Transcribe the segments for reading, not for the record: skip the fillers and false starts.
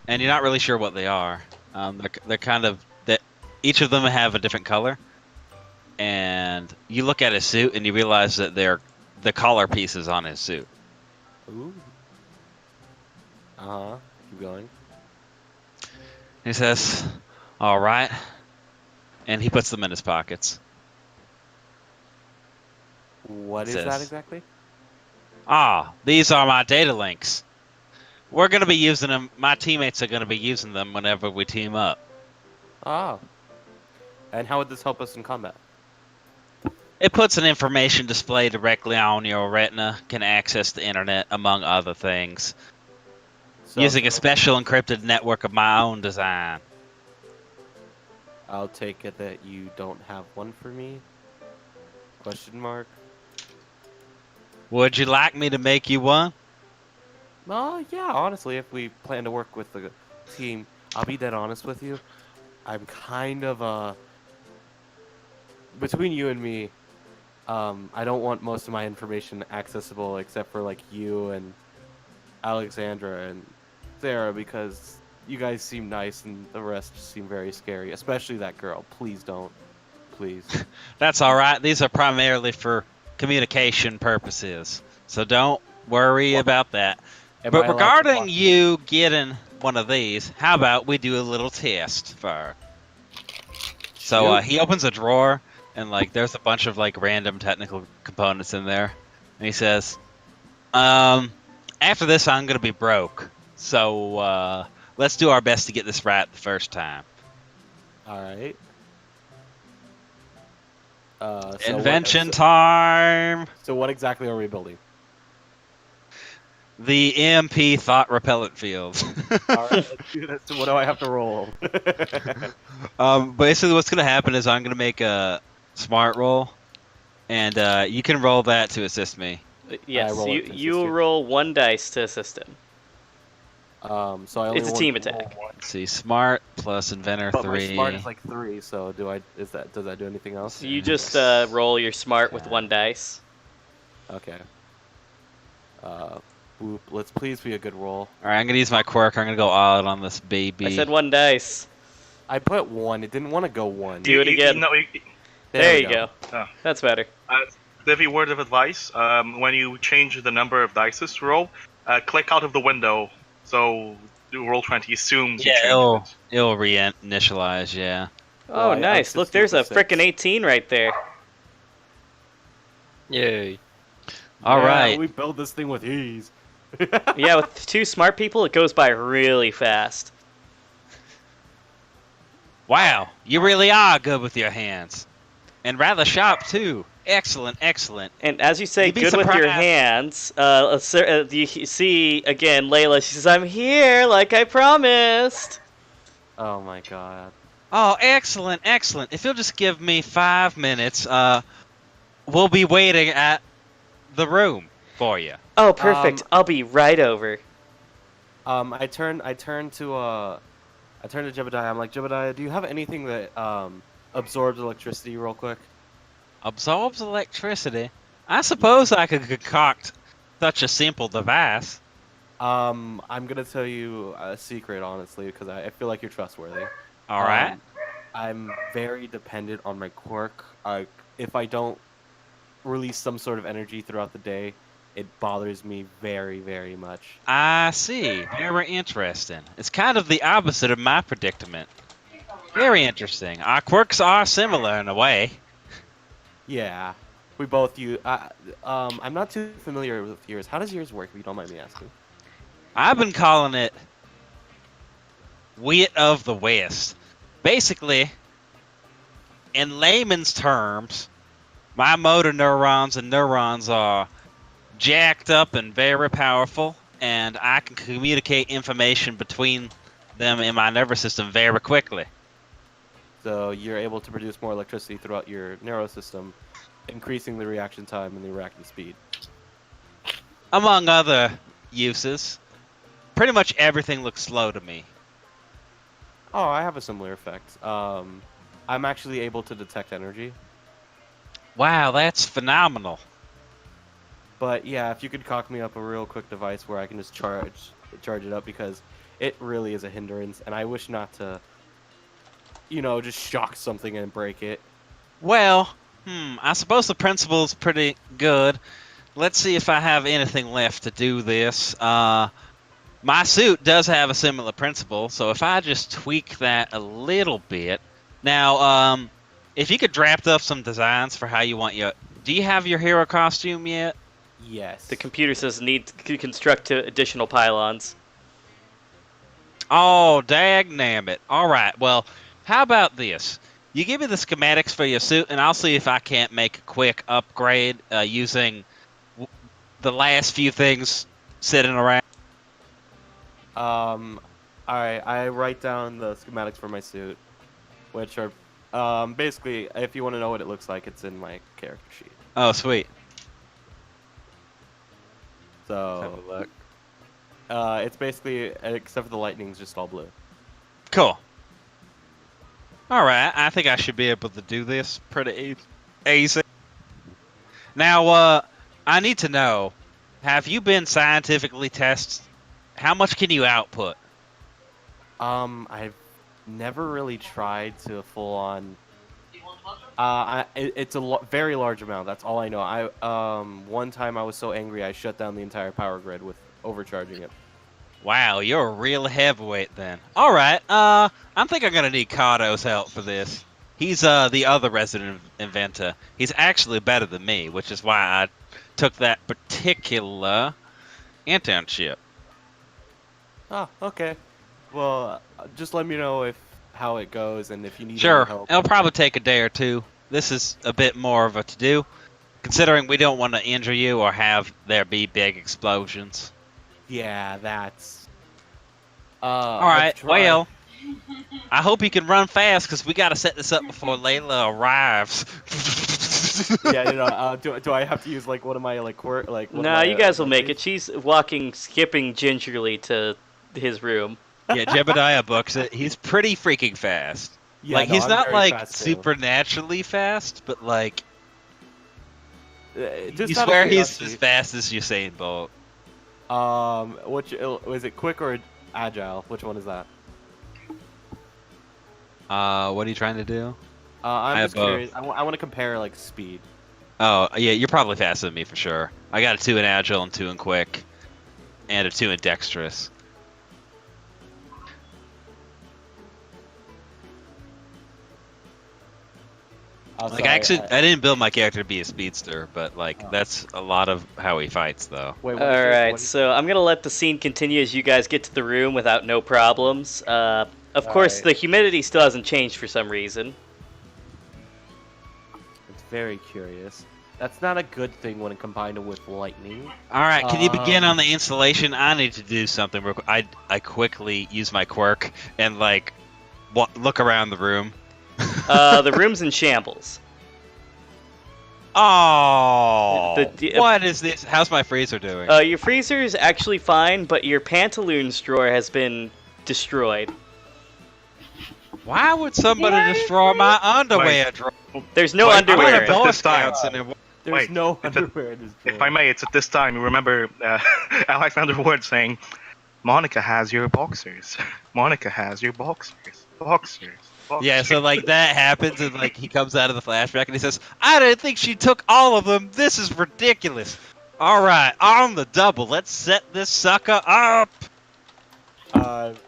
and you're not really sure what they are. They're kind of that. Each of them have a different color, and you look at his suit and you realize that they're the collar pieces on his suit. Ooh. Uh-huh. Keep going. He says, "All right," and he puts them in his pockets. What is that Says, exactly? these are my data links. We're gonna be using them. My teammates are gonna be using them whenever we team up. Ah. And how would this help us in combat? It puts an information display directly on your retina, can access the internet, among other things, So using a special encrypted network of my own design. I'll take it that you don't have one for me? Question mark. Would you like me to make you one? Yeah, honestly, if we plan to work with the team, I'll be dead honest with you. I'm kind of, between you and me, I don't want most of my information accessible except for, like, you and Alexandra and Sarah because you guys seem nice and the rest seem very scary, especially that girl. Please don't. Please. That's all right. These are primarily for communication purposes, so don't worry What? about that. Am I But allowed to regarding talk? you getting one of these, how about we do a little test first? So Shoot. he opens a drawer and like there's a bunch of like random technical components in there, and he says, after this I'm gonna be broke, so let's do our best to get this right the first time." All right. Invention time. So what exactly are we building? The EMP thought repellent field. All right, let's do this. So what do I have to roll? Basically, what's gonna happen is I'm gonna make a smart roll, and you can roll that to assist me. Yes, roll it to you assist you. roll 1 dice to assist him. So I only It's a want team to attack. roll one. Let's see, smart plus inventor But 3. my smart is like 3. So does that do anything else? So you just roll your smart with 1 dice. Okay. Let's please be a good roll. All right, I'm gonna use my quirk. I'm gonna go all out on this baby. I said 1 dice. I put 1. It didn't want to go 1. Do it again. There we you go. Oh. That's better. Divvy word of advice: when you change the number of dice to roll, click out of the window. So roll 20 assumes you changed it. It'll reinitialize. Yeah. Oh, Well, nice. Look, there's a frickin' 18 right there. Yay. All right. We build this thing with ease. Yeah, with 2 smart people, it goes by really fast. Wow, you really are good with your hands, and rather sharp too. Excellent, excellent. And as you say, You'd be good with your surprised. hands, you see, again, Layla, she says, "I'm here, like I promised." Oh my god. Oh, excellent, excellent. If you'll just give me 5 minutes, we'll be waiting at the room for you. Oh, perfect. I'll be right over. I turn to Jebediah. I'm like, Jebediah, do you have anything that absorbs electricity real quick? Absorbs electricity? I suppose I could concoct such a simple device. I'm gonna tell you a secret, honestly, because I feel like you're trustworthy. All right. I'm very dependent on my quirk. If I don't release some sort of energy throughout the day, it bothers me very, very much. I see. Very interesting. It's kind of the opposite of my predicament. Very interesting. Our quirks are similar in a way. Yeah, we both use. I'm not too familiar with yours. How does yours work, if you don't mind me asking? I've been calling it wit of the West. Basically, in layman's terms, my motor neurons and neurons are jacked up and very powerful, and I can communicate information between them in my nervous system very quickly. So you're able to produce more electricity throughout your neural system, increasing the reaction time and the reaction speed. Among other uses, pretty much everything looks slow to me. Oh, I have a similar effect. I'm actually able to detect energy. Wow, that's phenomenal. But yeah, if you could cock me up a real quick device where I can just charge it up, because it really is a hindrance, and I wish not to, you know, just shock something and break it. Well, I suppose the principle's pretty good. Let's see if I have anything left to do this. My suit does have a similar principle, so if I just tweak that a little bit. Now, if you could draft up some designs for how you want your... Do you have your hero costume yet? Yes. The computer says need to construct additional pylons. Oh, dagnabbit. All right, well, how about this? You give me the schematics for your suit, and I'll see if I can't make a quick upgrade using the last few things sitting around. Alright, I write down the schematics for my suit, which are, basically, if you want to know what it looks like, it's in my character sheet. Oh, sweet. So, Have a look. it's basically, except for the lightning's just all blue. Cool. All right, I think I should be able to do this pretty easy. Now, I need to know, have you been scientifically tested? How much can you output? I've never really tried to full on. It's a very large amount. That's all I know. One time I was so angry I shut down the entire power grid with overcharging it. Wow, you're a real heavyweight then. All right, I think I'm gonna need Kado's help for this. He's the other resident inventor. He's actually better than me, which is why I took that particular internship. Oh, okay. Well, just let me know how it goes and if you need Sure, any help. it'll probably take a day or two. This is a bit more of a to-do, considering we don't want to injure you or have there be big explosions. Yeah, that's. All right, well, I hope you can run fast because we got to set this up before Layla arrives. Yeah, you know, do I have to use like one of my like quirk like? No, you guys will make it. She's skipping gingerly to his room. Yeah, Jebediah books it. He's pretty freaking fast. Yeah, like no, he's I'm not very like fast, too. supernaturally fast, but like Just you out of swear he's curiosity, as fast as Usain Bolt. which is it? Quick or agile? Which one is that? What are you trying to do? I'm I just have both. curious. I want to compare like speed. Oh, yeah, you're probably faster than me for sure. I got a 2 in agile and 2 in quick, and a 2 in dexterous. Like, I didn't build my character to be a speedster, but like that's a lot of how he fights, though. Wait, All right, so I'm gonna let the scene continue as you guys get to the room without no problems. Of course, right. the humidity still hasn't changed for some reason. It's very curious. That's not a good thing when combined with lightning. All right, can you begin on the installation? I need to do something real quick. I quickly use my quirk and like look around the room. The room's in shambles. Oh, what is this? How's my freezer doing? Your freezer is actually fine, but your pantaloons drawer has been destroyed. Why would somebody destroy my underwear drawer? There's no Wait, underwear. I'm gonna- this time. There's Wait, no it's a- underwear in this If drawer. I may, it's at this time. Remember, Alexander Ward saying, "Monica has your boxers. Monica has your boxers. Boxers." Yeah, so like that happens, and like he comes out of the flashback and he says, "I didn't think she took all of them. This is ridiculous." All right, on the double, let's set this sucker up.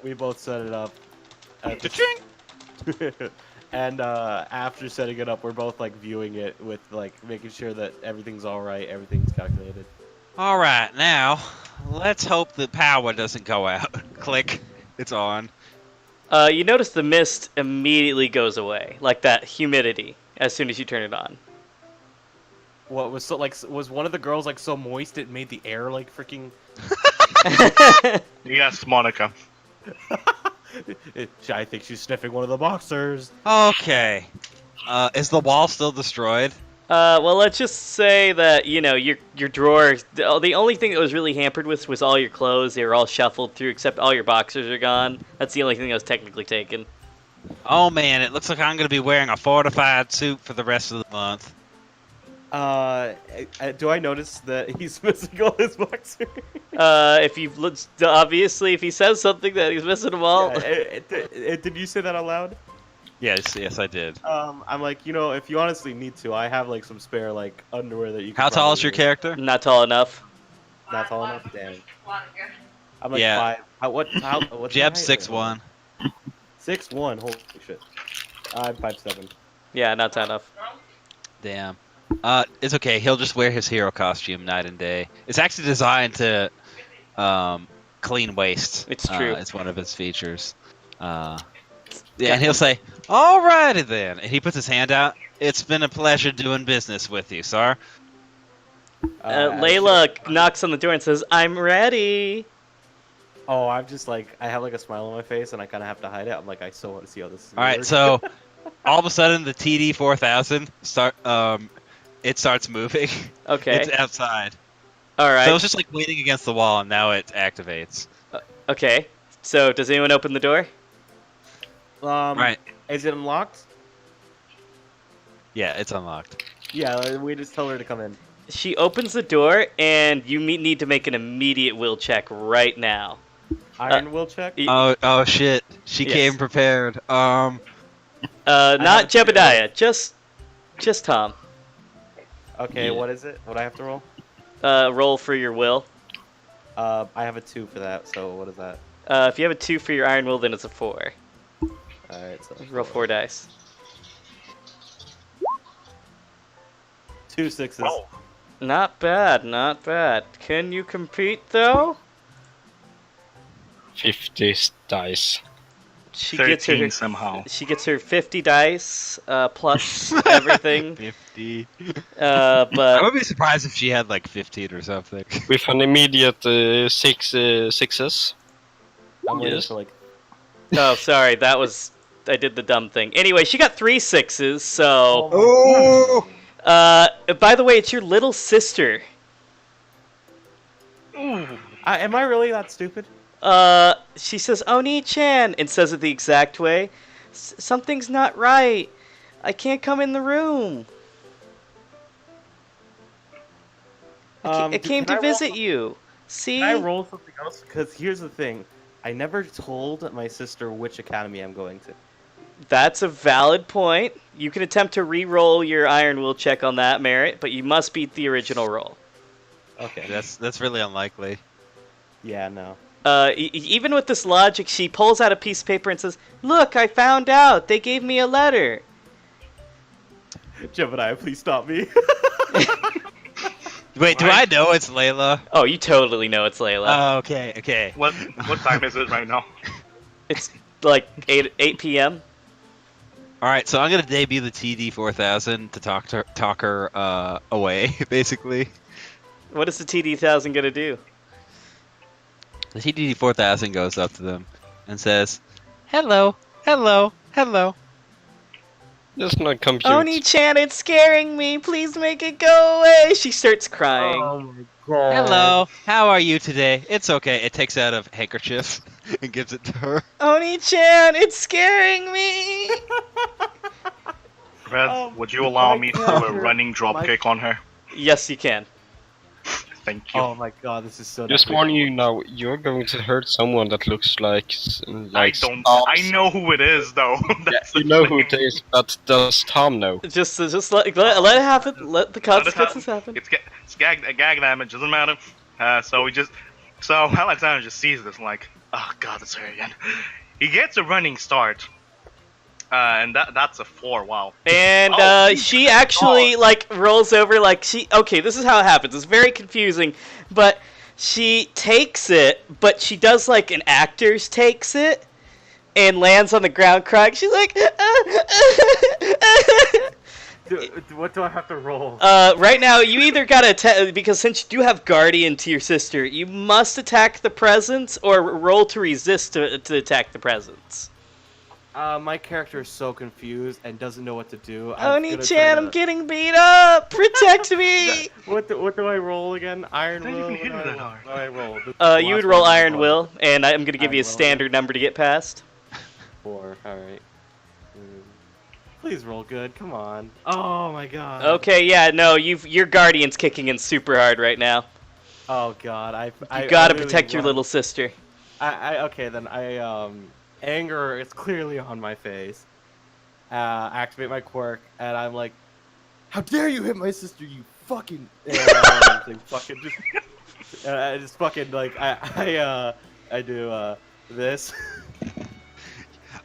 We both set it up. At the- Cha-ching! And after setting it up, we're both like viewing it with like making sure that everything's all right, everything's calculated. All right, now let's hope the power doesn't go out. Click, it's on. You notice the mist immediately goes away, like that humidity, as soon as you turn it on. What was so like? Was one of the girls like so moist it made the air like freaking? Yes, Monica. I think she's sniffing one of the boxers. Okay, is the wall still destroyed? Well, let's just say that, you know, your drawer, the only thing that was really hampered with was all your clothes. They were all shuffled through, except all your boxers are gone. That's the only thing that was technically taken. Oh man, it looks like I'm gonna be wearing a fortified suit for the rest of the month. Do I notice that he's missing all his boxers? If you look, obviously, if he says something that he's missing them all. Yeah, did you say that out loud? Yes, I did. I'm like, if you honestly need to, I have like some spare like underwear that you can. How tall is probably your use. character? Not tall enough. Not tall enough. Damn. I'm like Yeah. 5. What's Jeb's my height? 6'1". 6'1". Holy shit. I'm 5'7". Yeah, not tall enough. Damn. It's okay. He'll just wear his hero costume night and day. It's actually designed to clean waste. It's true. It's one of its features. Yeah, and he'll say, "Alrighty then," and he puts his hand out. It's been a pleasure doing business with you, sir. Layla knocks on the door and says, "I'm ready." Oh, I'm just like, I have like a smile on my face and I kind of have to hide it. I'm like, I still want to see how this is. All right, so all of a sudden the TD 4000 it starts moving. Okay. It's outside. All right. So it's just like waiting against the wall, and now it activates. Okay. So does anyone open the door? Right. Is it unlocked? Yeah, it's unlocked. Yeah, we just tell her to come in. She opens the door, and you need to make an immediate will check right now. Iron will check? Oh shit! She Yes. came prepared. Not Jebediah, just Tom. Okay, Yeah. what is it? What do I have to roll? Roll for your will. I have a 2 for that, so what is that? If you have a 2 for your iron will, then it's a 4. Alright, so Roll 4 dice. 2 6s. Oh, Not bad, not bad. Can you compete though? 50 dice. She 13 somehow. She gets her 50 dice plus everything. 50. Uh, I but would be surprised if she had like 15 or something. With an immediate 6 sixes. I'm waiting Yes. for like. oh, sorry, I did the dumb thing. Anyway, she got 3 6s. So, Oh! by the way, it's your little sister. Ooh. Am I really that stupid? She says Oni-chan and says it the exact way. Something's not right. I can't come in the room. I came to visit you. See? Can I roll something else? Because here's the thing. I never told my sister which academy I'm going to. That's a valid point. You can attempt to re-roll your iron will check on that merit, but you must beat the original roll. Okay. That's really unlikely. Yeah, no. Even with this logic, she pulls out a piece of paper and says, "Look, I found out. They gave me a letter." Gemini, please stop me. Wait, do I know it's Layla? Oh, you totally know it's Layla. Oh, okay. What time is it right now? It's like 8 p.m. All right, so I'm gonna debut the TD 4000 to talk her away, basically. What is the TD-1000 gonna do? The TD 4000 goes up to them and says, "Hello, hello, hello." Just not compute. Oni-chan, it's scaring me. Please make it go away. She starts crying. my god. Hello, how are you today? It's okay. It takes out a handkerchief and gives it to her. Oni-chan, it's scaring me. Red, would you allow my me to do God. a running dropkick on her? Yes, you can. Thank you. Oh my god, this is so. Just warning you now, you're going to hurt someone that looks like. I Tom. know who it is, though. That's You the know who thing. it is, but does Tom know? Just let it happen. Let the consequences happen. It's gag damage, doesn't matter. So Alexander just sees this and like, oh god, it's her again. He gets a running start, and that's a 4. Wow. And Oh, she actually rolls over okay, this is how it happens. It's very confusing, but she takes it, but she does like an actor's takes it and lands on the ground crying. She's like What do I have to roll? right now you either gotta because since you do have guardian to your sister, you must attack the presence or roll to resist to attack the presence. My character is so confused and doesn't know what to do. Oni-chan, I'm getting beat up! Protect me! What do I roll again? Iron Don't will? even hit What that do hard. I roll? This is You the would last roll one. Iron Will, and I'm gonna give you a Iron Will. standard number to get past. 4, alright. Please roll good. Come on. Oh my god. Okay, yeah, no, your guardian's kicking in super hard right now. Oh god. You gotta really protect your want- little sister. Okay, then anger is clearly on my face. Activate my quirk, and I'm like, how dare you hit my sister, you fucking. Fucking just. I just fucking like I do this.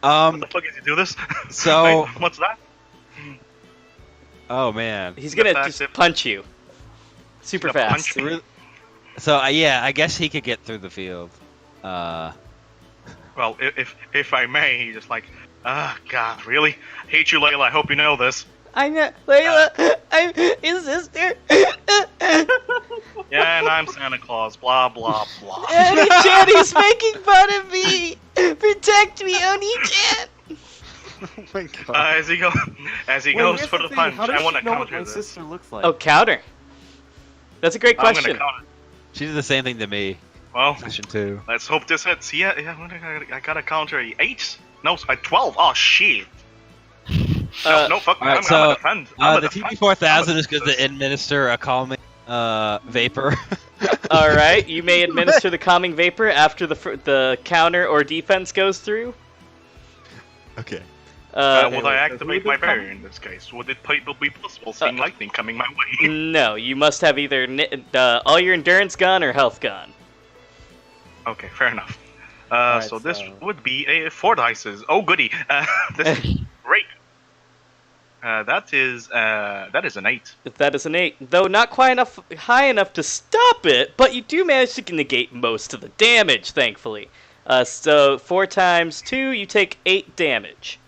What the fuck is he do this? So- Wait, what's that? Oh man. He's gonna fact just that- punch you. Super He's gonna fast. punch me. So yeah, I guess he could get through the field. Well, if I may, he's just like, God, really? Hate you, Layla. I hope you know this. I know, Layla. I'm his sister. Yeah, and I'm Santa Claus. Blah blah blah. Oni-chan, he's making fun of me. Protect me, Oni-chan. Oh my god. As he goes Wait, for the thing, punch, how does I want to she know what counter my this. sister looks like? Oh, counter. That's a great I'm question. gonna counter. She did the same thing to me. Well, Session 2. let's hope this hits. Yeah. I got a counter a 8. No, a 12. Oh shit. No, fuck. Alright, I'm so gonna defend. I'm the gonna defend. TB4000 is going to administer a calming vapor. All right, you may administer the calming vapor after the counter or defense goes through. Okay. Would I activate my barrier in this case? Would it be possible seeing lightning coming my way? No, you must have either all your endurance gone or health gone. Okay, fair enough. Alright, So this so- would be a 4 dices. Oh goody. This is great. That is an 8. That is an 8, though not quite high enough to stop it, but you do manage to negate most of the damage, thankfully. So 4 times 2, you take 8 damage.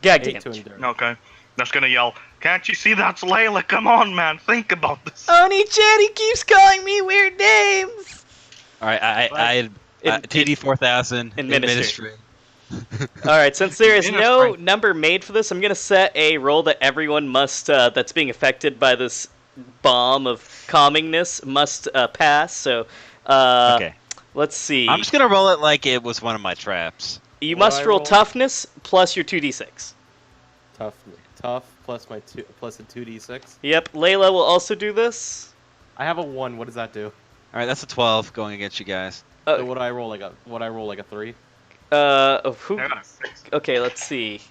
Gag 8 to damage. endure. Okay. Just gonna yell, can't you see that's Layla? Come on, man. Think about this. Oni-chan, he keeps calling me weird names! Alright, I TD4000 Administer. administering. Alright, since there is Inner no strength. number made for this, I'm gonna set a roll that everyone must, that's being affected by this bomb of calmingness, must pass, so, Okay. let's see. I'm just going to roll it like it was one of my traps. You What must do I roll roll? toughness plus your 2d6. Tough plus my plus a 2d6. Yep, Layla will also do this. I have a 1. What does that do? Alright, that's a 12 going against you guys. So would I roll like a 3? Who? I got a 6. Okay, let's see.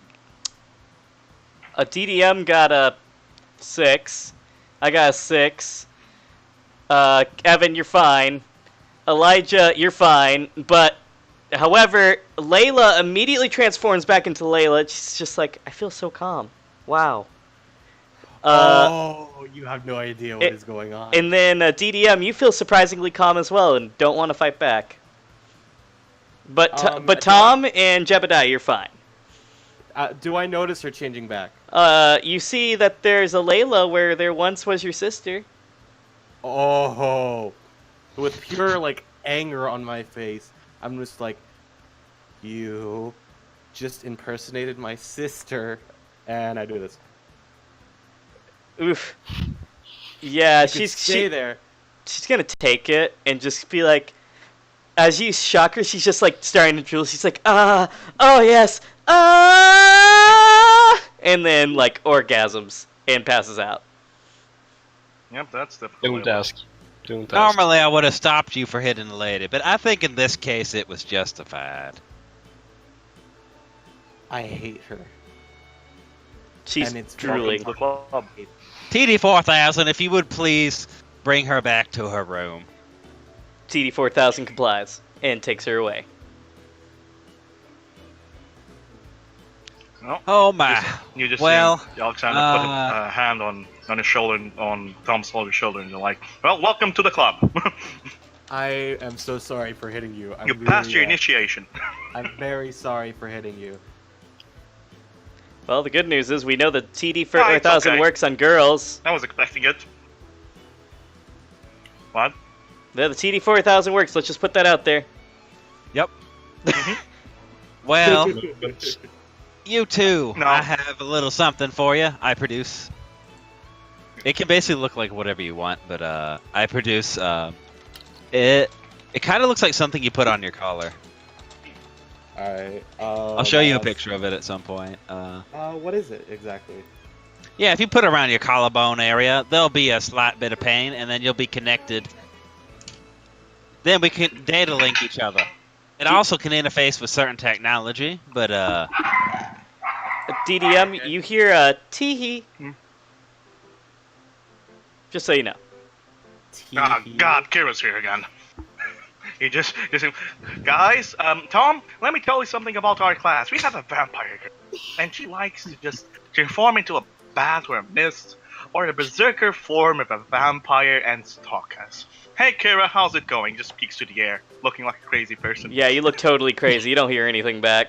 A DDM got a 6. I got a 6. Evan, you're fine. Elijah, you're fine. But, however, Layla immediately transforms back into Layla. She's just like, I feel so calm. Wow. Oh, you have no idea what is going on. And then DDM, you feel surprisingly calm as well and don't want to fight back. But Tom and Jebediah, you're fine. Do I notice her changing back? You see that there's a Layla where there once was your sister. Oh, with pure like anger on my face, I'm just like, you just impersonated my sister, and I do this. Oof. Yeah, You could stay there. she's gonna take it and just be like, as you shock her, she's just like starting to drool. She's like, oh yes, and then like orgasms and passes out. Yep, that's definitely. Don't ask. Don't ask. Normally, I would have stopped you for hitting the lady, but I think in this case it was justified. I hate her. She's And it's drooling. The club. TD4000, if you would please bring her back to her room. TD4000 complies and takes her away. No. Oh my. You just Well, see Alexander put a hand on his shoulder, on Tom Sawyer's shoulder, and you're like, well, welcome to the club. I am so sorry for hitting you. You passed your initiation. I'm very sorry for hitting you. Well, the good news is we know that it's TD4000 okay. works on girls. I was expecting it. What? Yeah, the TD4000 works. Let's just put that out there. Yep. Well, you too. No. I have a little something for you. I produce. It can basically look like whatever you want, but I produce. It kind of looks like something you put on your collar. Alright. I'll show you a picture of it at some point. What is it exactly? Yeah, if you put it around your collarbone area, there'll be a slight bit of pain, and then you'll be connected. Then we can data link each other. It also can interface with certain technology, but DDM, you hear a tee-hee. Just so you know. Oh God, Kira's here again. He just guys, Tom, let me tell you something about our class. We have a vampire girl, and she likes to just transform into a bat or a mist or a berserker form of a vampire and stalk us. Hey Kira, how's it going? Just peeks to the air, looking like a crazy person. Yeah, you look totally crazy. You don't hear anything back.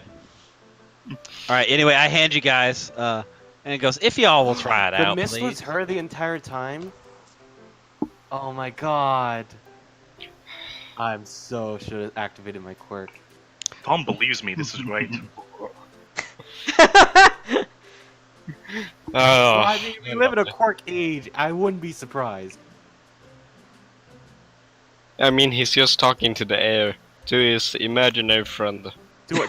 all right. Anyway, I hand you guys, and it goes, if y'all will try it The out, mist please. was her the entire time? Oh my god. I'm so should have activated my quirk. Tom believes me. This is great. So, I mean, we live in a quirk age. I wouldn't be surprised. I mean, he's just talking to the air, to his imaginary friend.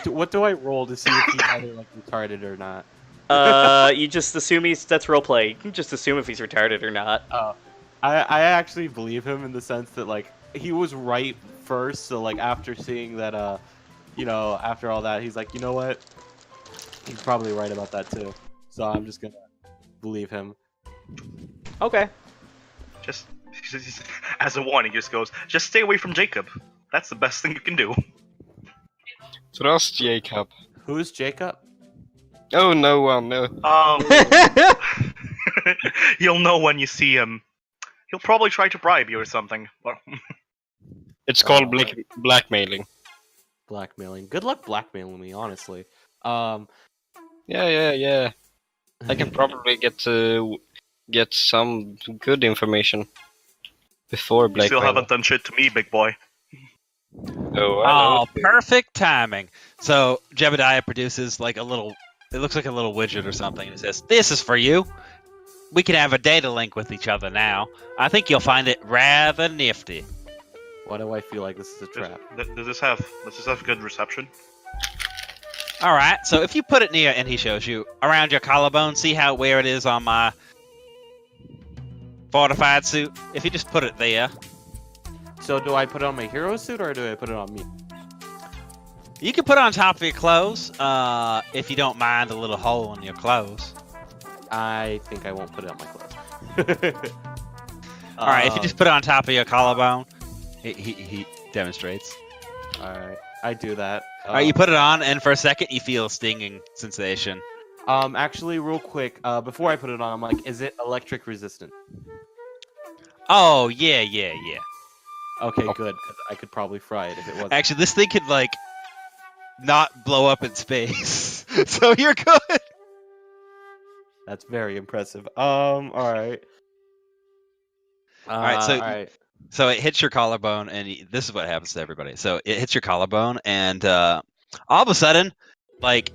What do I roll to see if he's either like retarded or not? You just assume that's roleplay. You can just assume if he's retarded or not. I actually believe him in the sense that like he was right first, so like after seeing that after all that he's like, you know what? He's probably right about that too. So I'm just gonna believe him. Okay. Just as a warning, he just goes, just stay away from Jacob. That's the best thing you can do. Trust Jacob. Who's Jacob? Oh, no one, no. You'll know when you see him. He'll probably try to bribe you or something. It's called blackmailing. Blackmailing. Good luck blackmailing me, honestly. Yeah. I can probably get some good information before You blackmailing. still haven't done shit to me, big boy. Oh, perfect timing. So Jebediah produces like a little. It looks like a little widget or something. And it says, "This is for you. We can have a data link with each other now. I think you'll find it rather nifty." Why do I feel like this is a trap? Does this have good reception? All right. So if you put it near, and he shows you around your collarbone, see where it is on my fortified suit. If you just put it there, So do I put it on my hero suit or do I put it on me? you can put it on top of your clothes. If you don't mind a little hole in your clothes. I think I won't put it on my clothes. All right. If you just put it on top of your collarbone, he demonstrates. All right, I do that. All right, you put it on, and for a second, you feel a stinging sensation. Actually, real quick, before I put it on, I'm like, is it electric resistant? Oh, yeah. Okay, good. 'Cause I could probably fry it if it wasn't. Actually, this thing could, like, not blow up in space. So you're good. That's very impressive. All right. All right, so all right. So it hits your collarbone, and this is what happens to everybody. So it hits your collarbone, and all of a sudden, like,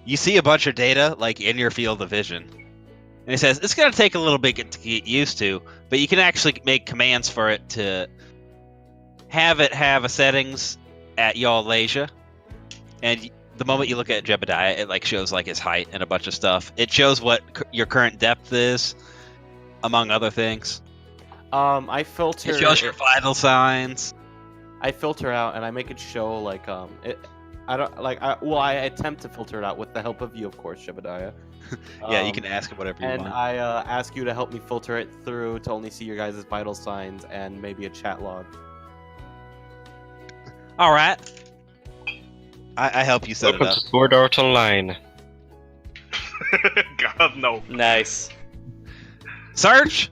you see a bunch of data, like, in your field of vision. And it says, it's going to take a little bit to get used to, but you can actually make commands for it to have a settings at your leisure. And the moment you look at Jebediah, it, like, shows, like, his height and a bunch of stuff. It shows what your current depth is, among other things. I filter. It shows your vital signs. I filter out and I make it show like I attempt to filter it out with the help of you, of course, Jebediah. Yeah, you can ask him whatever you and want. I ask you to help me filter it through to only see your guys' vital signs and maybe a chat log. All right. I help you set Welcome it up. to Sword Art Online. God, no. Nice. Search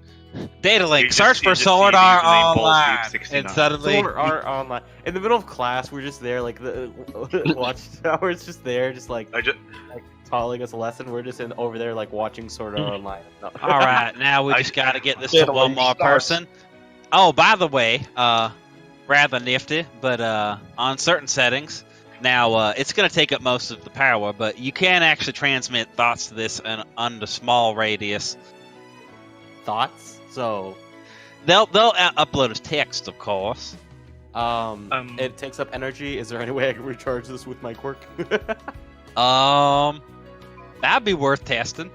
data link. You just- Search you for just Sword see the Art username Online, Ballsdeep69. and suddenly Sword Art Online. In the middle of class, we're just there, like the watchtower's just there, just like telling us a lesson. We're just over there, like watching Sword Art Online. No. All right, now we just got to get this to Data one link more starts. person. Oh, by the way, rather nifty, but on certain settings, now it's going to take up most of the power, but you can actually transmit thoughts to this under small radius. Thoughts? So They'll upload as text, of course. It takes up energy. Is there any way I can recharge this with my quirk? That'd be worth testing.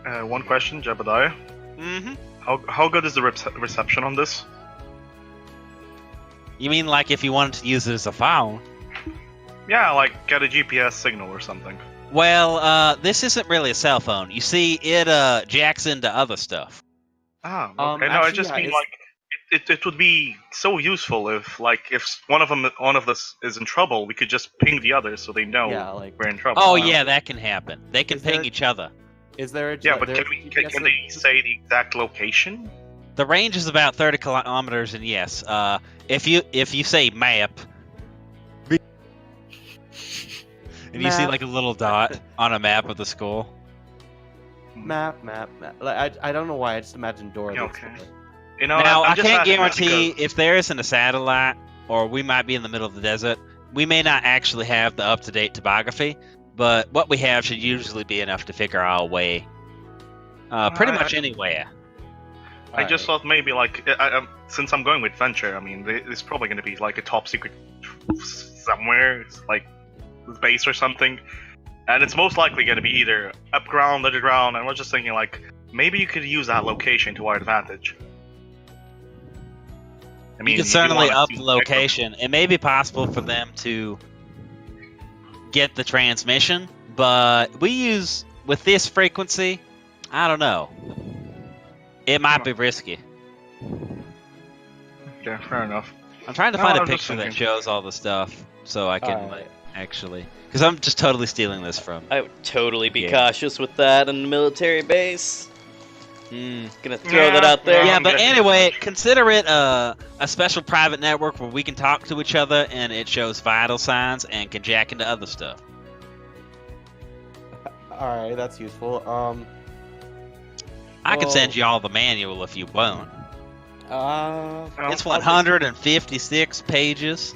One question, Jebediah. Mm-hmm. How good is the reception on this? You mean like if you wanted to use it as a phone? Yeah, like get a GPS signal or something. Well, this isn't really a cell phone. You see, it jacks into other stuff. Ah, okay. No, I just mean like it would be so useful if one of us is in trouble, we could just ping the others so they know we're in trouble. Oh yeah, that can happen. They can ping each other. Is there a Yeah, but can they say the exact location? The range is about 30 kilometers, and yes, if you say map, and you see like a little dot on a map of the school. Map. Like, I don't know why. I just imagine Dora. Yeah, okay. You know, Now I'm I just can't asking guarantee because- if there isn't a satellite, or we might be in the middle of the desert. We may not actually have the up-to-date topography, but what we have should usually be enough to figure our way. Pretty much anywhere. I just thought maybe like since I'm going with Venture, I mean, there's probably going to be like a top secret somewhere, like base or something, and it's most likely going to be either up ground, underground. And we're just thinking like maybe you could use that location to our advantage. I mean, You can certainly up the location. It may be possible for them to get the transmission, but we use with this frequency, I don't know. It might be risky. Yeah, fair enough. I'm trying to No, find a I'm just picture that thinking. shows all the stuff so I can like actually, because I'm just totally stealing this from. I would totally be Yeah. cautious with that in the military base. Mm. Gonna throw that out there. Yeah, I'm but guessing anyway, as much. consider it a special private network where we can talk to each other and it shows vital signs and can jack into other stuff. All right, that's useful. I can Well- send you all the manual if you want. It's I'll 156 pages.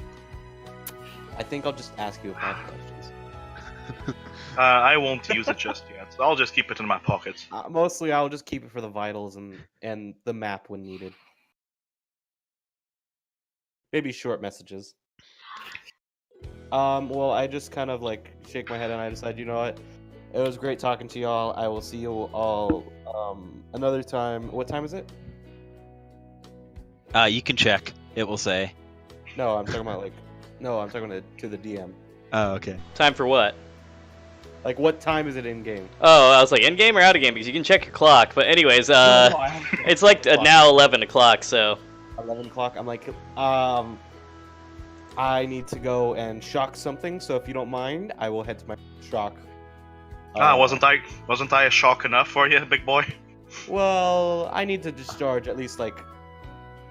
I think I'll just ask you a bunch of questions. I won't use it just yet. I'll just keep it in my pocket. Mostly, I'll just keep it for the vitals and the map when needed. Maybe short messages. Well, I just kind of like shake my head and I decide, you know what? It was great talking to y'all. I will see you all another time. What time is it? You can check. It will say. No, I'm talking about I'm talking to the DM. Oh, okay. Time for what? Like, what time is it in game? Oh, I was like, in game or out of game? Because you can check your clock. But anyways, it's like now 11 o'clock. So 11 o'clock. I'm like, I need to go and shock something. So if you don't mind, I will head to my shock. Wasn't I a shock enough for you, big boy? Well, I need to discharge at least like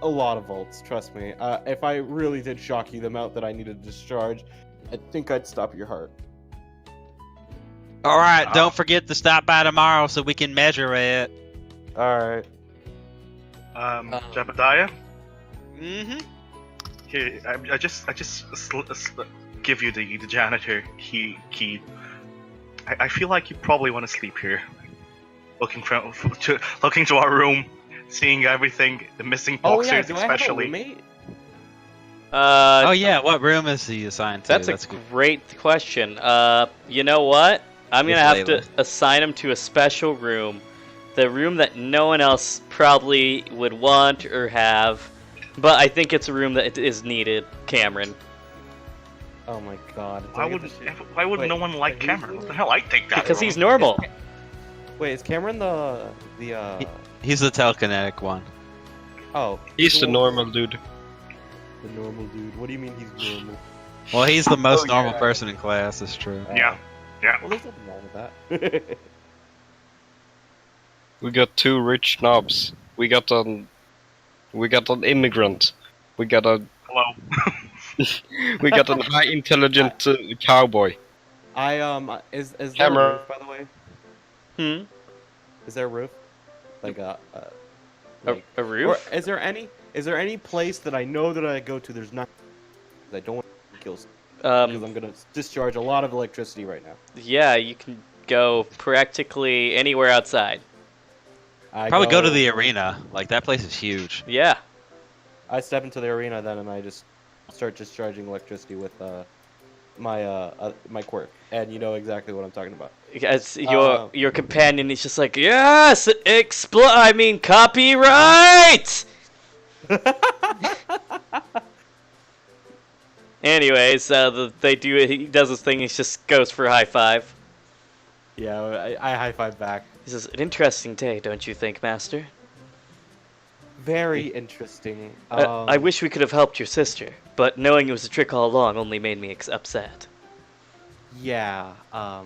a lot of volts. Trust me. If I really did shock you the amount that I need to discharge, I think I'd stop your heart. All right. Don't forget to stop by tomorrow so we can measure it. All right. Jebediah? Mm-hmm. Here, I just give you the janitor key. I feel like you probably want to sleep here. Looking to our room, seeing everything, the missing boxers do I have a especially. roommate? Oh yeah. What room is he assigned to? that's a good. great question. You know what? I'm gonna Yes, have to assign him to a special room, the room that no one else probably would want or have, but I think it's a room that is needed. Cameron. Oh my god. Why would Wait, no one like who's Cameron? the- What the hell? I'd take that. Because room. he's normal. Wait, is Cameron the He's the telekinetic one. Oh, He's the one- normal dude. The normal dude. What do you mean he's normal? Well, he's the most Oh, normal yeah. person in class. That's true. Yeah. Well, there's nothing wrong with that. We got two rich knobs. We got an immigrant. We got a Hello. we got a high intelligent cowboy. Is there a Camera. roof, by the way? Hmm. Is there a roof? Like A or roof? is there any place that I know that I go to? There's not. I don't want to kill. Because I'm gonna discharge a lot of electricity right now. Yeah, you can go practically anywhere outside. I Probably go to the arena. Like that place is huge. Yeah. I step into the arena then, and I just start discharging electricity with my quirk, and you know exactly what I'm talking about. As your companion is just like, yes, copyright. Anyways, they do it. He does his thing. He just goes for a high five. Yeah, I high five back. He says, "An interesting day, don't you think, Master?" Very interesting. I wish we could have helped your sister, but knowing it was a trick all along only made me upset. Yeah. I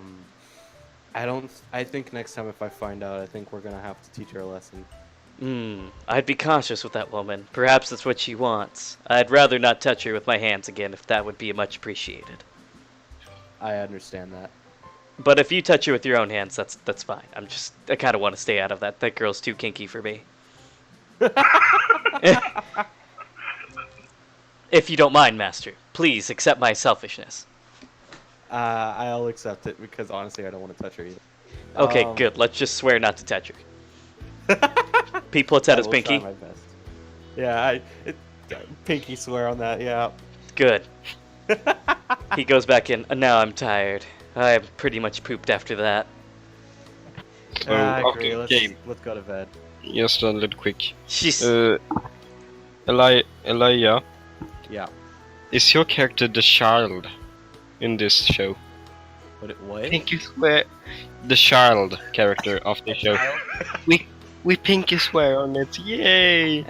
think next time if I find out, I think we're gonna have to teach her a lesson. I'd be cautious with that woman. Perhaps that's what she wants. I'd rather not touch her with my hands again, if that would be much appreciated. I understand that. But if you touch her with your own hands, that's fine. I kind of want to stay out of that. That girl's too kinky for me. If you don't mind, Master, please accept my selfishness. I'll accept it because honestly, I don't want to touch her either. Okay, good. Let's just swear not to touch her. Pete puts out his pinky. Try my best. Yeah, pinky swear on that. Yeah. Good. He goes back in. Now I'm tired. I'm pretty much pooped after that. So, I agree. okay, Let's go to bed. just a little quick. She's Elijah, Yeah. is your character the child in this show? What? Pinky swear, the child character of the show. We pinky swear on it. Yay!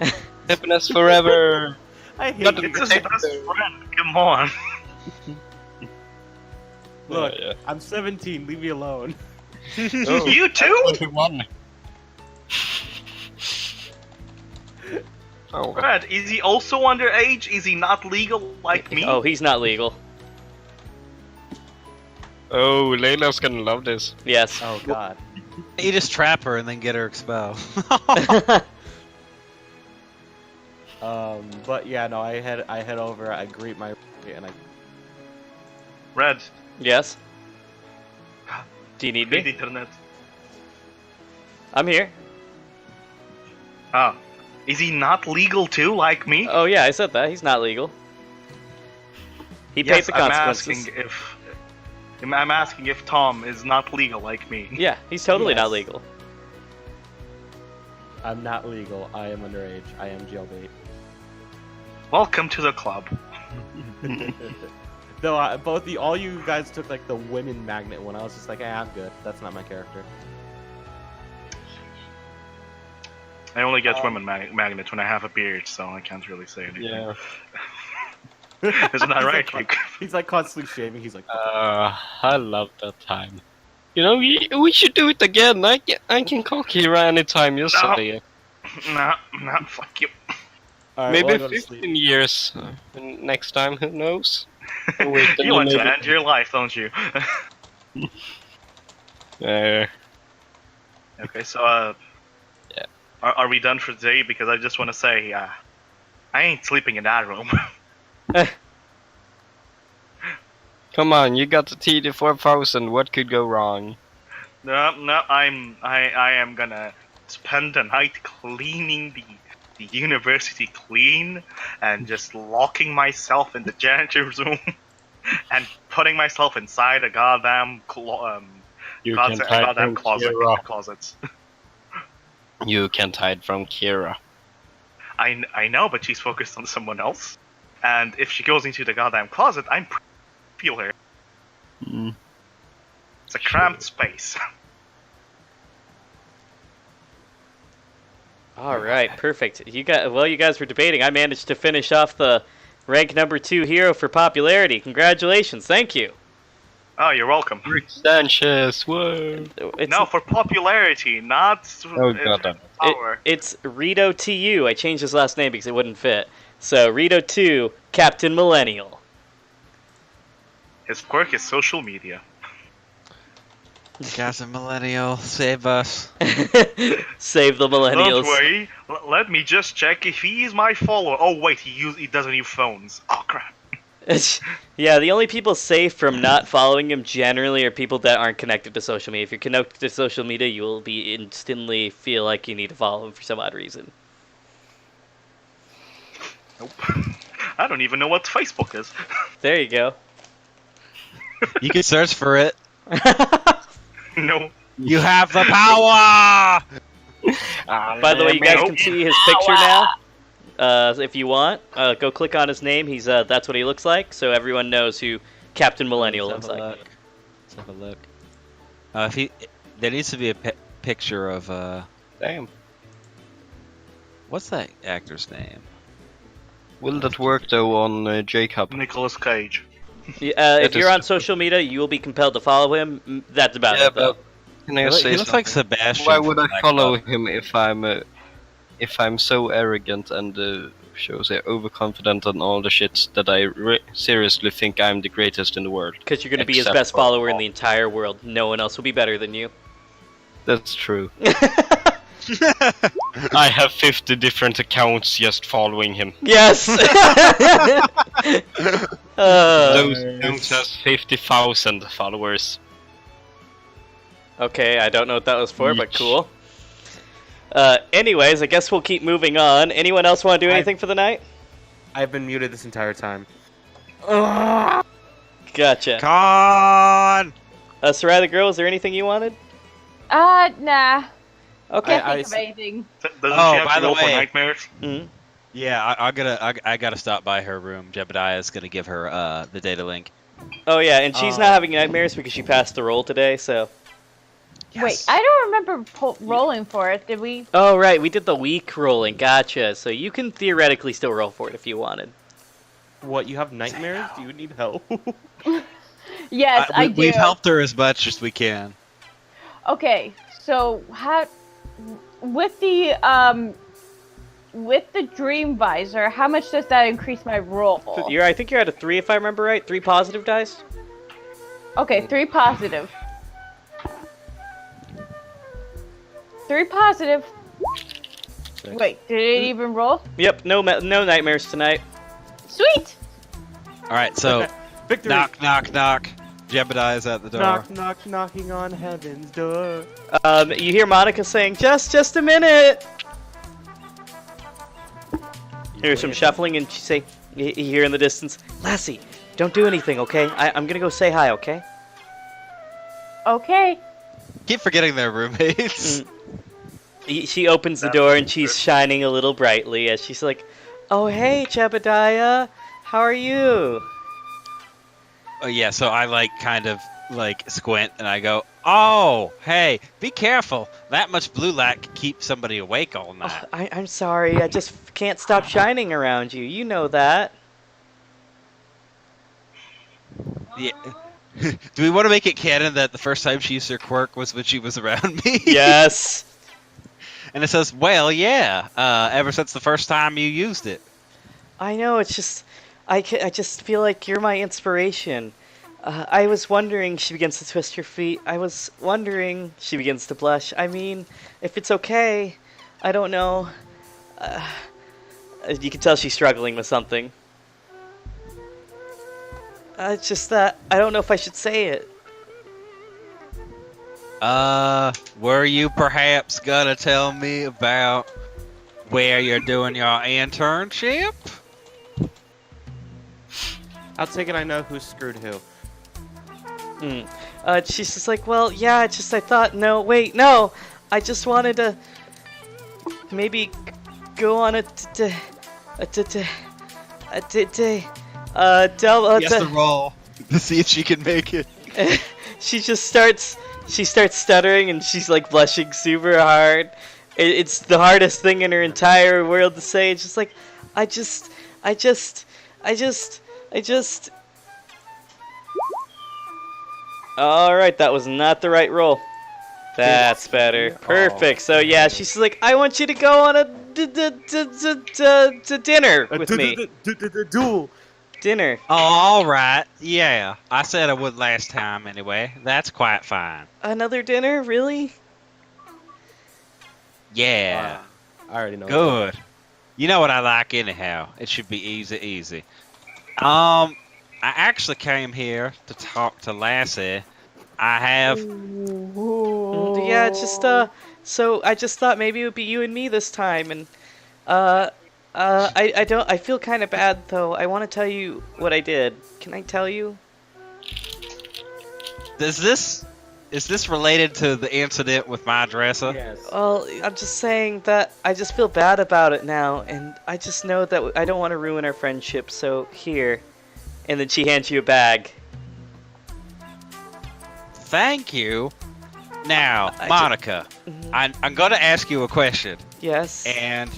Happiness forever. I hate Not you. It's his best friend. Come on. Look, Yeah. I'm 17. Leave me alone. Oh, You too? 21. Oh, Red, is he also underage? Is he not legal like me? Oh, he's not legal. oh, Layla's gonna love this. Yes. Oh God. You just trap her and then get her expelled. But yeah, no, I head over. I greet my and I. Red, Yes. Do you need read me? internet. I'm here. Ah, is he not legal too, like me? Oh yeah, I said that. He's not legal. He paid the consequences. I'm asking if Tom is not legal like me. Yeah, he's totally not Yes. legal. I'm not legal. I am underage. I am jailbait. Welcome to the club. Though all you guys took like the women magnet one. I was just like, I'm good. That's not my character. I only get women magnets when I have a beard, so I can't really say anything. Yeah. Isn't that right, Luke? He's like constantly shaving. He's like, I love that time. You know, we should do it again. I can call Kira anytime. Just No. say it. Nah, fuck you. all right, Maybe well, I go to sleep. 15 years next time. Who knows? Wait, then You want to maybe- end your life, don't you? Okay, so, Yeah. Are we done for today? Because I just want to say, I ain't sleeping in that room. Come on, you got the TD4000. What could go wrong? No, I am gonna spend the night cleaning the university clean and just locking myself in the janitor's room and putting myself inside a goddamn You can't hide from Kira. closets. You can't hide from Kira. I know, but she's focused on someone else. And if she goes into the goddamn closet, I'm feel her. Mm. It's a cramped space. All right, perfect. You guys were debating. I managed to finish off the rank number 2 hero for popularity. Congratulations. Thank you. Oh, you're welcome. Rick Sanchez, whoa! No, for popularity, not Oh god damn it. power. It's Rito TU. I changed his last name because it wouldn't fit. So Rito 2, Captain Millennial. His quirk is social media. Captain Millennial, save us. Save the millennials. Don't worry. Let me just check if he is my follower. Oh wait, he doesn't use phones. Oh crap. Yeah, the only people safe from not following him generally are people that aren't connected to social media. If you're connected to social media, you will be instantly feel like you need to follow him for some odd reason. Nope. I don't even know what Facebook is. There you go. You can search for it. No. You have the power! By the way, you guys can see his picture now. If you want, go click on his name. He's that's what he looks like, so everyone knows who Captain Millennial looks like. Let's have a look. There needs to be a picture of Damn. what's that actor's name? Will that work though on Jacob? Nicolas Cage. If you're on social media, you will be compelled to follow him. That's about it, though. Can I He say looks like something? Sebastian. Why would from I Black follow Belt. him if I'm so arrogant and shows overconfident on all the shits that I seriously think I'm the greatest in the world? Because you're going to be his Except best for follower in Paul. the entire world. No one else will be better than you. That's true. I have 50 different accounts just following him. Yes. Those accounts has 50,000 followers. Okay, I don't know what that was for, but Yeesh. cool. Anyways, I guess we'll keep moving on. Anyone else want to do anything for the night? I've been muted this entire time. Gotcha. Con! Sarai the girl, is there anything you wanted? Nah. Okay. Can't think of anything. Doesn't Oh, she have by to the roll for way- nightmares? Mhm. Yeah, I gotta stop by her room. Jebediah's gonna give her the data link. Oh yeah, and she's not having nightmares because she passed the roll today, so... Wait, I don't remember rolling for it. Did we? Oh right, we did the week rolling, gotcha. So you can theoretically still roll for it if you wanted. What, you have nightmares? Do you need help? Yes, I do. We've helped her as much as we can. Okay, so how with the dream visor, how much does that increase my roll? I think you're at a 3 if I remember right. 3 positive dice? Okay, 3 positive. 3 positive. Wait, did it even roll? Yep, no nightmares tonight. Sweet! Alright, so Victory! knock, knock, knock. Jebediah's at the door. Knock, knock, knocking on heaven's door. You hear Monica saying, just a minute! Here's some shuffling, and she say, you hear in the distance, Lassie, don't do anything, okay? I'm gonna go say hi, okay? Okay. Keep forgetting they're roommates. She opens the door, and she's shining a little brightly as she's like, oh, hey, Jebediah, how are you? Oh yeah, so I kind of squint and I go, oh, hey, be careful. That much blue light can keep somebody awake all night. I'm sorry, I just can't stop shining around you. You know that. Yeah. Do we want to make it canon that the first time she used her quirk was when she was around me? Yes. And it says, well, yeah, ever since the first time you used it. I know, it's just... I just feel like you're my inspiration. I was wondering, she begins to twist her feet. I was wondering, she begins to blush. I mean, if it's okay, I don't know. You can tell she's struggling with something. It's just that, I don't know if I should say it. Were you perhaps gonna tell me about where you're doing your internship? I'll take it I know who screwed who. She's just like, well, yeah, I thought, no, wait, no! I just wanted to maybe go on a Yes, the roll to see if she can make it. she starts stuttering and she's like blushing super hard. It's the hardest thing in her entire world to say. It's just like, I just. Alright, that was not the right roll. That's better. Perfect. So yeah, she's like, I want you to go on a dinner with me. Duel. Dinner. Oh, alright. Yeah. I said I would last time anyway. That's quite fine. Another dinner? Really? Yeah. I already know. Good. You know what I like anyhow. It should be easy. I actually came here to talk to Lassie. I have... Yeah, so I just thought maybe it would be you and me this time, and I don't. I feel kind of bad though. I want to tell you what I did. Can I tell you? Is this related to the incident with my dresser? Yes. Well, I'm just saying that I just feel bad about it now, and I just know that I don't want to ruin our friendship. So here, and then she hands you a bag. Thank you. Now, I ju- Monica, I'm going to ask you a question, Yes. and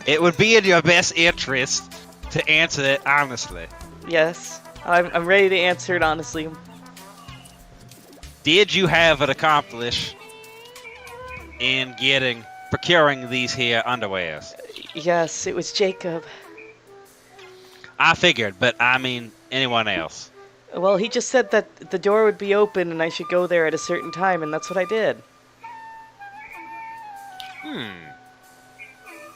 it would be in your best interest to answer it honestly. Yes. I'm ready to answer it honestly. Did you have it accomplish in procuring these here underwears? Yes, it was Jacob. I figured, but I mean anyone else. Well, he just said that the door would be open and I should go there at a certain time, and that's what I did.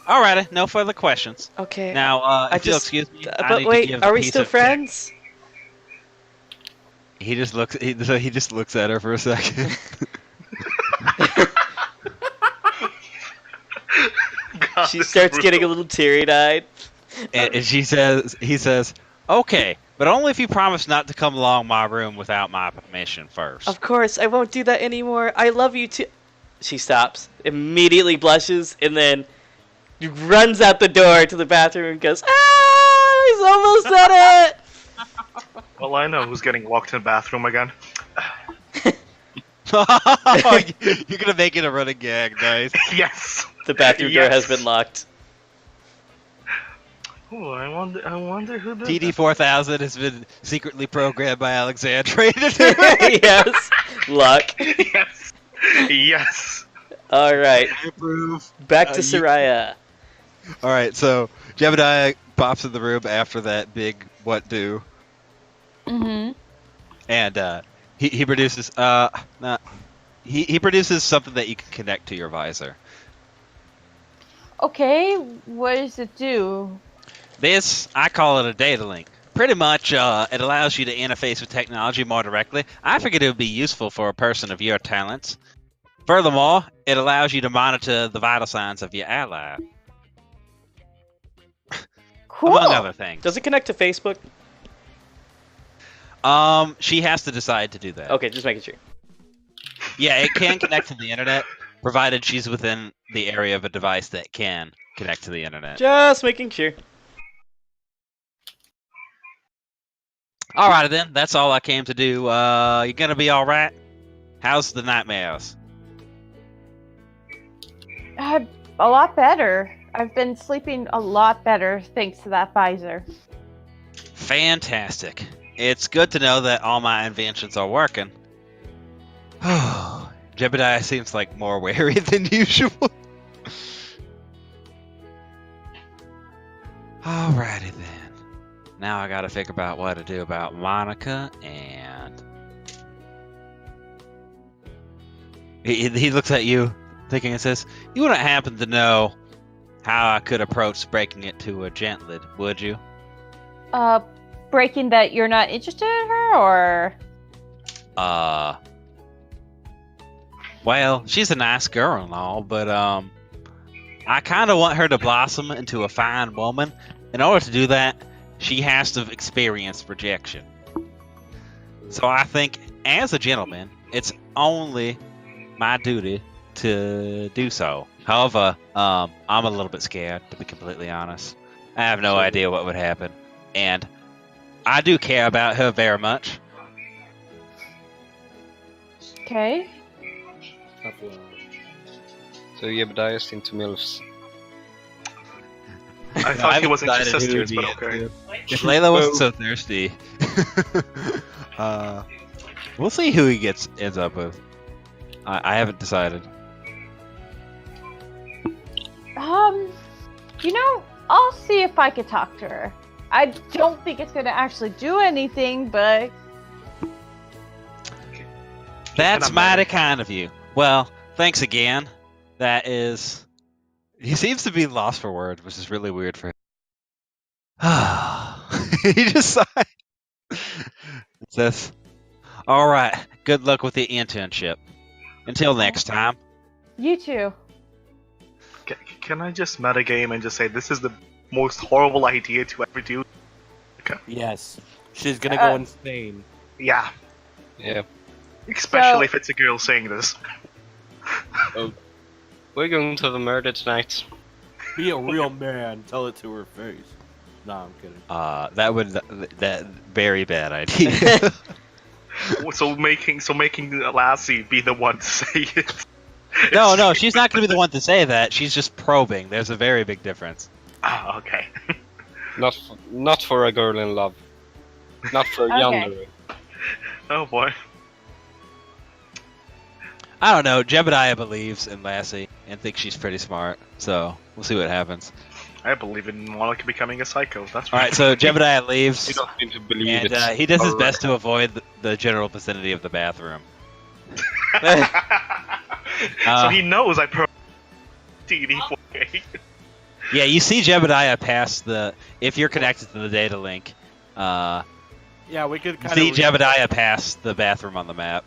Alrighty, no further questions. Okay. Now, if you'll just- excuse me, I But need to wait, give are a we piece still of friends? He just looks. He just looks at her for a second. God, She this is starts getting a brutal. little teary-eyed. and he says, "Okay, but only if you promise not to come along my room without my permission first." Of course, I won't do that anymore. I love you too. She stops, immediately blushes, and then runs out the door to the bathroom and goes, "Ah, he's almost at it!" Well, I know who's getting locked in the bathroom again. You're gonna make it a running gag, nice. Yes. The bathroom door has Yes. been locked. Oh, I wonder who did TD4000 has been secretly programmed by Alexandra. Yes, luck. that. Yes. Yes. All right, I approve. back to You- Soraya. All right, so Jebediah pops in the room after that big what do, Mm-hmm. and he produces he produces something that you can connect to your visor. Okay, what does it do? This, I call it a data link. Pretty much, it allows you to interface with technology more directly. I figured it would be useful for a person of your talents. Furthermore, it allows you to monitor the vital signs of your ally, Cool. among other things. Does it connect to Facebook? She has to decide to do that. Okay, just making sure. Yeah, it can connect to the internet, provided she's within the area of a device that can connect to the internet. Just making sure. Alrighty then, that's all I came to do. You gonna be alright? How's the nightmares? A lot better. I've been sleeping a lot better thanks to that visor. Fantastic. It's good to know that all my inventions are working. Jebediah seems like more wary than usual. Alrighty then. Now I gotta figure out what to do about Monica, and he looks at you, thinking and says, "You wouldn't happen to know how I could approach breaking it to a gentlid, would you?" Breaking that you're not interested in her, or Well, she's a nice girl and all, but I kind of want her to blossom into a fine woman. In order to do that, she has to have experienced rejection. So I think, as a gentleman, it's only my duty to do so. However, I'm a little bit scared, to be completely honest. I have no idea what would happen, and I do care about her very much. okay. So Jebediah's into MILFs. I thought he haven't was into decided who sisters, to but be okay. into. If Layla wasn't so thirsty, we'll see who he ends up with. I haven't decided. I'll see if I could talk to her. I don't think it's gonna actually do anything, but That's I'm mighty ready. kind of you. Well, thanks again. That is. He seems to be lost for words, which is really weird for him. He just sighed. Says, "All right. Good luck with the internship. Until next time." you too. Can I just metagame and just say this is the most horrible idea to ever do? Okay. Yes. She's gonna go insane. Yeah, Yeah. especially if it's a girl saying this. We're going to the murder tonight. Be a real man. Tell it to her face. Nah, I'm kidding. That very bad idea. So making Lassie be the one to say it. No, she's not going to be the one to say that. She's just probing. There's a very big difference. Ah, okay. Not for a girl in love. Not for a young Okay. girl. Oh boy. I don't know. Jebediah believes in Lassie and thinks she's pretty smart. So we'll see what happens. I believe in Monica becoming a psycho. That's All right, so Jebediah You leaves, don't need to believe and it. he does his Alright. best to avoid the general vicinity of the bathroom. So he knows I pro DD4A. Yeah, you see Jebediah pass the. If you're connected to the data link, Yeah, we could you kind see of. Jebediah pass the bathroom on the map,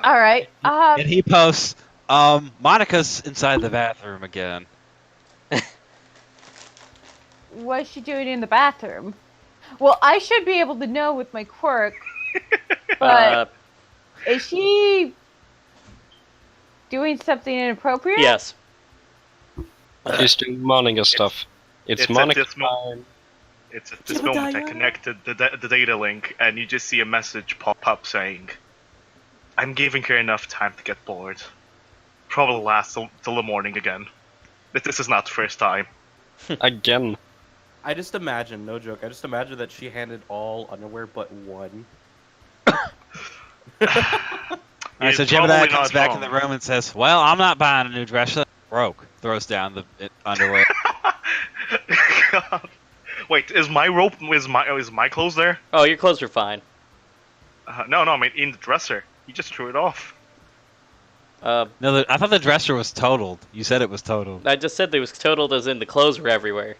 All right. and he posts, "Monica's inside the bathroom again." What's she doing in the bathroom? Well, I should be able to know with my quirk, but is she doing something inappropriate? Yes. She's doing Monica stuff. It's it's Monica at this mo- time. It's at this moment I Jebediah. connected the data link, and you just see a message pop up saying, "I'm giving her enough time to get bored. Probably last till the morning again. This is not the first time." Again. I just imagine, no joke. I just imagine that she handed all underwear but one. All right, so It's Jebediah probably comes not back wrong. in the room and says, "Well, I'm not buying a new dress. Broke." Throws down the underwear. God. Wait, is my clothes there? Oh, your clothes are fine. No, I mean in the dresser. You just threw it off. No, I thought the dresser was totaled. You said it was totaled. I just said they was totaled as in the clothes were everywhere.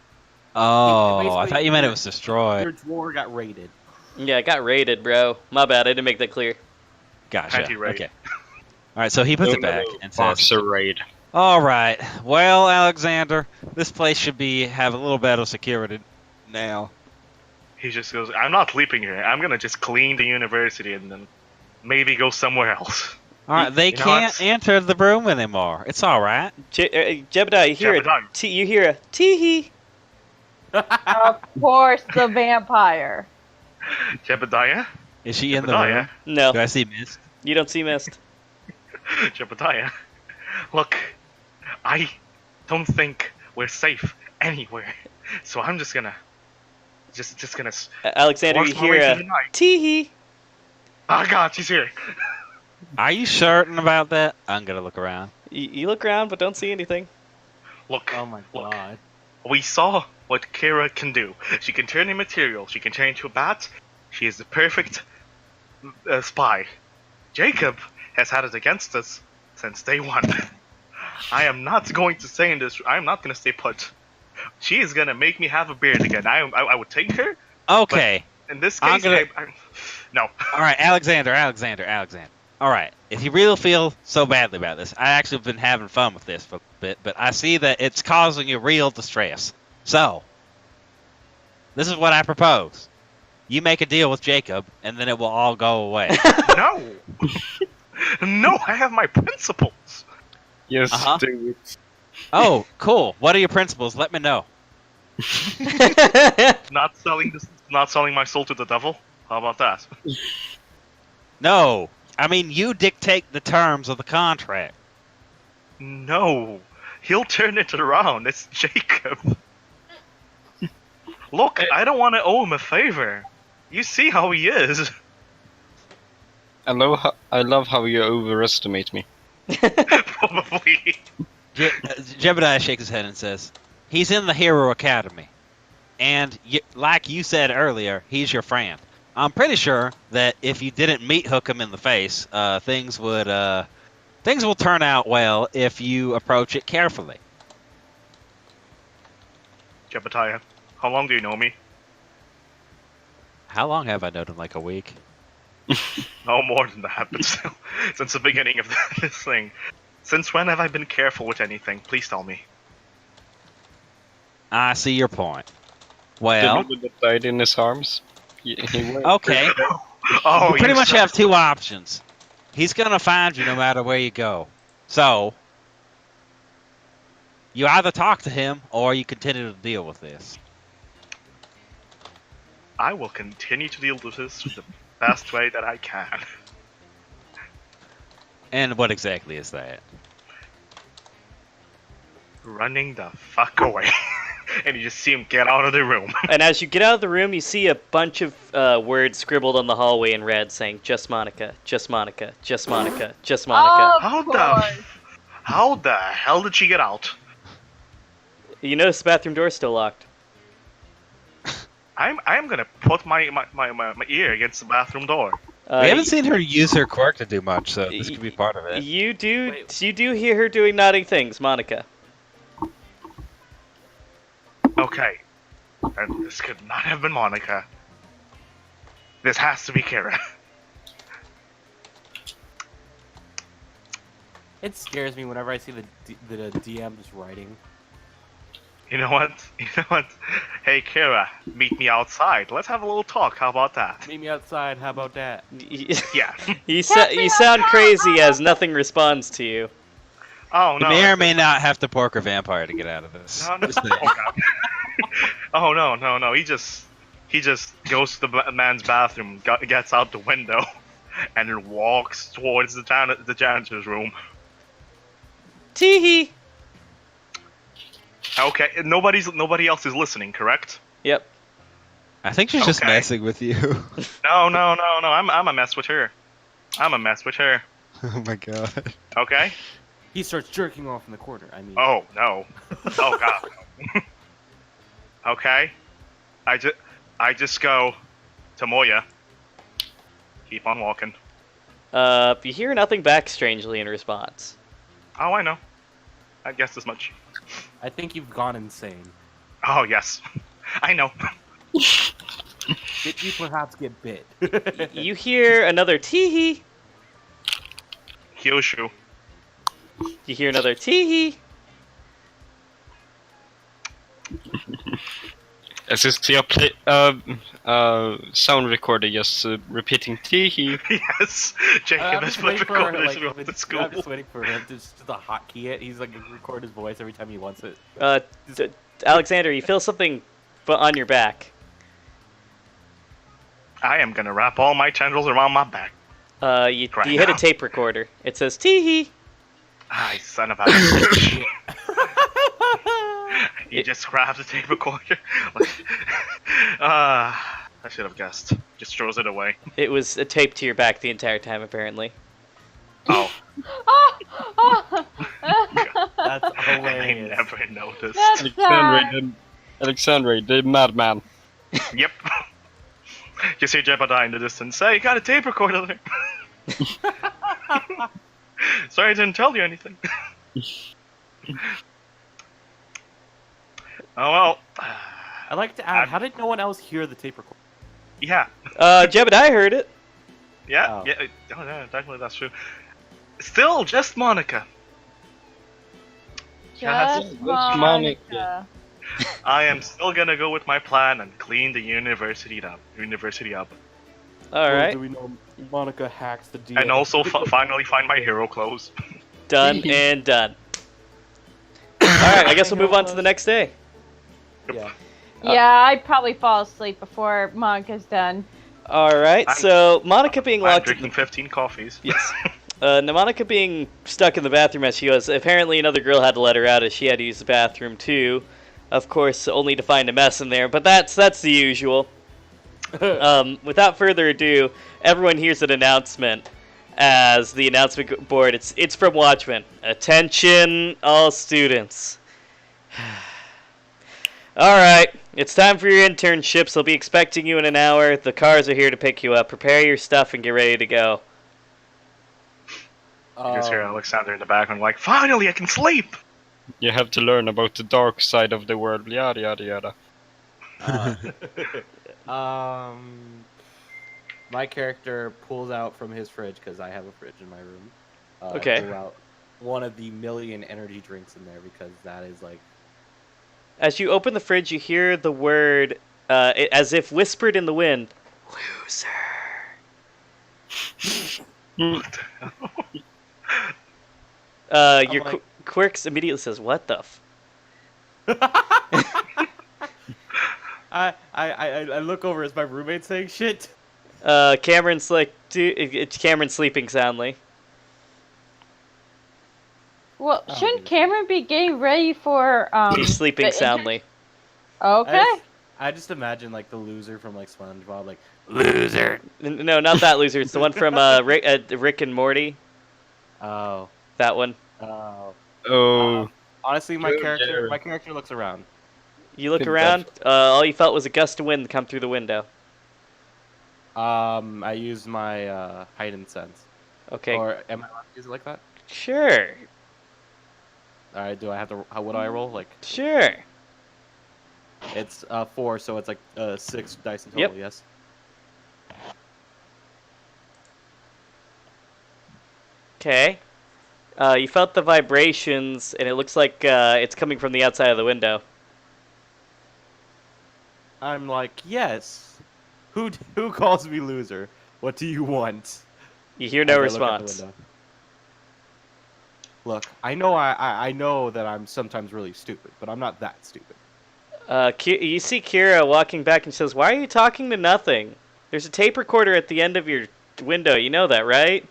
Oh, I Basically, thought you meant it your- was destroyed. Your drawer got raided. Yeah, it got raided, bro. My bad, I didn't make that clear. Gotcha. Anti-raid. Okay. All right, so he puts it back and says, Boxer raid. "All right, well, Alexander, this place should have a little better security now." He just goes, "I'm not leaving here. I'm gonna just clean the university and then maybe go somewhere else." All right, they You know can't what? enter the room anymore. It's all right. Jebediah, you hear Jebediah. you hear a tee-hee. Of course, the vampire. Jebediah? Is she in the Jebediah? room? No, Do I see mist? you don't see mist. Jebediah? Look, I don't think we're safe anywhere. So I'm just gonna Alexander, force you my way hear through a the night. tee-hee. Oh god, she's here. Are you certain about that? I'm gonna look around. You look around, but don't see anything. Look, Oh my look. god. We saw what Kira can do. She can turn in material. She can turn into a bat. She is the perfect spy. Jacob has had it against us since day one. I am not going to stay in this. I'm not going to stay put. She is going to make me have a beard again. I would take her. Okay. In this I'm case, gonna- no. All right, Alexander. All right. If you really feel so badly about this, I actually have been having fun with this for a bit, but I see that it's causing you real distress. So, this is what I propose. You make a deal with Jacob, and then it will all go away. No. No, I have my principles. Yes, Uh-huh. do it. Oh, cool. What are your principles? Let me know. Not selling my soul to the devil. How about that? No. I mean, you dictate the terms of the contract. No, he'll turn it around. It's Jacob. Look, I don't want to owe him a favor. You see how he is. I love how you overestimate me. Probably. Jebediah shakes his head and says, "He's in the Hero Academy. And like you said earlier, he's your friend. I'm pretty sure that if you didn't meat hook him in the face, things will turn out well if you approach it carefully." Jebediah, how long do you know me? How long have I known him? Like a week? No more than that, but still, since the beginning of this thing. Since when have I been careful with anything? Please tell me. I see your point. The Well, little that died in his arms. He went. okay. Oh, You pretty much son- have two options. He's gonna find you no matter where you go. So, you either talk to him or you continue to deal with this. I will continue to deal with this the best way that I can. And what exactly is that? Running the fuck away. And you just see him get out of the room. And as you get out of the room, you see a bunch of words scribbled on the hallway in red saying, "Just Monica, just Monica, just Monica, just Monica." How the hell did she get out? You notice the bathroom door's still locked. I'm gonna put my ear against the bathroom door. We haven't seen her use her quirk to do much, so this could be part of it. You do hear her doing nodding things, Monica. Okay. And this could not have been Monica. This has to be Kara. It scares me whenever I see the DM's writing. You know what? You know what? Hey, Kara, meet me outside. Let's have a little talk. How about that? Meet me outside. How about that? Yeah. You sound crazy as nothing responds to you. Oh no. You may or may not have to pork a vampire to get out of this. No, no. Oh, God. Oh no. He just goes to the man's bathroom, gets out the window, and then walks towards the janitor's room. Teehee. Okay, nobody else is listening, correct? Yep. I think she's just Okay. messing with you. No. I'm a mess with her. I'm a mess with her. Oh my god. Okay. He starts jerking off in the corner. I mean. Oh no. Oh god. Okay. I just go to Moya. Keep on walking. You hear nothing back strangely in response. Oh, I know. I guessed as much. I think you've gone insane. Oh yes. I know. Did you perhaps get bit? You hear another teehee. Kyoshu. You hear another teehee. As you see a sound recorder just repeating teehee. Yes. Jacob I'm has just put waiting for recorders like, throughout the school. I'm just waiting for him to just hotkey it. He's like record his voice every time he wants it. Alexander, you feel something on your back. I am gonna wrap all my tendrils around my back. You hit a tape recorder. It says teehee. Ah, son of a bitch. He just grabs the tape recorder. I should have guessed. Just throws it away. It was taped to your back the entire time, apparently. Oh, That's I hilarious. never noticed. Alexandre, the madman. Yep. You see Jebediah in the distance. Hey, you got a tape recorder there. Sorry I didn't tell you anything. Oh well. I'd like to add, how did no one else hear the tape recorder? Yeah. Jebediah heard it. Yeah. Oh. Yeah. Oh, yeah. Definitely, that's true. Still, just Monica. Just Monica. I am still gonna go with my plan and clean the university up. All right. Do we know Monica hacks the DM? And also finally find my hero clothes. Done and done. All right, I guess we'll move on to the next day. Yeah. Yeah, I'd probably fall asleep before Monica's done. All right, so Monica being I'm locked in drinking 15 coffees. Yes. Now Monica being stuck in the bathroom as she was, apparently another girl had to let her out as she had to use the bathroom too. Of course, only to find a mess in there, but that's the usual. Without further ado, everyone hears an announcement as the announcement board. It's from Watchmen. Attention, all students. All right, it's time for your internships. They'll be expecting you in an hour. The cars are here to pick you up. Prepare your stuff and get ready to go. You just hear Alexander in the background like, finally I can sleep! You have to learn about the dark side of the world, yada yada yada. My character pulls out from his fridge, because I have a fridge in my room. Okay. one of the million energy drinks in there because that is like. As you open the fridge, you hear the word, as if whispered in the wind, loser. Your like- Quirks immediately says, "What the f?" I look over. Is my roommate saying shit? Cameron's like, it's Cameron sleeping soundly. Well, Oh, shouldn't dude. Cameron be getting ready for He's sleeping the soundly. Okay. I just imagine like the loser from like SpongeBob, like loser. No, not that loser. It's the one from Rick and Morty. Oh. That one. Oh. Oh, Honestly, my Good character Jerry. looks around. You look Good around. All you felt was a gust of wind come through the window. I use my heightened sense. Okay, Or am I allowed to use it like that? sure, All right. Do I have to? What do I roll? Like sure. it's 4, so it's like 6 dice in total. Yep. Yes. Okay. You felt the vibrations, and it looks like it's coming from the outside of the window. I'm like, yes. Who calls me loser? What do you want? You hear no As I look out the response. window. Look, I know I know that I'm sometimes really stupid, but I'm not that stupid. You see Kira walking back and says, "Why are you talking to nothing? There's a tape recorder at the end of your window. You know that, right?"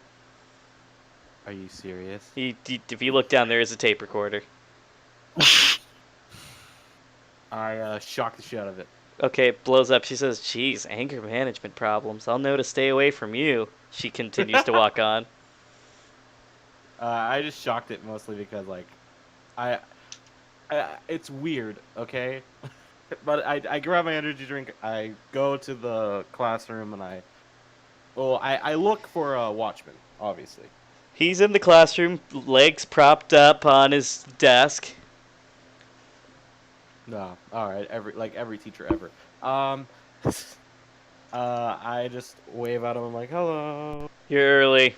Are you serious? If you look down, there is a tape recorder. I shocked the shit out of it. Okay, it blows up. She says, "Geez, anger management problems. I'll know to stay away from you." She continues to walk on. I just shocked it mostly because like, I it's weird, okay? But I grab my energy drink. I go to the classroom and I look for a watchman, obviously. He's in the classroom, legs propped up on his desk. No, all right, every teacher ever. I just wave at him. I'm like, hello. You're early.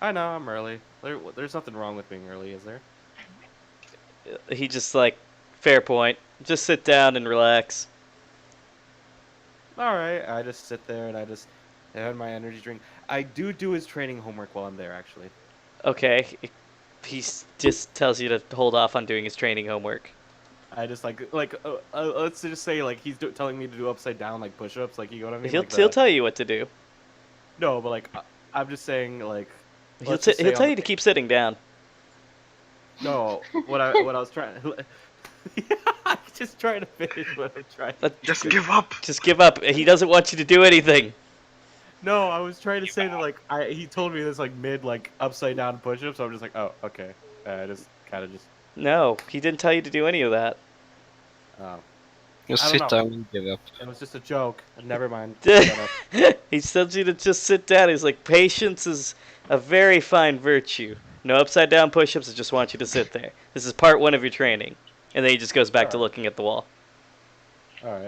I know I'm early. There's nothing wrong with being early, is there? He just like, fair point. Just sit down and relax. All right, I just sit there and I just have my energy drink. I do his training homework while I'm there, actually. Okay. Just tells you to hold off on doing his training homework. I just let's just say like he's telling me to do upside down like push-ups, like you know what I mean? He'll Like he'll tell you what to do. No, but like I'm just saying like He'll let's just say tell on you the- to keep sitting down. No, what I was trying. I'm just trying to finish what I'm trying. Just give up. Just give up. He doesn't want you to do anything. No, I was trying to say that like he told me this like mid like upside down push-up, so I'm just like, oh, okay. I just kind of just No, he didn't tell you to do any of that. just I sit don't know. down and give up. It was just a joke. Never mind. Shut up. He tells you to just sit down. He's like, patience is a very fine virtue. No upside down push-ups. I just want you to sit there. This is part 1 of your training. And then he just goes back to looking at the wall. All right,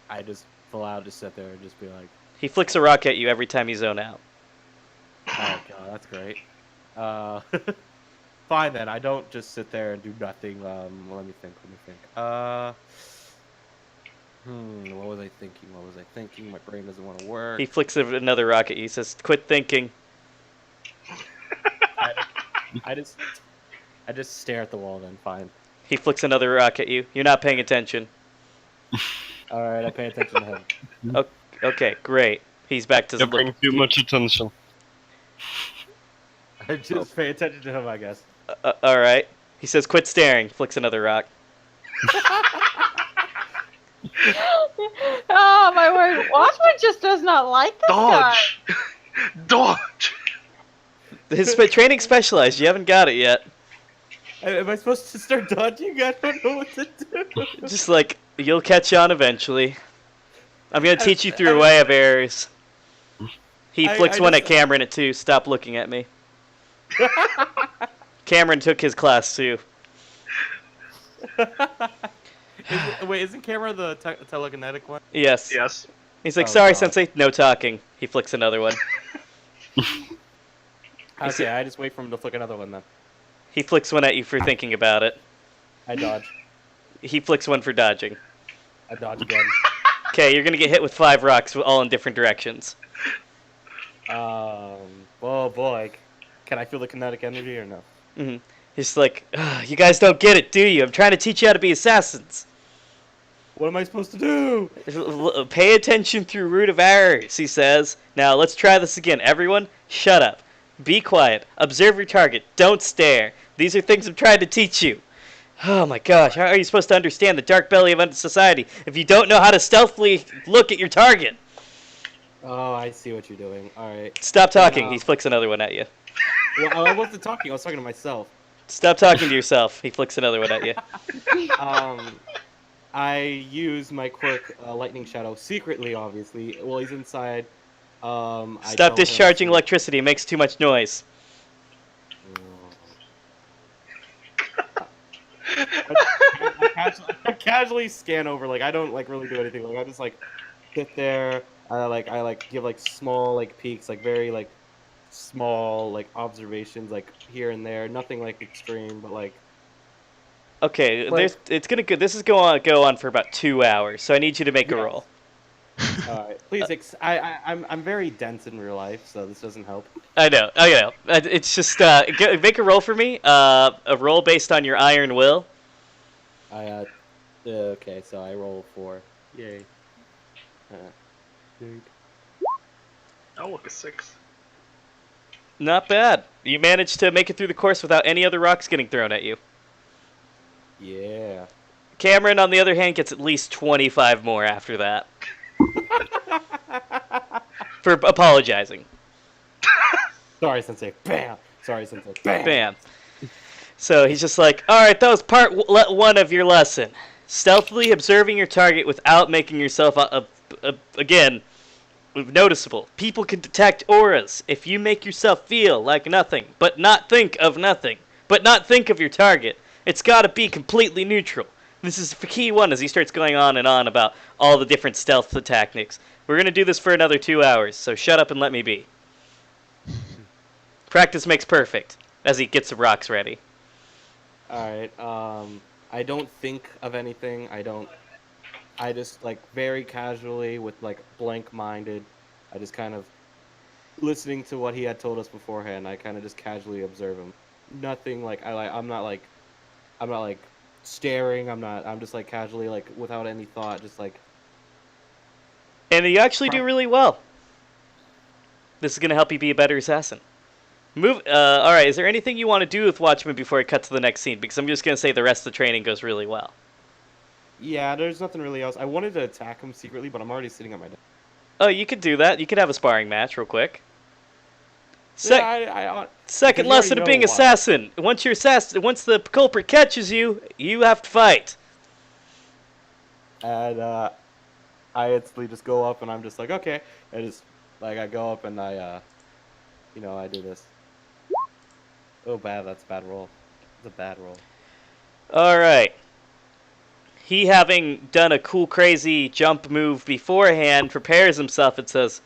I just allowed to sit there and just be like, He flicks a rock at you every time you zone out. oh god, that's great. Fine then. I don't just sit there and do nothing. Let me think. What was I thinking? My brain doesn't want to work. He flicks another rock at you. He says, quit thinking. I just stare at the wall then. Fine. He flicks another rock at you. You're not paying attention. All right, I pay attention to him. Okay, great. He's back to You're paying too much attention. I just pay attention to him, I guess. All right. He says, quit staring. Flicks another rock. Oh my word! Watchman just does not like this guy. Dodge! His training specialized. You haven't got it yet. Am I supposed to start dodging? I don't know what to do. Just like, you'll catch on eventually. I'm going to teach you through a way of errors. He flicks one at Cameron at 2. Stop looking at me. Cameron took his class too. Isn't Camera the telekinetic one? Yes. Okay, I just wait for him to flick another one then. He flicks one at you for thinking about it. I dodge. He flicks one for dodging. I dodge again. Okay, you're gonna get hit with 5 rocks, all in different directions. Oh boy. Can I feel the kinetic energy or no? Mm-hmm. He's like, you guys don't get it, do you? I'm trying to teach you how to be assassins. What am I supposed to do? Pay attention through root of errors, he says. Now, let's try this again. Everyone, shut up. Be quiet. Observe your target. Don't stare. These are things I'm trying to teach you. Oh my gosh, how are you supposed to understand the dark belly of society if you don't know how to stealthily look at your target? Oh, I see what you're doing. Alright. Stop talking. He flicks another one at you. Well, I wasn't talking. I was talking to myself. Stop talking to yourself. He flicks another one at you. I use my quirk, Lightning Shadow, secretly, obviously. Well, he's inside. Stop discharging electricity. It makes too much noise. I casually scan over. Like, I don't like really do anything. Like, I just like sit there. I give like small like peeks, like very like small like observations, like here and there. Nothing like extreme, but like. Okay, this is go on for about 2 hours, so I need you to make a roll. All right, please. I'm very dense in real life, so this doesn't help. I know. It's just make a roll for me. A roll based on your iron will. Okay, so I roll 4. Yay. Oh, look, a 6. Not bad. You managed to make it through the course without any other rocks getting thrown at you. Yeah. Cameron, on the other hand, gets at least 25 more after that. For apologizing. Sorry, Sensei. Bam! Sorry, Sensei. Bam! Bam. So he's just like, alright, that was part 1 of your lesson. Stealthily observing your target without making yourself, again, noticeable. People can detect auras if you make yourself feel like nothing, but not think of nothing, but not think of your target. It's gotta be completely neutral. This is the key one as he starts going on and on about all the different stealth tactics. We're gonna do this for another 2 hours, so shut up and let me be. Practice makes perfect, as he gets the rocks ready. Alright, I don't think of anything. I just, like, very casually, with, like, blank-minded, I just kind of, listening to what he had told us beforehand, I kind of just casually observe him. Nothing, like, I'm not, like, staring, I'm just, like, casually, like, without any thought, just, like... And you actually do really well. This is going to help you be a better assassin. Alright, is there anything you want to do with Watchmen before I cut to the next scene? Because I'm just going to say the rest of the training goes really well. Yeah, there's nothing really else. I wanted to attack him secretly, but I'm already sitting at my desk. Oh, you could do that. You could have a sparring match real quick. Second lesson of being assassin. Once the culprit catches you, you have to fight. And I instantly just go up and I'm just like, okay. I just I go up and I do this. Oh, bad. That's a bad roll. It's a bad roll. All right. He, having done a cool, crazy jump move beforehand, prepares himself and says,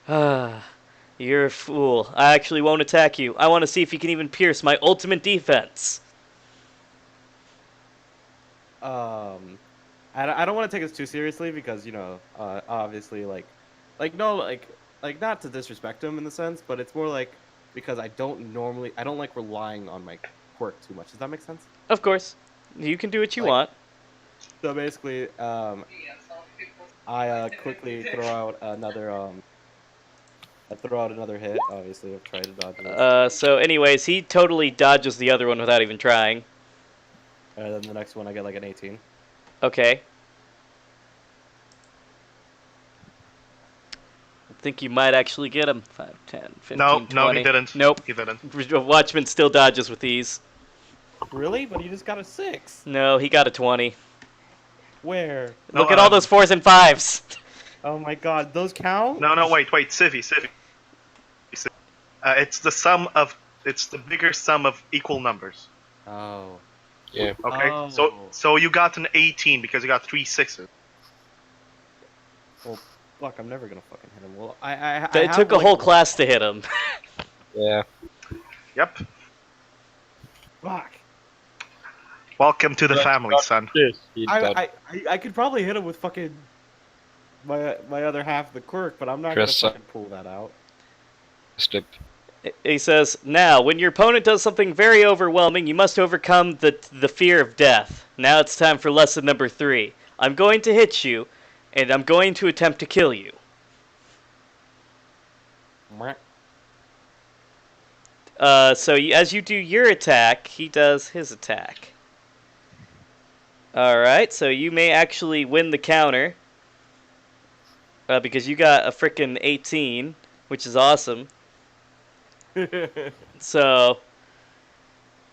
you're a fool. I actually won't attack you. I want to see if you can even pierce my ultimate defense. I don't want to take this too seriously because, obviously, not to disrespect him in the sense, but it's more like because I don't like relying on my quirk too much. Does that make sense? Of course. You can do what you want. So basically, I quickly throw out another hit, obviously, of trying to dodge it. So anyways, he totally dodges the other one without even trying. And then the next one I get like an 18. Okay. I think you might actually get him. 5, 10, 15, No, 20. no, he didn't. Nope. He didn't. Watchman still dodges with these. Really? But he just got a 6. No, he got a 20. Where? Look at all those 4s and 5s. Oh my god, those count? No, wait, Civvy. It's the bigger sum of equal numbers. Oh. Yeah. Okay, Oh. so you got an 18 because you got 3 6s. Well, fuck, I'm never gonna fucking hit him. Well, It took a whole class to hit him. Yeah. Yep. Fuck. Welcome to the family, son. Yes, he did. I could probably hit him with fucking my other half of the quirk, but I'm not Press gonna up. fucking pull that out. Slip. He says, now, when your opponent does something very overwhelming, you must overcome the fear of death. Now it's time for lesson number 3. I'm going to hit you, and I'm going to attempt to kill you. As you do your attack, he does his attack. Alright, so you may actually win the counter. Because you got a frickin' 18, which is awesome. So,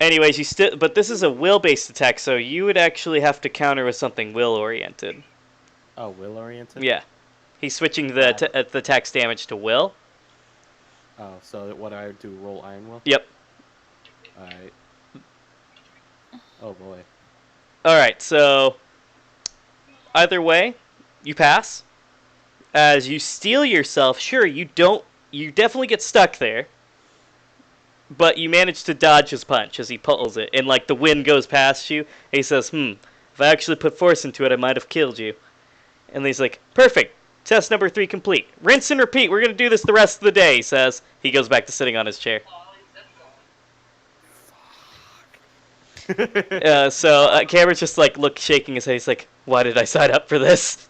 anyways, but this is a will-based attack, so you would actually have to counter with something will-oriented. Oh, will-oriented? Yeah. He's switching the attack's damage to will. Oh, so what I do, roll Iron Will? Yep. Alright. Oh, boy. Alright, so either way, you pass. As you steel yourself, sure, you definitely get stuck there. But you manage to dodge his punch as he pulls it, and like the wind goes past you. And he says, if I actually put force into it, I might have killed you. And he's like, perfect. Test number 3 complete. Rinse and repeat. We're going to do this the rest of the day, he says. He goes back to sitting on his chair. Cameron's just like shaking his head. He's like, why did I sign up for this?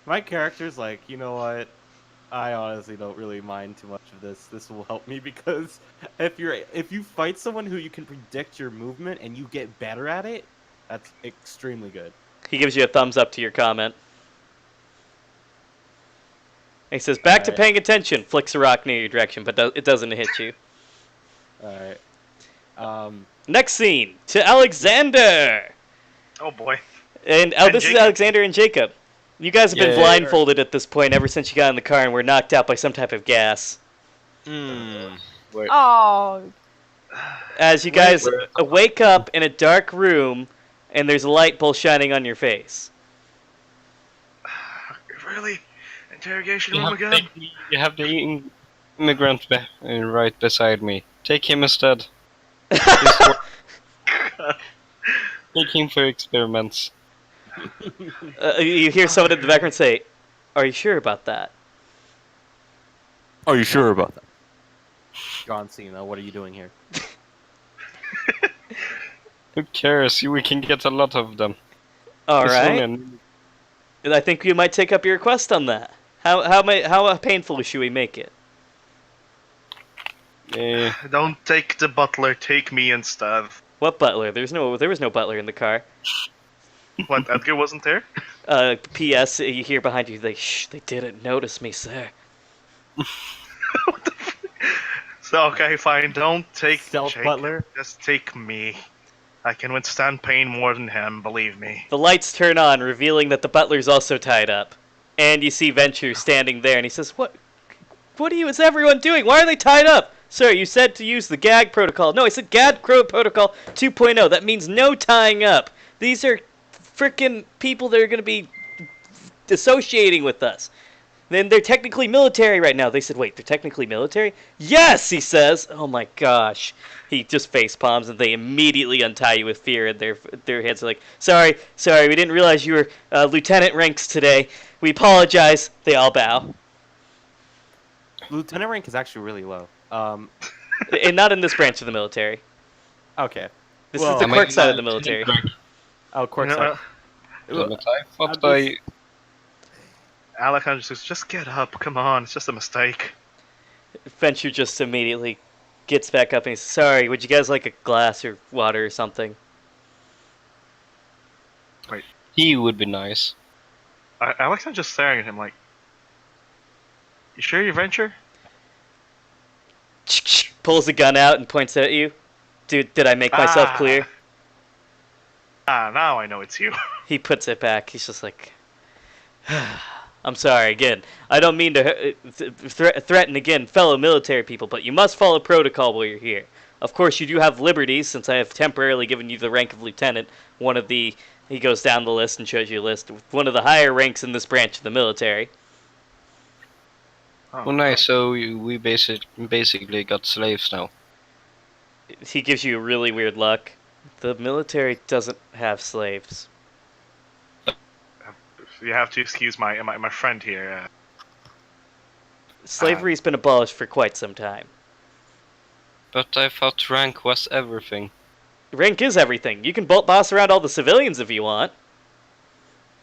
My character's like, you know what? I honestly don't really mind too much of this. This will help me because if you fight someone who you can predict your movement and you get better at it, that's extremely good. He gives you a thumbs up to your comment. He says, back to paying attention. Flicks a rock near your direction, but it doesn't hit you. Alright. Next scene, to Alexander! Oh boy. And this Jacob. is Alexander and Jacob. You guys have been blindfolded at this point ever since you got in the car and were knocked out by some type of gas. Oh. As you guys wake up in a dark room and there's a light bulb shining on your face. Really? Interrogation room again? You have the immigrant right beside me. Take him instead. Take him for experiments. You hear someone in the background say, are you sure about that? Are you sure about that? John Cena, what are you doing here? Who cares? We can get a lot of them. Alright. I think you might take up your request on that. How painful should we make it? Don't take the butler, take me instead. What butler? There was no butler in the car. What, Edgar wasn't there? P.S. You hear behind you, shh, they didn't notice me, sir. What the So, okay, fine, don't take Stealth Jacob, butler? just take me. I can withstand pain more than him, believe me. The lights turn on, revealing that the butler's also tied up. And you see Venture standing there, and he says, What is everyone doing? Why are they tied up? Sir, you said to use the gag protocol. No, I said gag protocol 2.0. That means no tying up. These are frickin' people that are going to be associating with us. Then they're technically military right now. They said, wait, they're technically military? Yes, he says. Oh my gosh. He just face palms and they immediately untie you with fear and their heads are like, sorry, we didn't realize you were lieutenant ranks today. We apologize. They all bow. Lieutenant rank is actually really low. And not in this branch of the military. Okay. This is the quirk side of the military. Oh, quirk side. Alejandro says, just get up, come on, it's just a mistake. Venture just immediately gets back up and he's sorry, would you guys like a glass or water or something? Wait. He would be nice. Alexander's just staring at him like, you sure you Venture? Pulls a gun out and points at you. Dude, did I make myself clear? Now I know it's you. He puts it back. He's just like, I'm sorry again. I don't mean to threaten again fellow military people, but you must follow protocol while you're here. Of course, you do have liberties, since I have temporarily given you the rank of lieutenant. He goes down the list and shows you a list. One of the higher ranks in this branch of the military. Oh, nice. So we basically got slaves now. He gives you a really weird look. The military doesn't have slaves. You have to excuse my friend here. Slavery's been abolished for quite some time. But I thought rank was everything. Rank is everything. You can boss around all the civilians if you want.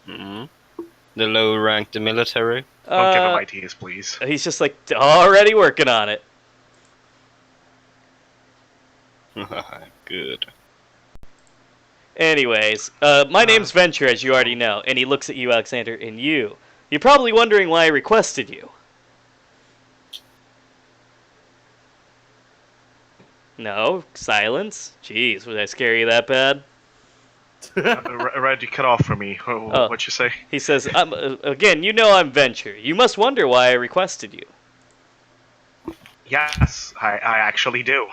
Hmm. The lower rank, the military. Don't give him ideas, please. He's just like already working on it. Good. Anyways, my name's Venture, as you already know, and he looks at you, Alexander, and you. You're probably wondering why I requested you. No? Silence? Jeez, was I scare you that bad? Red, you cut off for me. What'd you say? He says, again, you know I'm Venture. You must wonder why I requested you. Yes, I actually do.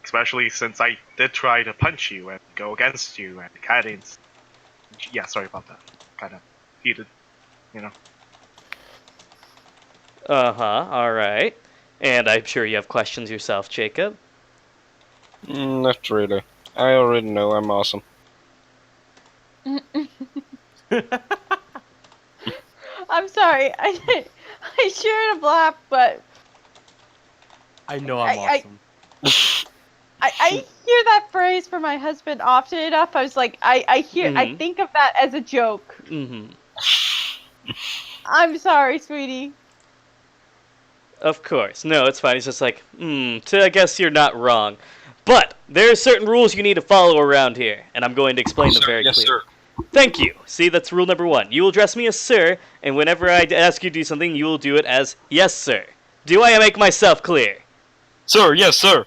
Especially since I did try to punch you and go against you and kind of... Yeah, sorry about that. Kind of heated, you know. Uh-huh, alright. And I'm sure you have questions yourself, Jacob. Not really. I already know I'm awesome. I'm sorry. I shared a laugh, but I know I'm awesome. I hear that phrase from my husband often enough. I was like, I think of that as a joke. Mm-hmm. I'm sorry, sweetie. Of course. No, it's fine. He's just like, I guess you're not wrong. But there are certain rules you need to follow around here, and I'm going to explain them very clearly. Sir. Thank you. See, that's rule number 1. You will address me as sir, and whenever I ask you to do something, you will do it as yes, sir. Do I make myself clear? Sir, yes, sir.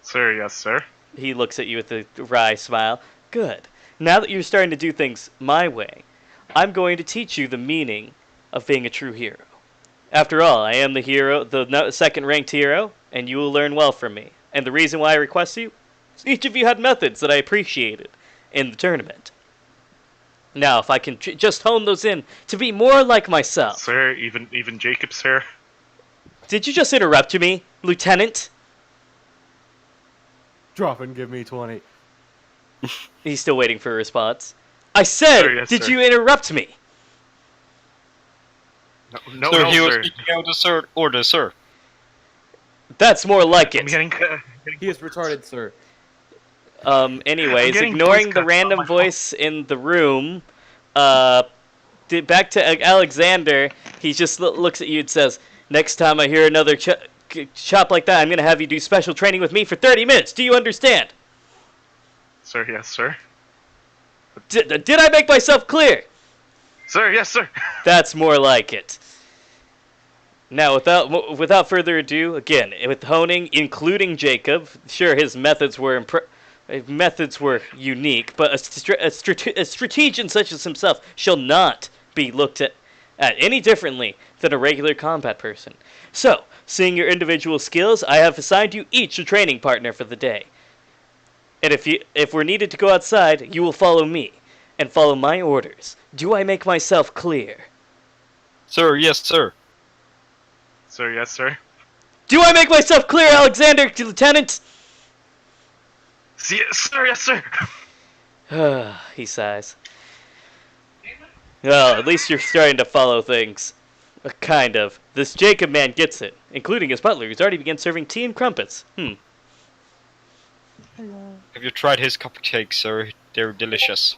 Sir, yes, sir. He looks at you with a wry smile. Good. Now that you're starting to do things my way, I'm going to teach you the meaning of being a true hero. After all, I am the hero, the second-ranked hero, and you will learn well from me. And the reason why I request you is each of you had methods that I appreciated in the tournament. Now, if I can just hone those in to be more like myself. Sir, even Jacob, sir. Did you just interrupt me, Lieutenant? Drop and give me 20. He's still waiting for a response. I said, Sir, yes, did sir. you interrupt me? No, Sir, no, he was sir. speaking out the third order, sir. That's more like I'm it. getting He is retarded, sir. Anyways, I'm getting ignoring voice the cuts random on my voice in the room, back to Alexander, he just looks at you and says, next time I hear another chop like that, I'm going to have you do special training with me for 30 minutes. Do you understand? Sir, yes, sir. Did I make myself clear? Sir, yes, sir. That's more like it. Now, without further ado, again, with honing, including Jacob, sure, his methods were unique, but a strategian such as himself shall not be looked at any differently than a regular combat person. So, seeing your individual skills, I have assigned you each a training partner for the day. And if we're needed to go outside, you will follow me and follow my orders. Do I make myself clear? Sir, yes, sir. Sir, yes, sir. Do I make myself clear, Alexander, Lieutenant? Sir, yes, sir. He sighs. Well, at least you're starting to follow things. Kind of. This Jacob man gets it, including his butler, who's already begun serving tea and crumpets. Have you tried his cupcakes, sir? They're delicious.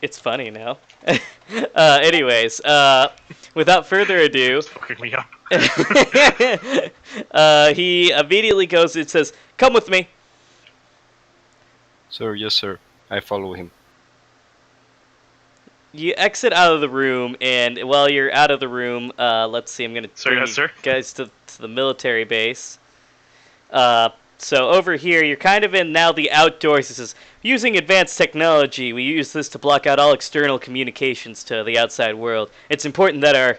It's funny now. Anyways, without further ado, It's fucking me up. he immediately goes and says, "Come with me." Sir, yes, sir. I follow him. You exit out of the room, and while you're out of the room, let's see, I'm going to Sir, bring yes, you sir. guys to the military base. So over here, you're kind of in now the outdoors. This is using advanced technology. We use this to block out all external communications to the outside world. It's important that our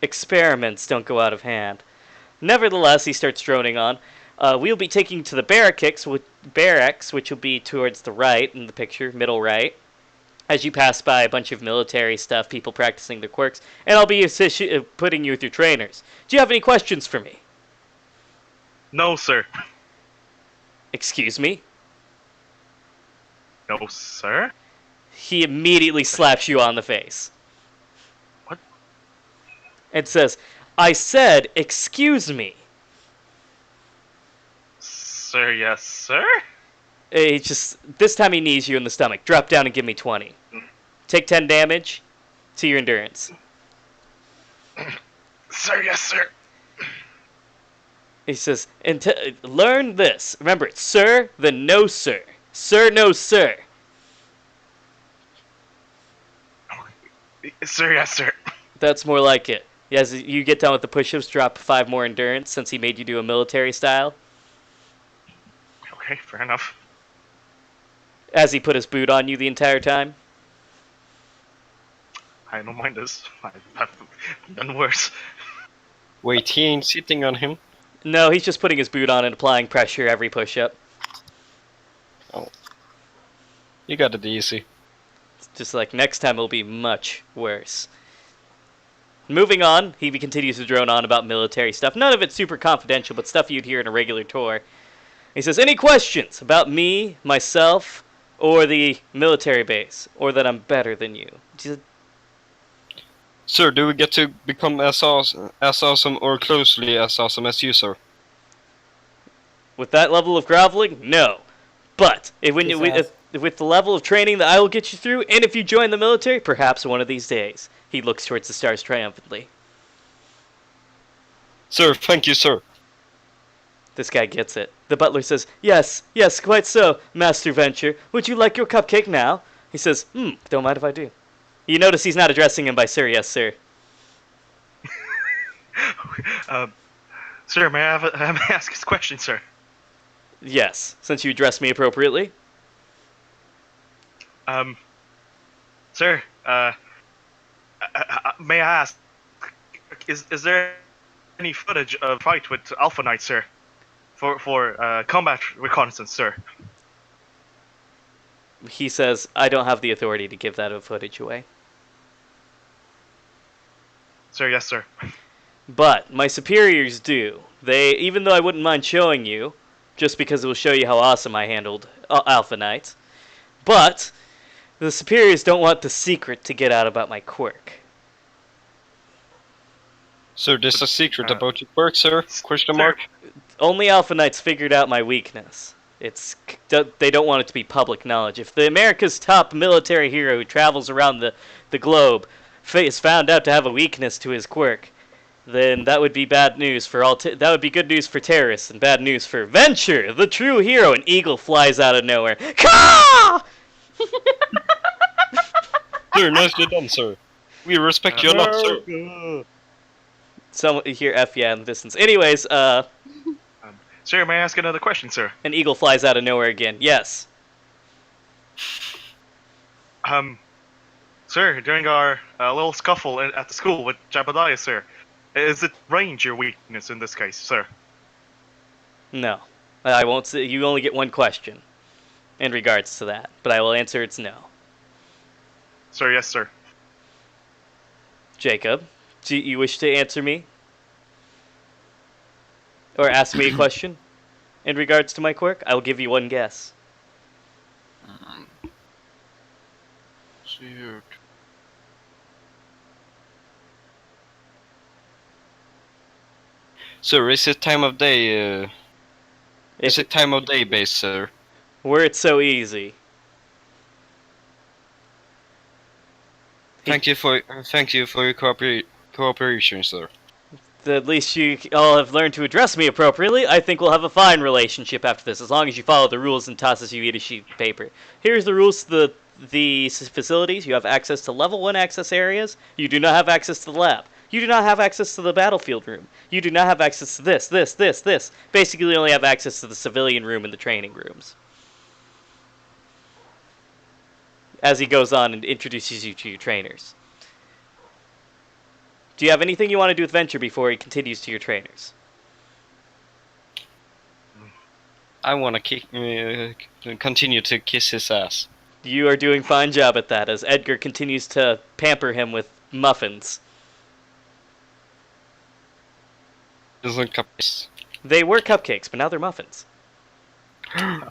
experiments don't go out of hand. Nevertheless, he starts droning on. We'll be taking to the barracks, which will be towards the right in the picture, middle right. as you pass by a bunch of military stuff, people practicing their quirks, and I'll be putting you with your trainers. Do you have any questions for me? No, sir. Excuse me? No, sir. He immediately slaps you on the face. What? And says, I said, excuse me. Sir, yes, sir? This time he knees you in the stomach. Drop down and give me 20. Take 10 damage to your endurance. Sir, yes, sir. He says, learn this. Remember, it's sir, then no, sir. Sir, no, sir. Sir, yes, sir. That's more like it. As you get done with the push-ups, drop 5 more endurance since he made you do a military style. Okay, fair enough. As he put his boot on you the entire time. I don't mind this. I've done worse. Wait, he ain't sitting on him? No, he's just putting his boot on and applying pressure every push-up. Oh. You got it easy. It's just like, next time it'll be much worse. Moving on, he continues to drone on about military stuff. None of it's super confidential, but stuff you'd hear in a regular tour. He says, any questions about me, myself, or the military base? Or that I'm better than you? Sir, do we get to become as awesome or closely as awesome as you, sir? With that level of groveling? No. But with the level of training that I will get you through, and if you join the military, perhaps one of these days. He looks towards the stars triumphantly. Sir, thank you, sir. This guy gets it. The butler says, yes, quite so, Master Venture. Would you like your cupcake now? He says, don't mind if I do. You notice he's not addressing him by sir, yes, sir. Sir, may I ask his question, sir? Yes, since you addressed me appropriately. Sir, may I ask, is there any footage of fight with Alpha Knight, sir? For combat reconnaissance, sir? He says, I don't have the authority to give that footage away. Sir, yes, sir. But my superiors do. Even though I wouldn't mind showing you, just because it will show you how awesome I handled Alpha Knight, but the superiors don't want the secret to get out about my quirk. Sir, there's a secret about your quirk, sir? Question mark? Only Alpha Knights figured out my weakness. They don't want it to be public knowledge. If the America's top military hero who travels around the globe is found out to have a weakness to his quirk, then that would be bad news for that would be good news for terrorists and bad news for Venture, the true hero. An eagle flies out of nowhere. Caw! Sir, nicely done, sir. We respect you a lot, sir. You hear F yeah in the distance. Anyways, Sir, may I ask another question, sir? An eagle flies out of nowhere again. Yes. Sir, during our little scuffle at the school with Jebediah, sir, is it range your weakness in this case, sir? No. I won't say. You only get one question in regards to that, but I will answer it's no. Sir, yes, sir. Jacob, do you wish to answer me? Or ask me a question in regards to my quirk? I will give you one guess. Sir, is it time of day? Is it time of day based, sir? Were it so easy. Thank you for your cooperation, sir. At least you all have learned to address me appropriately. I think we'll have a fine relationship after this, as long as you follow the rules and tosses you eat a sheet of paper. Here's the rules to the facilities. You have access to level 1 access areas. You do not have access to the lab. You do not have access to the battlefield room. You do not have access to this. Basically, you only have access to the civilian room and the training rooms. As he goes on and introduces you to your trainers. Do you have anything you want to do with Venture before he continues to your trainers? I want to continue to kiss his ass. You are doing fine job at that, as Edgar continues to pamper him with muffins. Doesn't cupcakes. They were cupcakes, but now they're muffins. I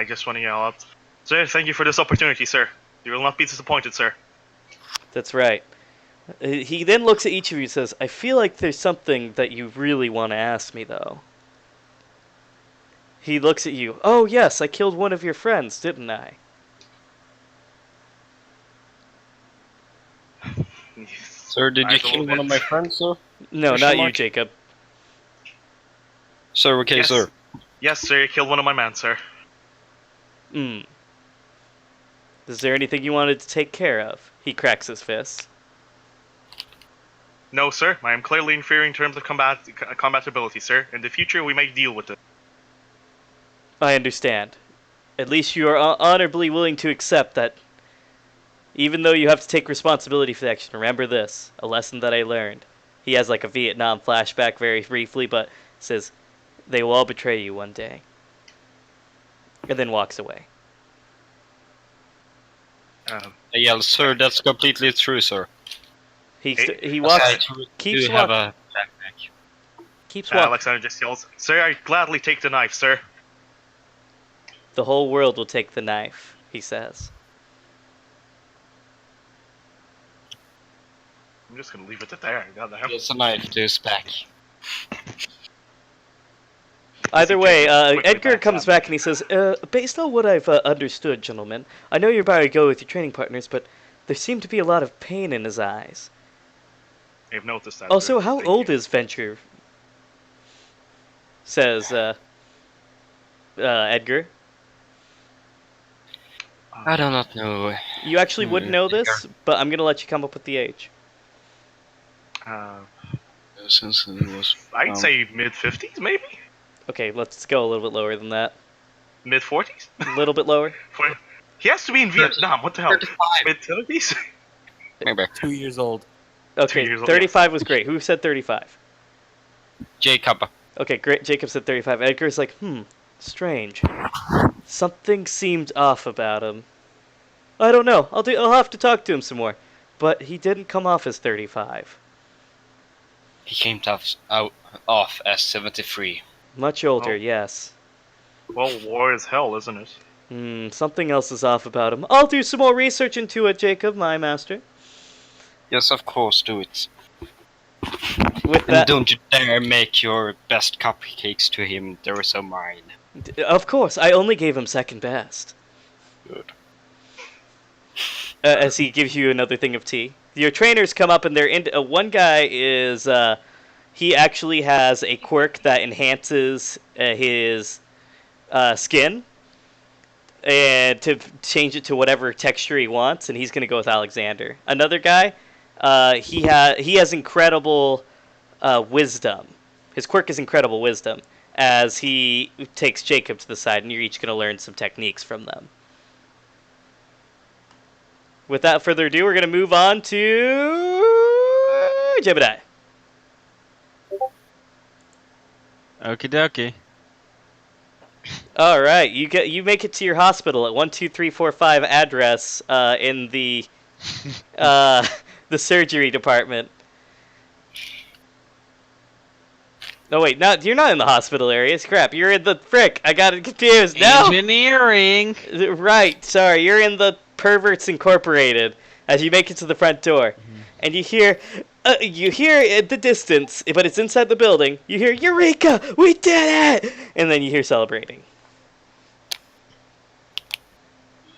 just want to yell out, sir, thank you for this opportunity, sir. You will not be disappointed, sir. That's right. He then looks at each of you and says, I feel like there's something that you really want to ask me, though. He looks at you. Oh, yes, I killed one of your friends, didn't I? Sir, did you I kill told one of it. my friends, sir? No, Question not you, mark? Jacob. Sir, okay, Yes. sir. Yes, sir, you killed one of my men, sir. Hmm. Is there anything you wanted to take care of? He cracks his fist. No, sir, I am clearly inferior in terms of combat ability, sir. In the future, we may deal with it. I understand. At least you are honorably willing to accept that even though you have to take responsibility for the action, remember this, a lesson that I learned. He has like a Vietnam flashback very briefly, but says, they will all betray you one day. And then walks away. I yell, sir, that's completely true, sir. He Hey, walks, I keeps do have walking, a backpack. keeps walking. Alexander just yells, sir, I gladly take the knife, sir. The whole world will take the knife, he says. I'm just gonna leave it at there. Goddamn. It's a knife to his back. Either way, Quickly Edgar back comes up. back and he says, based on what I've understood, gentlemen, I know you're about to go with your training partners, but there seemed to be a lot of pain in his eyes. I've noticed that. Also, sir. how Thank old you. is Venture? Says, Edgar. I do not know. You actually wouldn't know this, but I'm going to let you come up with the age. Since it was. I'd say mid-50s, maybe? Okay, let's go a little bit lower than that. Mid-40s? A little bit lower. He has to be in Vietnam, what the hell? 35. Mid-30s? Maybe. 2 years old. Okay, years old, 35 was great. Who said 35? Jacob. Okay, great. Jacob said 35. Edgar's like, strange. Something seemed off about him. I don't know. I'll have to talk to him some more. But he didn't come off as 35. He came off as 73. Much older, Oh. yes. Well, war is hell, isn't it? Something else is off about him. I'll do some more research into it, Jacob, my master. Yes, of course, do it. With And that, don't you dare make your best cupcakes to him. They were so mine. of course, I only gave him second best. Good. As he gives you another thing of tea. Your trainers come up and they're in. One guy is he actually has a quirk that enhances his skin, and to change it to whatever texture he wants, and he's gonna go with Alexander. Another guy, he has incredible wisdom. His quirk is incredible wisdom, as he takes Jacob to the side, and you're each gonna learn some techniques from them. Without further ado, we're going to move on to Jebediah. Okie dokie. All right, you make it to your hospital at 12345 address in the surgery department. Oh wait, you're not in the hospital area. Crap, you're in the frick. I got it confused. No, Engineering. right. Sorry, you're in the Perverts Incorporated. As you make it to the front door, and you hear at the distance, but it's inside the building. You hear "Eureka! We did it!" And then you hear celebrating.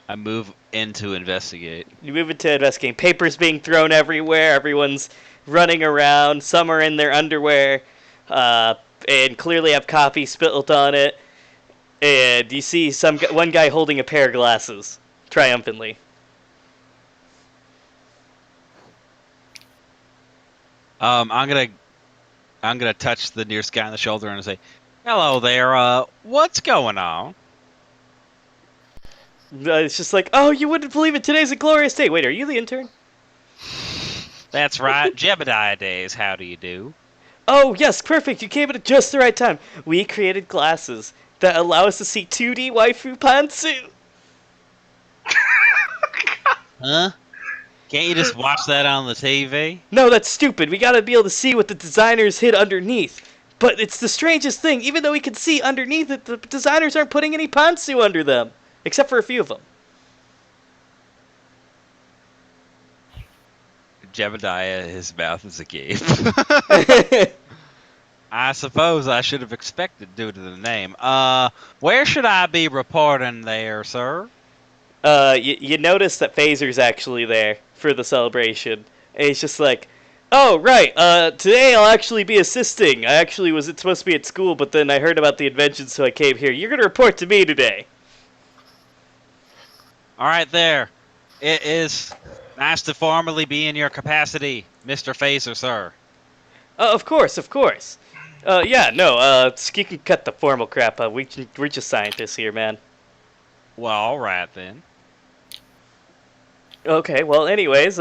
I move in to investigate. You move into investigating. Papers being thrown everywhere. Everyone's running around. Some are in their underwear, and clearly have coffee spilled on it. And you see one guy holding a pair of glasses triumphantly. I'm gonna touch the nearest guy on the shoulder and say, "Hello there. What's going on?" It's just like, oh, you wouldn't believe it. Today's a glorious day. Wait, are you the intern? That's right, Jebediah days. How do you do? Oh, yes, perfect. You came at just the right time. We created glasses that allow us to see 2D waifu pantsu. Huh? Can't you just watch that on the TV? No, that's stupid. We gotta be able to see what the designers hid underneath. But it's the strangest thing. Even though we can see underneath it, the designers aren't putting any pantsu under them. Except for a few of them. Jebediah, his mouth is agape. I suppose I should have expected due to the name. Where should I be reporting there, sir? You notice that Phaser's actually there for the celebration. And he's just like, oh, right, today I'll actually be assisting. I actually was supposed to be at school, but then I heard about the invention, so I came here. You're gonna report to me today. All right, there. It is nice to formally be in your capacity, Mr. Phaser, sir. Of course, of course. Yeah, no, you can cut the formal crap up. We're just scientists here, man. Well, all right, then. Okay, well, anyways,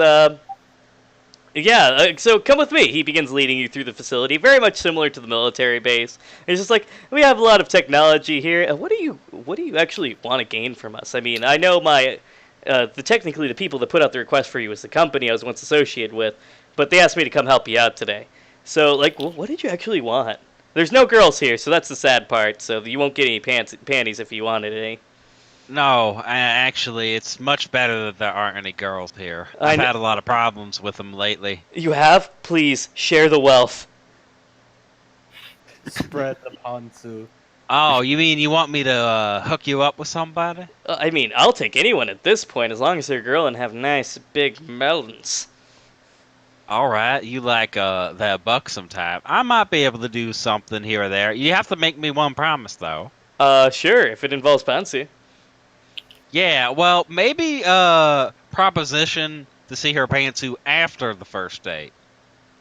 yeah, so come with me. He begins leading you through the facility, very much similar to the military base. It's just like, we have a lot of technology here. What do you actually want to gain from us? I mean, I know technically the people that put out the request for you was the company I was once associated with, but they asked me to come help you out today. So, like, what did you actually want? There's no girls here, so that's the sad part, so you won't get any panties if you wanted any. No, actually, it's much better that there aren't any girls here. I've had a lot of problems with them lately. You have? Please, share the wealth. Spread the pantsu. Oh, you mean you want me to hook you up with somebody? I mean, I'll take anyone at this point, as long as they're a girl and have nice, big melons. All right, you like that buxom type. I might be able to do something here or there. You have to make me one promise, though. Sure, if it involves pantsu. Yeah, well, maybe proposition to see her pantsu after the first date.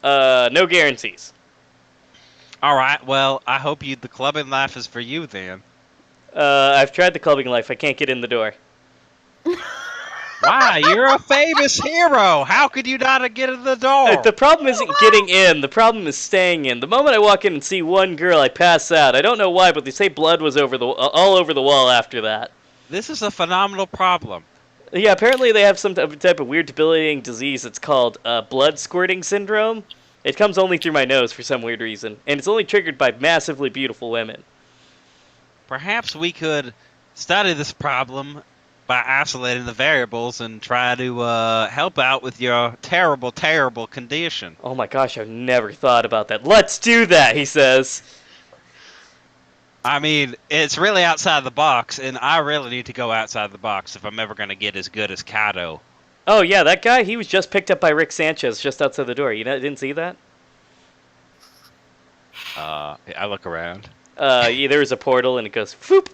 No guarantees. All right, well, I hope the clubbing life is for you then. I've tried the clubbing life. I can't get in the door. Why? You're a famous hero. How could you not get in the door? The problem isn't getting in. The problem is staying in. The moment I walk in and see one girl, I pass out. I don't know why, but they say blood was all over the wall after that. This is a phenomenal problem. Yeah, apparently they have some type of weird debilitating disease that's called blood squirting syndrome. It comes only through my nose for some weird reason, and it's only triggered by massively beautiful women. Perhaps we could study this problem by isolating the variables and try to help out with your terrible, terrible condition. Oh my gosh, I've never thought about that. Let's do that, he says. I mean, it's really outside the box, and I really need to go outside the box if I'm ever going to get as good as Kato. Oh yeah, that guy, he was just picked up by Rick Sanchez just outside the door. You didn't see that? I look around. Yeah, there was a portal, and it goes, whoop.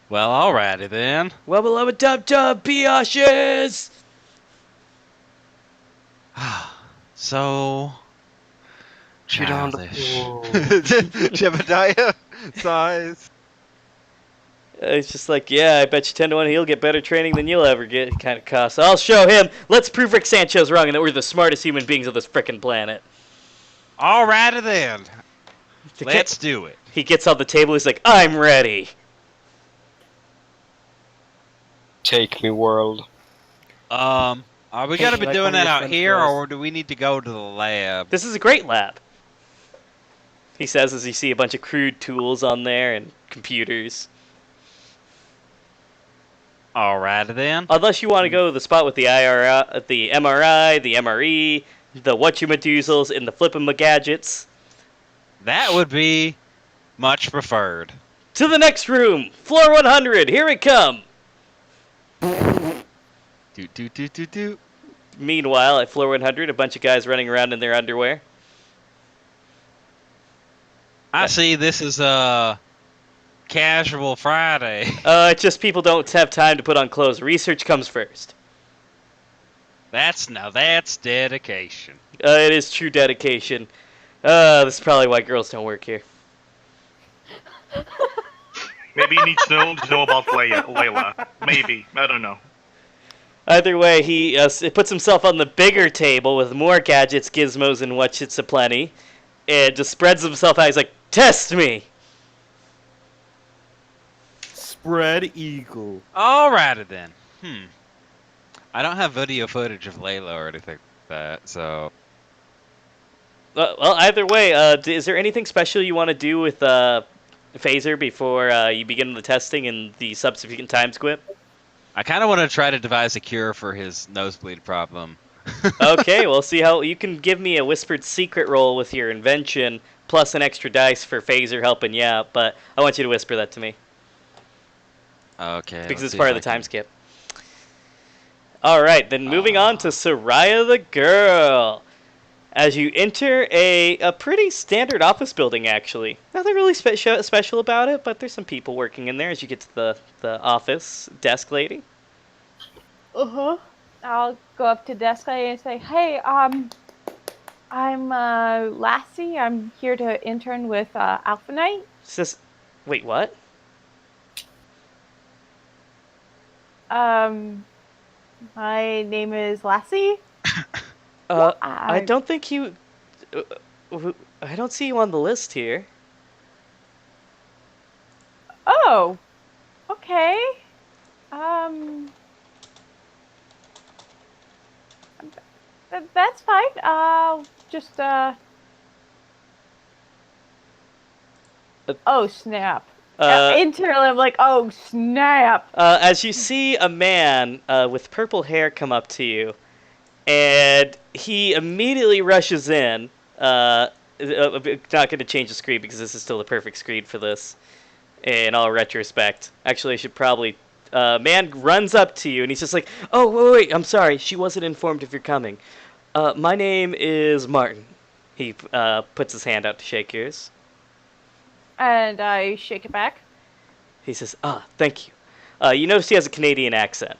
Well, alrighty then. Well, beloved dub biatches! So... Shoot on the childish. floor. Jebediah sighs. It's just like, yeah, I bet you 10 to 1 he'll get better training than you'll ever get. It kind of costs. I'll show him. Let's prove Rick Sanchez wrong and that we're the smartest human beings on this frickin' planet. Alrighty then. Let's do it. He gets on the table. He's like, I'm ready. Take me, world. Are we Hey, gonna be like doing one of that your out friends here, goes- or do we need to go to the lab? This is a great lab. He says as you see a bunch of crude tools on there and computers. Alrighty then. Unless you want to go to the spot with the MRI, the MRE, the whatchamadoozles, and the flippin' That would be much preferred. To the next room! Floor 100! Here it come! Do. Meanwhile, at floor 100, a bunch of guys running around in their underwear. I see this is a casual Friday. It's just people don't have time to put on clothes. Research comes first. That's dedication. It is true dedication. This is probably why girls don't work here. Maybe you need to know about Layla. Maybe. I don't know. Either way, he puts himself on the bigger table with more gadgets, gizmos, and whatchits aplenty. and just spreads himself out. He's like, "Test me." Spread eagle. Alrighty then. I don't have video footage of Layla or anything like that, so Well, either way, is there anything special you want to do with Phaser before you begin the testing and the subsequent time squib? I kind of want to try to devise a cure for his nosebleed problem. Okay, we'll see how you can give me a whispered secret roll with your invention plus an extra dice for Phaser helping you out, but I want you to whisper that to me Okay. because let's it's see part if of the I time can- skip. All right, then moving on to Soraya the girl. As you enter a pretty standard office building, actually. Nothing really special about it, but there's some people working in there as you get to the office desk lady. Uh-huh. I'll go up to desk lady and say, "Hey, I'm Lassie. I'm here to intern with Alpha Knight." She says, "Wait, what?" My name is Lassie. I don't think you... I don't see you on the list here. Oh, okay. That's fine. I'll just oh snap! Internally, I'm like, oh snap! As you see a man with purple hair come up to you, and he immediately rushes in. Not going to change the screen because this is still the perfect screen for this. In all retrospect, actually, I should probably. Man runs up to you and he's just like, "Oh, wait, I'm sorry. She wasn't informed if you're coming. My name is Martin." He puts his hand out to shake yours. And I shake it back. He says, thank you. You notice he has a Canadian accent.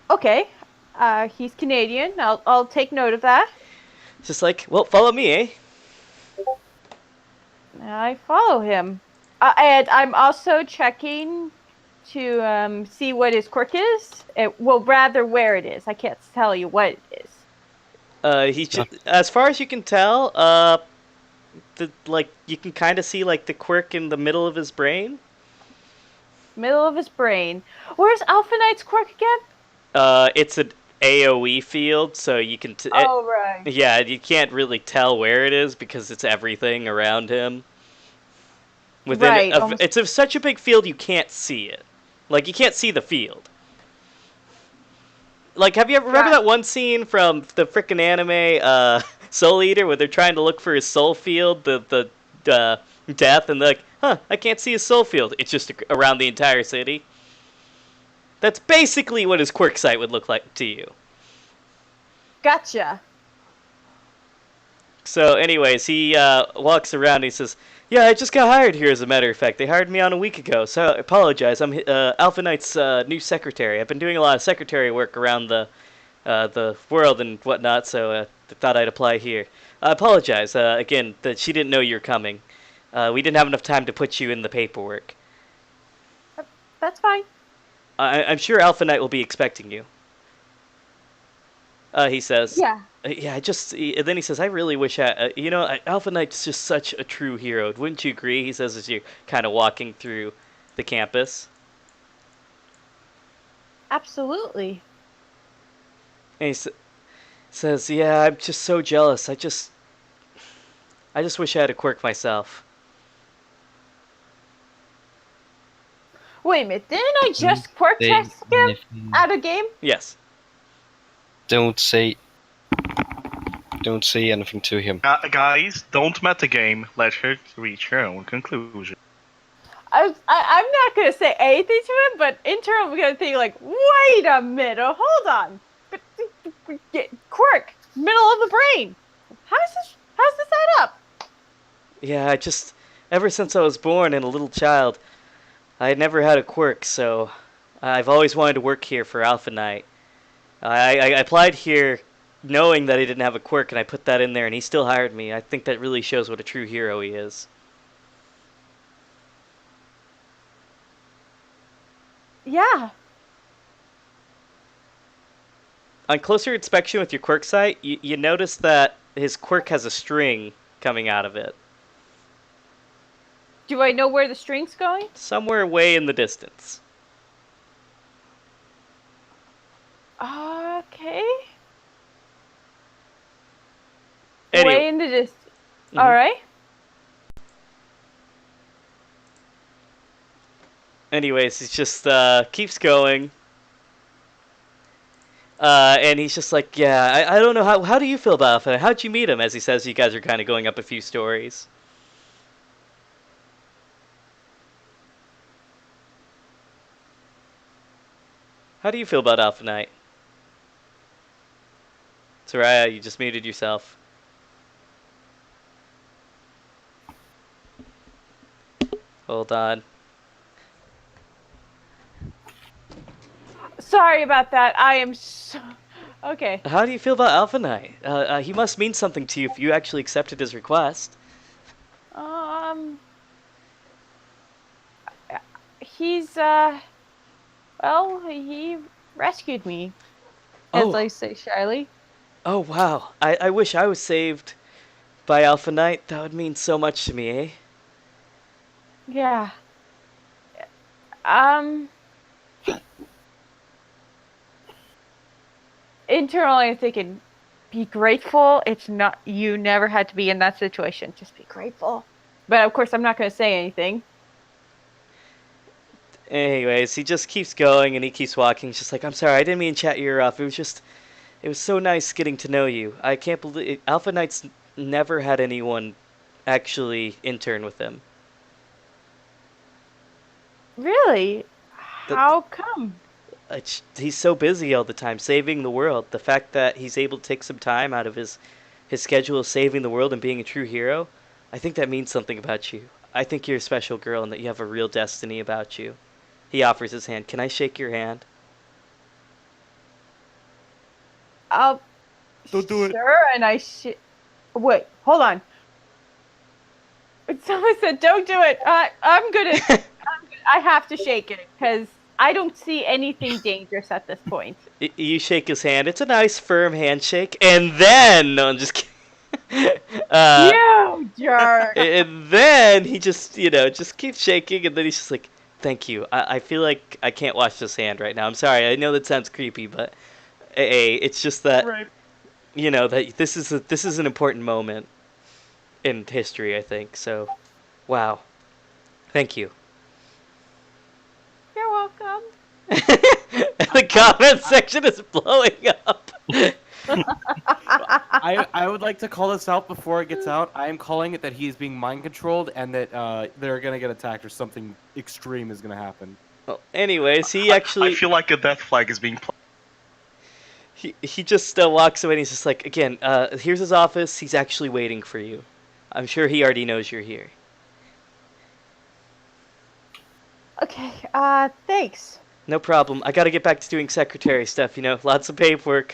Okay. He's Canadian. I'll take note of that. It's just like, well, follow me, eh? I follow him. And I'm also checking to see what his quirk is. Well, rather where it is. I can't tell you what it is. As far as you can tell, you can kind of see like the quirk in the middle of his brain. Middle of his brain. Where's Alpha Knight's quirk again? It's an AOE field, so you can. Right. Yeah, you can't really tell where it is because it's everything around him. Right. It's such a big field you can't see it. Like you can't see the field. Like, have you ever remember that one scene from the frickin' anime Soul Eater where they're trying to look for his soul field, the death, and they're like, I can't see his soul field. It's just around the entire city. That's basically what his quirk site would look like to you. Gotcha. So, anyways, he walks around and he says, "Yeah, I just got hired here, as a matter of fact. They hired me on a week ago, so I apologize. I'm Alpha Knight's new secretary. I've been doing a lot of secretary work around the world and whatnot, so I thought I'd apply here. I apologize, again, that she didn't know you were coming. We didn't have enough time to put you in the paperwork. That's fine. I'm sure Alpha Knight will be expecting you." He says. Yeah. Yeah, then he says, "I really wish Alpha Knight's just such a true hero. Wouldn't you agree?" He says as you're kind of walking through the campus. Absolutely. And he says, "Yeah, I'm just so jealous. I just wish I had a quirk myself." Wait a minute, didn't I just quirk test him out of game? Yes. Don't say anything to him. Guys, don't metagame. Let her reach her own conclusion. I'm not going to say anything to him, but in turn I'm going to think like, wait a minute, hold on. Quirk, middle of the brain. How's this add up? Yeah, ever since I was born and a little child, I had never had a quirk, so I've always wanted to work here for Alpha Knight. I applied here knowing that he didn't have a quirk, and I put that in there, and he still hired me. I think that really shows what a true hero he is. Yeah. On closer inspection with your quirk site, you notice that his quirk has a string coming out of it. Do I know where the string's going? Somewhere way in the distance. Okay. Anyway. Way in the distance. Mhm. All right. Anyways, he just keeps going. And he's just like, yeah, I don't know, how do you feel about it? How'd you meet him? As he says, you guys are kind of going up a few stories. How do you feel about Alpha Knight? Soraya, you just muted yourself. Hold on. Sorry about that. I am so... Okay. How do you feel about Alpha Knight? He must mean something to you if you actually accepted his request. He's, well, he rescued me, as I say shyly. Oh, wow. I wish I was saved by Alpha Knight. That would mean so much to me, eh? Yeah. Internally, I'm thinking, be grateful. It's not, you never had to be in that situation. Just be grateful. But of course, I'm not going to say anything. Anyways, he just keeps going and he keeps walking. He's just like, I'm sorry, I didn't mean to chat your ear off. It was so nice getting to know you. I can't believe Alpha Knight's never had anyone actually intern with him. Really? How come? He's so busy all the time saving the world. The fact that he's able to take some time out of his schedule of saving the world and being a true hero, I think that means something about you. I think you're a special girl and that you have a real destiny about you. He offers his hand. Can I shake your hand? Don't do it. Sure, and wait, hold on. Someone said, "Don't do it." I'm gonna. I have to shake it because I don't see anything dangerous at this point. You shake his hand. It's a nice, firm handshake, and then no, I'm just kidding. You jerk. And then he just keeps shaking, and then he's just like, "Thank you. I feel like I can't wash this hand right now. I'm sorry. I know that sounds creepy, but it's just that Right. that this is an important moment in history, I think. So, wow. Thank you." You're welcome. The comment section is blowing up. I would like to call this out before it gets out. I am calling it that he is being mind controlled and that they're gonna get attacked or something extreme is gonna happen. Well, anyways, he actually I feel like a death flag is being planted. he just walks away and he's just like, again, here's his office. He's actually waiting for you. I'm sure he already knows you're here. Okay. Thanks. No problem. I gotta get back to doing secretary stuff. Lots of paperwork.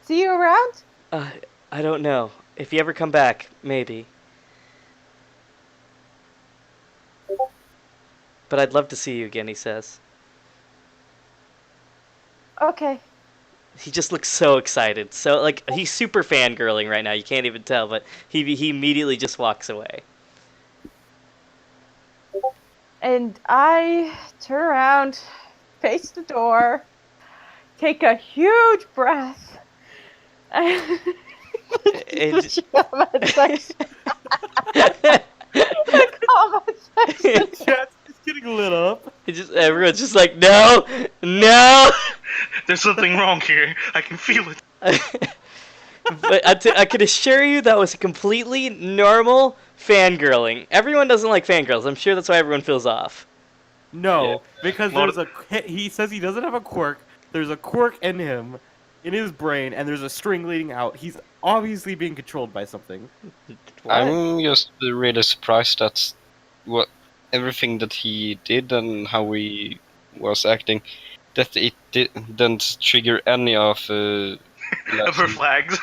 See you around? I don't know. If you ever come back, maybe. But I'd love to see you again, he says. Okay. He just looks so excited. So, like, he's super fangirling right now. You can't even tell, but he immediately just walks away. And I turn around, face the door, take a huge breath. It- Chat's getting lit up. Everyone's just like, no, no. There's something wrong here. I can feel it. But I can assure you that was a completely normal fangirling. Everyone doesn't like fangirls. I'm sure that's why everyone feels off. No, because Lot he says he doesn't have a quirk. There's a quirk in him, in his brain, and there's a string leading out. He's obviously being controlled by something. What? I'm just really surprised at what everything that he did and how he was acting. That it didn't trigger any of Of her flags.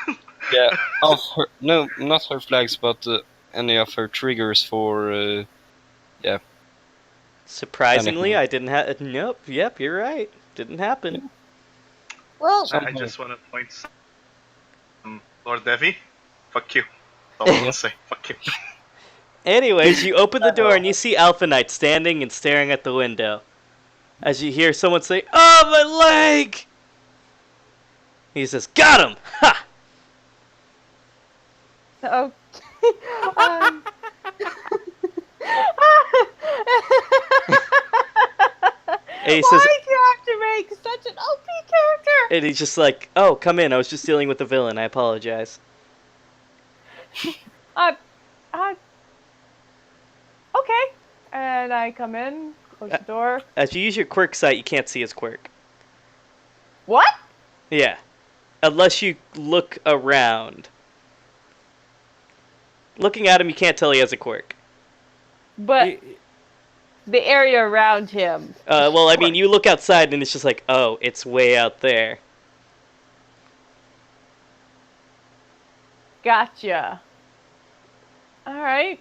yeah, of her, no, not her flags, but any of her triggers for Surprisingly, Panicking. I didn't have. Nope. Yep, you're right. Didn't happen. Well, I just want to point. Lord Devi, fuck you. That's all I'm gonna say. Fuck you. Anyways, you open the door and you see Alpha Knight standing and staring at the window. As you hear someone say, "Oh, my leg!" He says, "Got him! Ha!" Okay. And he Why says, do you have to make such an OP character? and he's just like, "Oh, come in. I was just dealing with the villain. I apologize." Okay. And I come in, close the door. As you use your quirk sight, you can't see his quirk. What? Yeah. Unless you look around. Looking at him, you can't tell he has a quirk. But the area around him. Well, I mean, you look outside and it's just like, oh, it's way out there. Gotcha. Alright.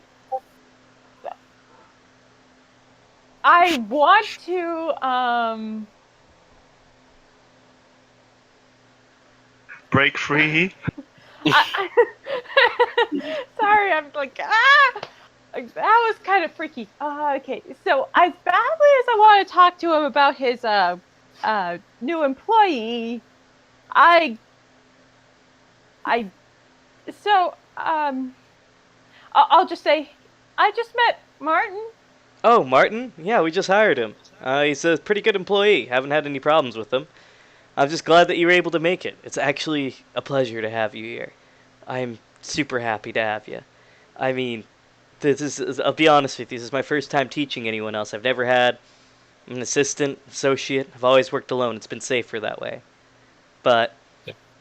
I want to, Break free. Sorry, I'm like, ah! That was kind of freaky. Okay, so as badly as I want to talk to him about his, new employee, I'll just say, I just met Martin. Oh, Martin? Yeah, we just hired him. He's a pretty good employee. Haven't had any problems with him. I'm just glad that you were able to make it. It's actually a pleasure to have you here. I'm super happy to have you. I mean, I'll be honest with you, this is my first time teaching anyone else. I've never had an assistant, associate. I've always worked alone. It's been safer that way. But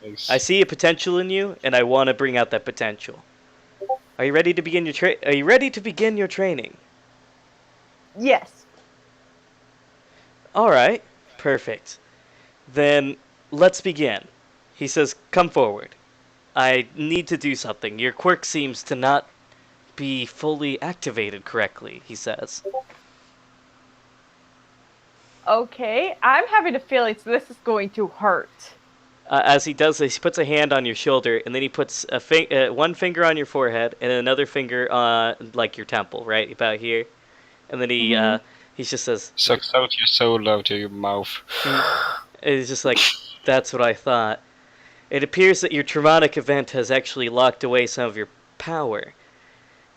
Thanks. I see a potential in you, and I want to bring out that potential. Are you ready to begin your training? Yes. All right, perfect. Then let's begin. He says, "Come forward. I need to do something. Your quirk seems to not be fully activated correctly," he says. Okay, I'm having a feeling this is going to hurt. As he does this, he puts a hand on your shoulder, and then he puts one finger on your forehead and another finger on, like, your temple, right about here. And then he just says, Sucks out your soul out of your mouth. It's just like, that's what I thought. It appears that your traumatic event has actually locked away some of your power.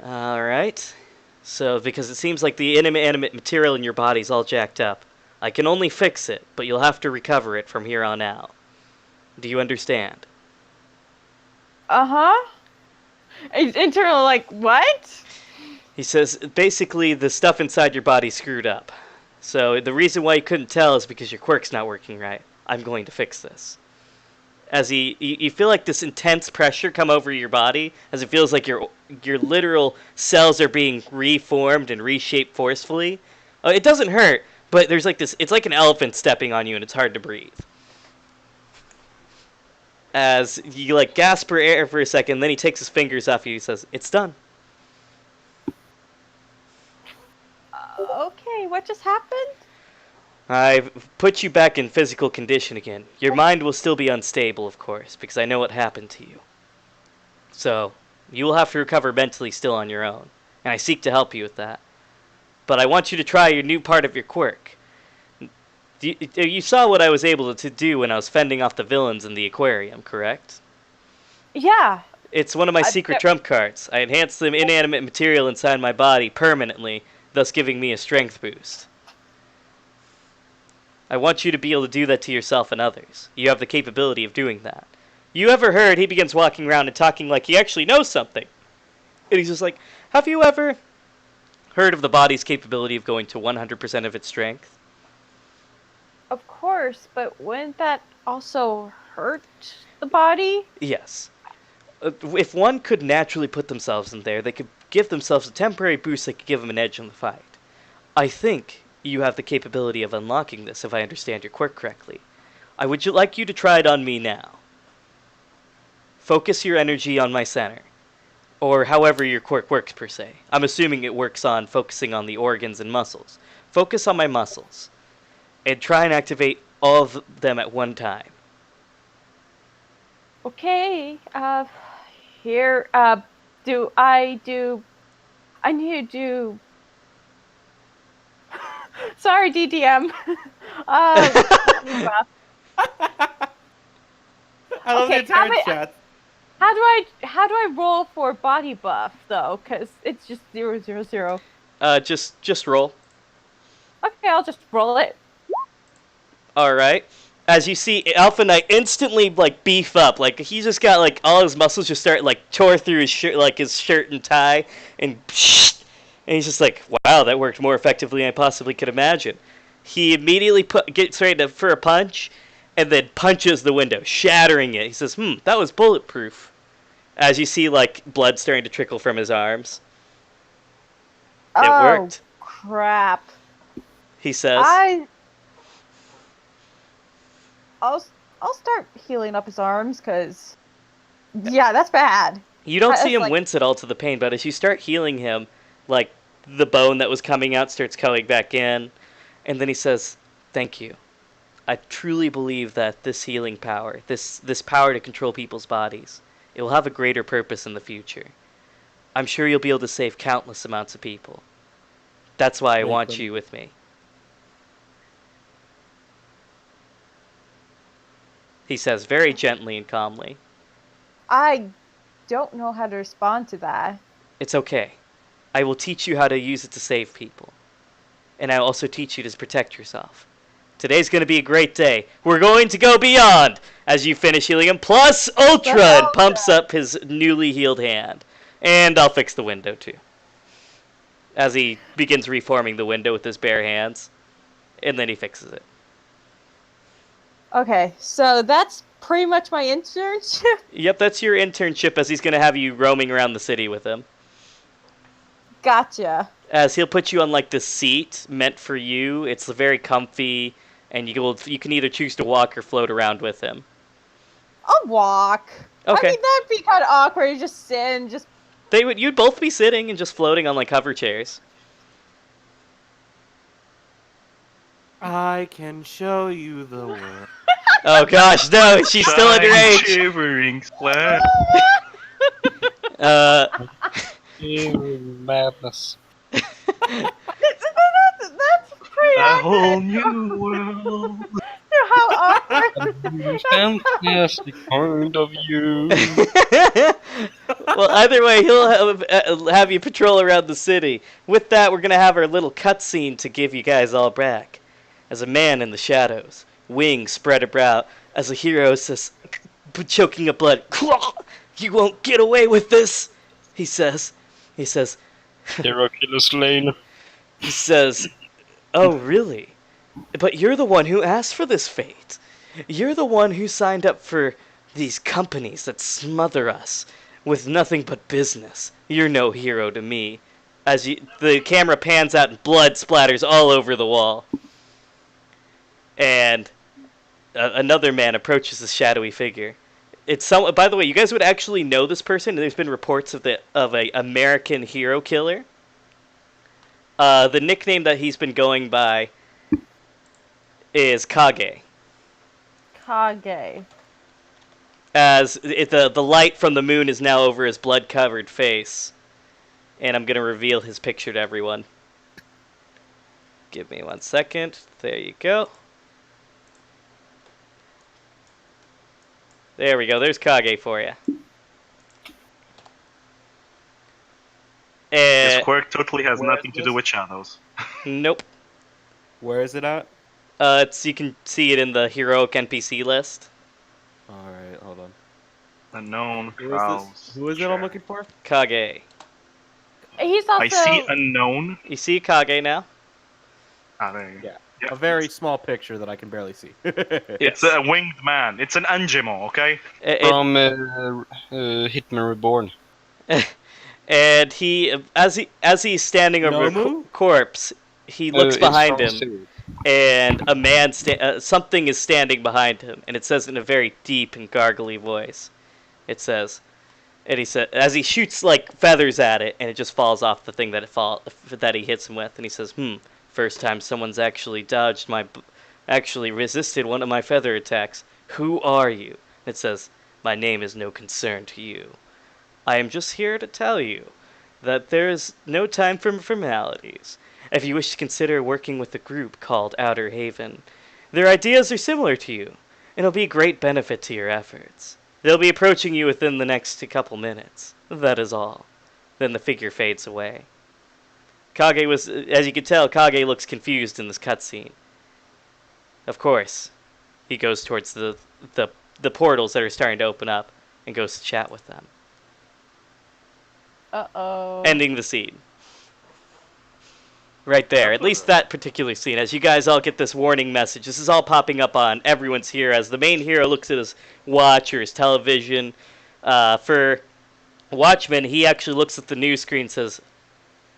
Alright. So, because it seems like the inanimate material in your body's all jacked up. I can only fix it, but you'll have to recover it from here on out. Do you understand? Uh-huh. Internal, like, what? He says, basically, the stuff inside your body screwed up. So the reason why you couldn't tell is because your quirk's not working right. I'm going to fix this. As you feel like this intense pressure come over your body, as it feels like your literal cells are being reformed and reshaped forcefully. It doesn't hurt, but there's like this, it's like an elephant stepping on you and it's hard to breathe. As you like gasp for air for a second, then he takes his fingers off you and he says, "It's done." Okay, what just happened? I've put you back in physical condition again. Your mind will still be unstable, of course, because I know what happened to you. So, you will have to recover mentally still on your own, and I seek to help you with that. But I want you to try your new part of your quirk. You saw what I was able to do when I was fending off the villains in the aquarium, correct? Yeah. It's one of my secret trump cards. I enhanced the inanimate material inside my body permanently, thus giving me a strength boost. I want you to be able to do that to yourself and others. You have the capability of doing that. You ever heard he begins walking around and talking like he actually knows something? And he's just like, have you ever heard of the body's capability of going to 100% of its strength? Of course, but wouldn't that also hurt the body? Yes. If one could naturally put themselves in there, they could give themselves a temporary boost that could give them an edge in the fight. I think you have the capability of unlocking this, if I understand your quirk correctly. I would like you to try it on me now. Focus your energy on my center. Or however your quirk works, per se. I'm assuming it works on focusing on the organs and muscles. Focus on my muscles. And try and activate all of them at one time. Okay. Here. I need to do. Sorry, DDM. Body buff. I love the Okay, entire chat. how do I roll for body buff though? Because it's just 0, 0, 0. Just roll. Okay, I'll just roll it. All right. As you see, Alpha Knight instantly like beef up. Like he just got like all his muscles just start like tore through his shirt, like his shirt and tie, and he's just like, wow, that worked more effectively than I possibly could imagine. He immediately gets ready for a punch, and then punches the window, shattering it. He says, that was bulletproof. As you see, like blood starting to trickle from his arms. It worked. Crap. He says. I'll start healing up his arms, because, yeah, that's bad. You don't see him wince at all to the pain, but as you start healing him, like, the bone that was coming out starts coming back in, and then he says, thank you. I truly believe that this healing power, this power to control people's bodies, it will have a greater purpose in the future. I'm sure you'll be able to save countless amounts of people. That's why I want you with me. He says very gently and calmly. I don't know how to respond to that. It's okay. I will teach you how to use it to save people. And I'll also teach you to protect yourself. Today's going to be a great day. We're going to go beyond as you finish healing him. Plus Ultra and pumps up his newly healed hand. And I'll fix the window too. As he begins reforming the window with his bare hands. And then he fixes it. Okay, so that's pretty much my internship? Yep, that's your internship, as he's going to have you roaming around the city with him. Gotcha. As he'll put you on like this seat meant for you. It's very comfy, and you can either choose to walk or float around with him. I'll walk. Okay. I mean, that'd be kind of awkward. You just sit and just... You'd both be sitting and just floating on like hover chairs. I can show you the world. Oh gosh, no, she's still underage. Shivering sweat. Madness. That's pretty A accurate. whole new world. How awkward. Fantastic point of view. Well, either way, he'll have you patrol around the city. With that, we're gonna have our little cutscene to give you guys all back. As a man in the shadows, wings spread about, as a hero says, choking up blood, "You won't get away with this," he says. He says, Hero killer slain. he says, "Oh, really? But you're the one who asked for this fate. You're the one who signed up for these companies that smother us with nothing but business. You're no hero to me." As the camera pans out and blood splatters all over the wall. And another man approaches the shadowy figure. By the way, you guys would actually know this person. There's been reports of a American hero killer. The nickname that he's been going by is Kage. Kage. As the light from the moon is now over his blood-covered face. And I'm going to reveal his picture to everyone. Give me 1 second. There you go. There we go. There's Kage for you. This quirk totally has nothing to do with shadows. Nope. Where is it at? You can see it in the heroic NPC list. Alright, hold on. Unknown Who is crowds. this? Who is it I'm looking for? Kage. He's also... I see unknown. You see Kage now? Ah, there you go. Yeah. A very small picture that I can barely see. It's a winged man. It's an Anjimo, okay? From Hitman Reborn. And as he's standing over a corpse, he looks behind him, and a man something is standing behind him, and it says in a very deep and gargly voice. It says, and he said, as he shoots like feathers at it, and it just falls off the thing that he hits him with, and he says, "First time someone's actually resisted one of my feather attacks. Who are you?" It says, my name is no concern to you. I am just here to tell you that there is no time for formalities. If you wish to consider working with a group called Outer Haven, their ideas are similar to you, and it'll be a great benefit to your efforts. They'll be approaching you within the next couple minutes. That is all. Then the figure fades away. Kage was, as you can tell, Kage looks confused in this cutscene. Of course, he goes towards the portals that are starting to open up and goes to chat with them. Uh-oh. Ending the scene. Right there. At least that particular scene. As you guys all get this warning message, this is all popping up on everyone's here as the main hero looks at his watch or his television. For Watchmen, he actually looks at the news screen and says,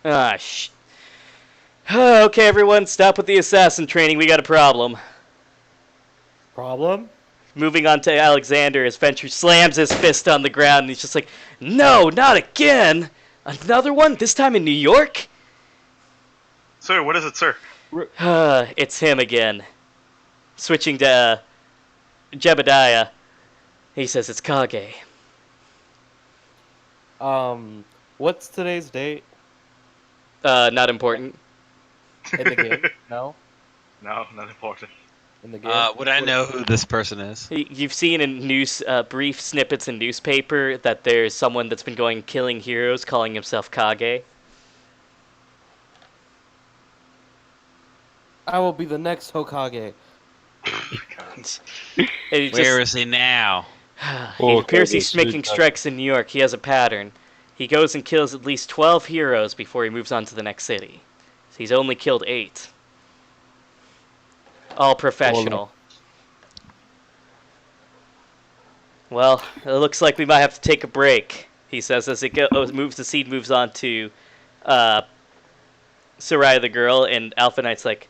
okay, everyone, stop with the assassin training. We got a problem. Problem? Moving on to Alexander as Venture slams his fist on the ground and he's just like, no, not again! Another one? This time in New York? Sir, what is it, sir? It's him again. Switching to Jebediah. He says it's Kage. What's today's date? Not important. In the game? No? No, not important. In the game? Would I know who this person is? You've seen in news, brief snippets in newspaper that there's someone that's been going killing heroes calling himself Kage. I will be the next Hokage. Where is he now? He appears he's making strikes in New York. He has a pattern. He goes and kills at least 12 heroes before he moves on to the next city. So he's only killed 8. All professional. Well, it looks like we might have to take a break, he says as the scene moves on to Soraya the girl, and Alpha Knight's like,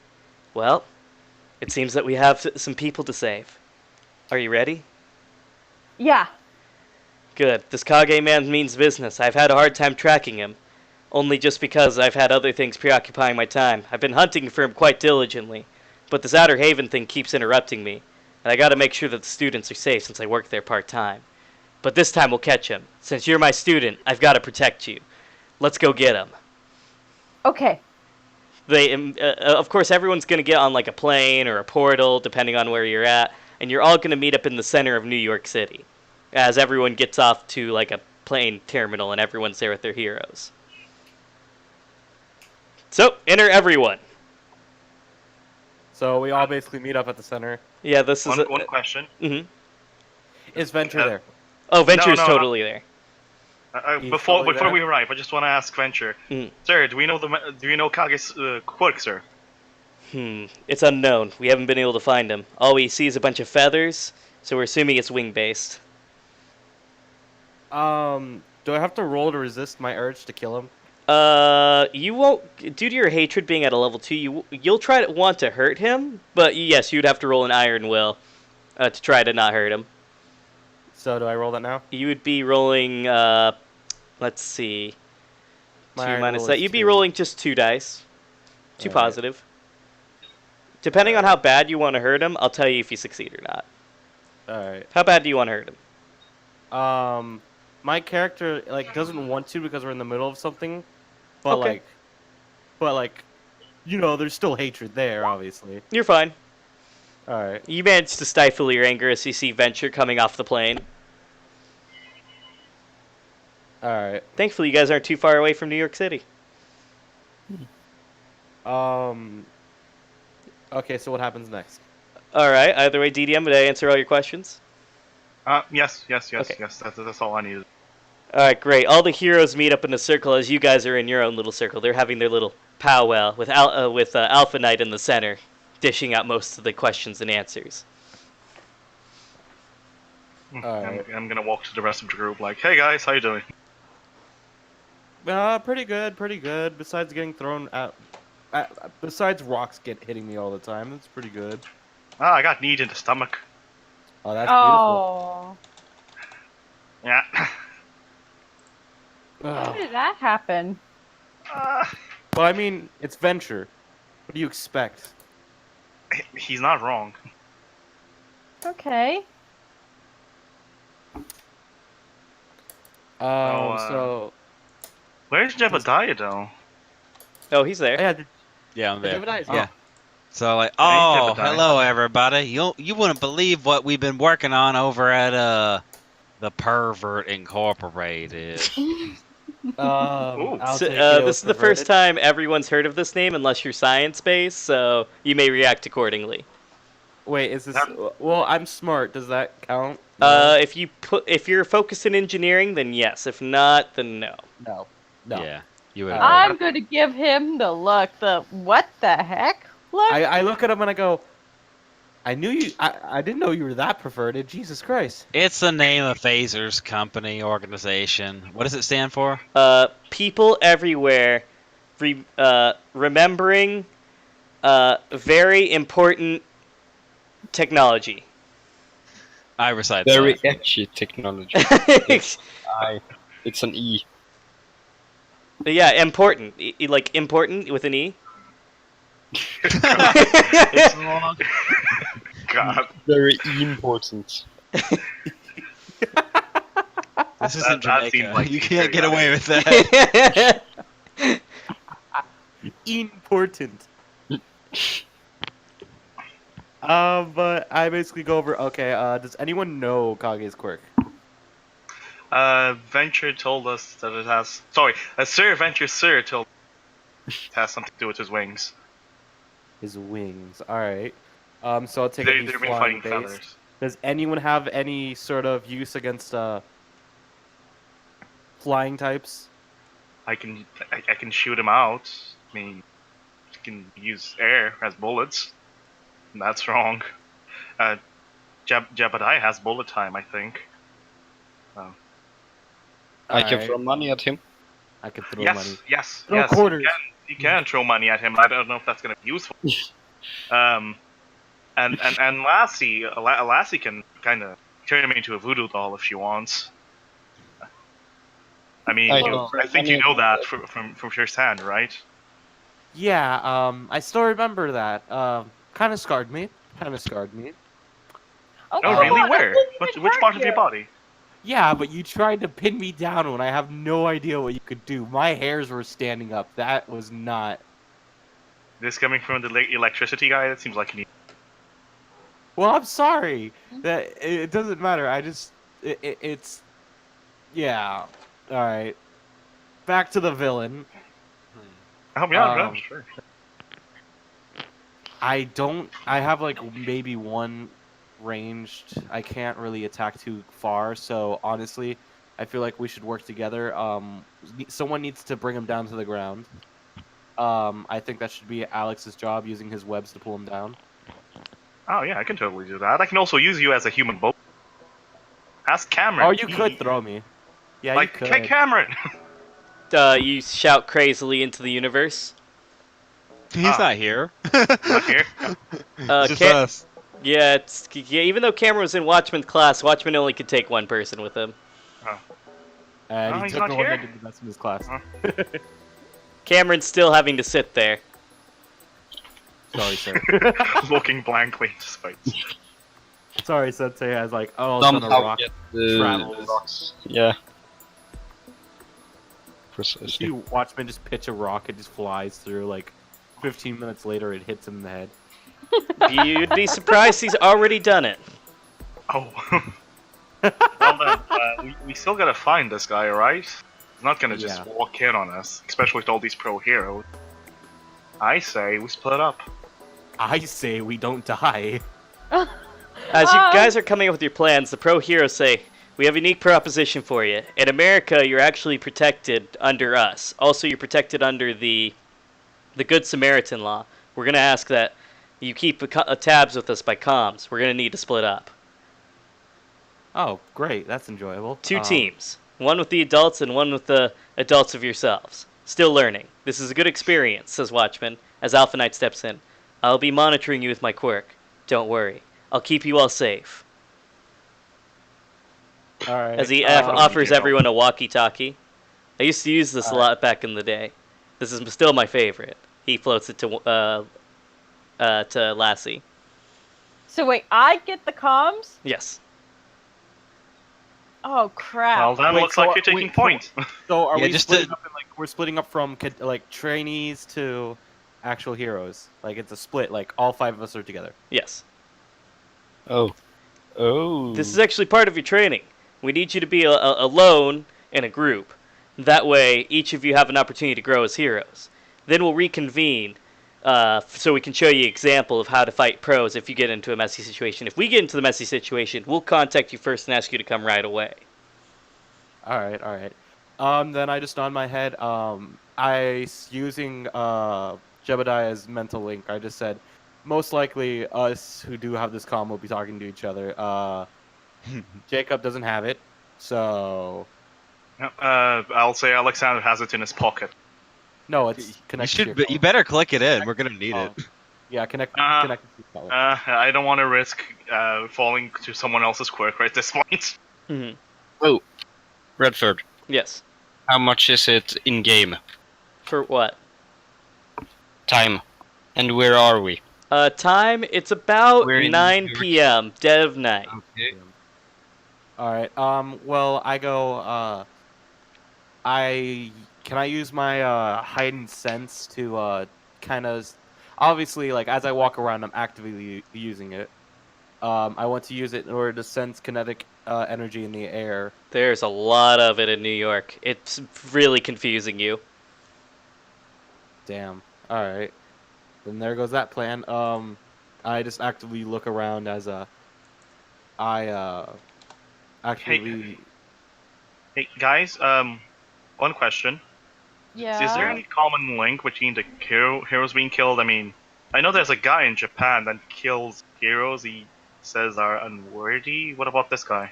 well, it seems that we have some people to save. Are you ready? Yeah. Good. This Kage man means business. I've had a hard time tracking him. Only just because I've had other things preoccupying my time. I've been hunting for him quite diligently. But this Outer Haven thing keeps interrupting me. And I gotta make sure that the students are safe since I work there part-time. But this time we'll catch him. Since you're my student, I've gotta protect you. Let's go get him. Okay. Of course, everyone's gonna get on like a plane or a portal, depending on where you're at. And you're all gonna meet up in the center of New York City. As everyone gets off to like a plane terminal and everyone's there with their heroes. So, enter everyone. So we all basically meet up at the center. Yeah, this is one question. Mm-hmm. Is Venture there? Oh, Venture's No. totally there. Before there? we arrive, I just want to ask Venture, Mm. sir, do you know Kage's quirk, sir? It's unknown. We haven't been able to find him. All we see is a bunch of feathers, so we're assuming it's wing-based. Do I have to roll to resist my urge to kill him? You won't, due to your hatred being at a level 2, you'll try to want to hurt him, but yes, you'd have to roll an Iron Will to try to not hurt him. So do I roll that now? You would be rolling, let's see, My 2 Iron minus Will that. is You'd be 2. rolling just 2 dice. 2 Alright. positive. Depending on how bad you want to hurt him, I'll tell you if you succeed or not. Alright. How bad do you want to hurt him? My character doesn't want to because we're in the middle of something, but Okay. you know, there's still hatred there, obviously. You're fine. All right. You manage to stifle your anger as you see Venture coming off the plane. All right. Thankfully, you guys aren't too far away from New York City. Okay, so what happens next? All right. Either way, DDM, did I answer all your questions? Yes. Okay. That's all I needed. All right, great. All the heroes meet up in a circle as you guys are in your own little circle. They're having their little powwow with Alpha Knight in the center, dishing out most of the questions and answers. Alright. I'm gonna walk to the rest of the group like, hey guys, how you doing? Pretty good. Besides getting thrown out, besides rocks hitting me all the time, it's pretty good. I got kneed in the stomach. Oh, that's beautiful. Oh. Yeah. How did that happen? Well, I mean, it's Venture. What do you expect? He's not wrong. Okay. So Where's Jebediah though? Oh, he's there. yeah, Yeah, I'm there. Jebediah's Yeah. So like, Hey, oh, Jebediah. hello everybody. You wouldn't believe what we've been working on over at the Pervert Incorporated. Ooh. I'll So, take it. this is the first time everyone's heard of this name, unless you're science-based, so you may react accordingly. Wait, is this? That- Well, I'm smart. Does that count? If you're focused in engineering, then yes. If not, then no. No. Yeah, you would. I'm gonna give him the look. The what the heck? Look. I look at him and I go, I knew you. I didn't know you were that perverted. Jesus Christ. It's the name of Phaser's company organization. What does it stand for? People everywhere, remembering, very important technology. I recite Very that. etchy technology. It's an E. Yeah, important. Like important with an E. It's long. God. Very important. This isn't that seems Jamaica. like You it's can't very get away with that. Important. But I basically go over. Okay. Does anyone know Kage's quirk? Venture told us that it has. Sorry, Sir Venture Sir told it has something to do with his wings. His wings. All right. So I'll take They've it. He's been flying fighting based. feathers. Does anyone have any sort of use against flying types? I can shoot him out. I mean, you can use air as bullets. That's wrong. Jebediah has bullet time, I think. I can Alright. throw money at him. I could throw Yes, money. yes, Throw yes. quarters. You can throw money at him. I don't know if that's gonna be useful. And Lassie can kind of turn him into a voodoo doll if she wants. I mean, I think you know that from first hand, right? Yeah. I still remember that. Kind of scarred me. Okay, Oh, really? well, Where? that doesn't Which hurt part of you. your body? Yeah, but you tried to pin me down when I have no idea what you could do. My hairs were standing up. That was not. This coming from the electricity guy? That seems like you need. Well, I'm sorry. That it doesn't matter. I just it's yeah. All right. Back to the villain. Oh yeah, Um, sure. I have like maybe one ranged. I can't really attack too far, so honestly, I feel like we should work together. Someone needs to bring him down to the ground. I think that should be Alex's job, using his webs to pull him down. Oh yeah, I can totally do that. I can also use you as a human boat. Ask Cameron. Oh, you could throw me. Yeah, like, you could. hey, Cameron. You shout crazily into the universe. He's not here. Not here. It's just us. Yeah, even though Cameron was in Watchman's class, Watchman only could take one person with him. And Oh, he he's took not the one here? that did the best in his class. Cameron's still having to sit there. Sorry, sir. Looking blankly into space. Sorry, Sensei has like, oh, it's on a Somehow rock. get the travels. rocks. Yeah. You Precisely. see Watchman just pitch a rock, it just flies through. Like 15 minutes later, it hits him in the head. You'd be surprised he's already done it. Oh. Well then, we still gotta find this guy, right? He's not gonna just Yeah. walk in on us, especially with all these pro heroes. I say we split up. I say we don't die. As you guys are coming up with your plans, the pro heroes say, "We have a unique proposition for you. In America, you're actually protected under us. Also, you're protected under the Good Samaritan law. We're gonna ask that you keep tabs with us by comms. We're gonna need to split up. Oh, great. That's enjoyable. Two teams. One with the adults and one with the adults of yourselves. Still learning. This is a good experience," says Watchman, as Alpha Knight steps in. "I'll be monitoring you with my quirk. Don't worry. I'll keep you all safe." All right. As he don't offers need it. everyone a walkie-talkie. I used to use this a lot back in the day. This is still my favorite. He floats it to Lassie. So wait, I get the comms? Yes. Oh crap! Well, then Wait, looks so like are- you're taking wait, points. So are Yeah, we just splitting to- up? We're splitting up from like trainees to actual heroes. Like it's a split. Like all 5 of us are together. Yes. Oh. Oh. This is actually part of your training. We need you to be alone in a group. That way, each of you have an opportunity to grow as heroes. Then we'll reconvene, so we can show you an example of how to fight pros if you get into a messy situation. If we get into the messy situation, we'll contact you first and ask you to come right away. All right, all right. Then I just nod my head. Using Jebediah's mental link, I just said, most likely us who do have this comm will be talking to each other. Jacob doesn't have it, so I'll say Alexander has it in his pocket. no, it's You connected. to your should. You phone. better click it in. We're gonna need Oh. it. Yeah, connect Uh, connected to your phone. I don't want to risk falling to someone else's quirk right at this point. Mm-hmm. Oh. Redford, Yes. how much is it in game? For what? Time. And where are we? Time, it's about We're in 9 New York. p.m., dead of night. Okay. All right. Well, I go. Can I use my heightened sense to kind of, obviously, like as I walk around, I'm actively using it. I want to use it in order to sense kinetic energy in the air. There's a lot of it in New York. It's really confusing you. Damn. All right. Then there goes that plan. I just actively look around as I actively. Hey guys, one question. Yeah. Is there any common link between the heroes being killed? I mean, I know there's a guy in Japan that kills heroes he says are unworthy. What about this guy?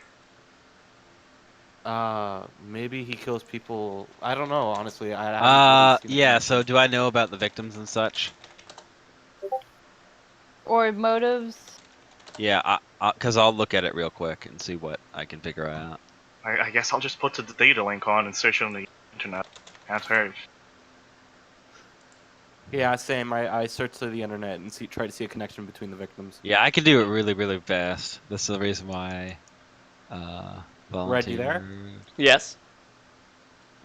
Maybe he kills people. I don't know. Honestly, I haven't really seen Yeah. it. So, do I know about the victims and such? Or motives. Yeah, because I'll look at it real quick and see what I can figure out. I guess I'll just put the data link on and search on the internet. Can't hurt. Yeah, same. I search through the internet and try to see a connection between the victims. Yeah, I can do it really, really fast. That's the reason why. Red, you there? volunteered. Yes?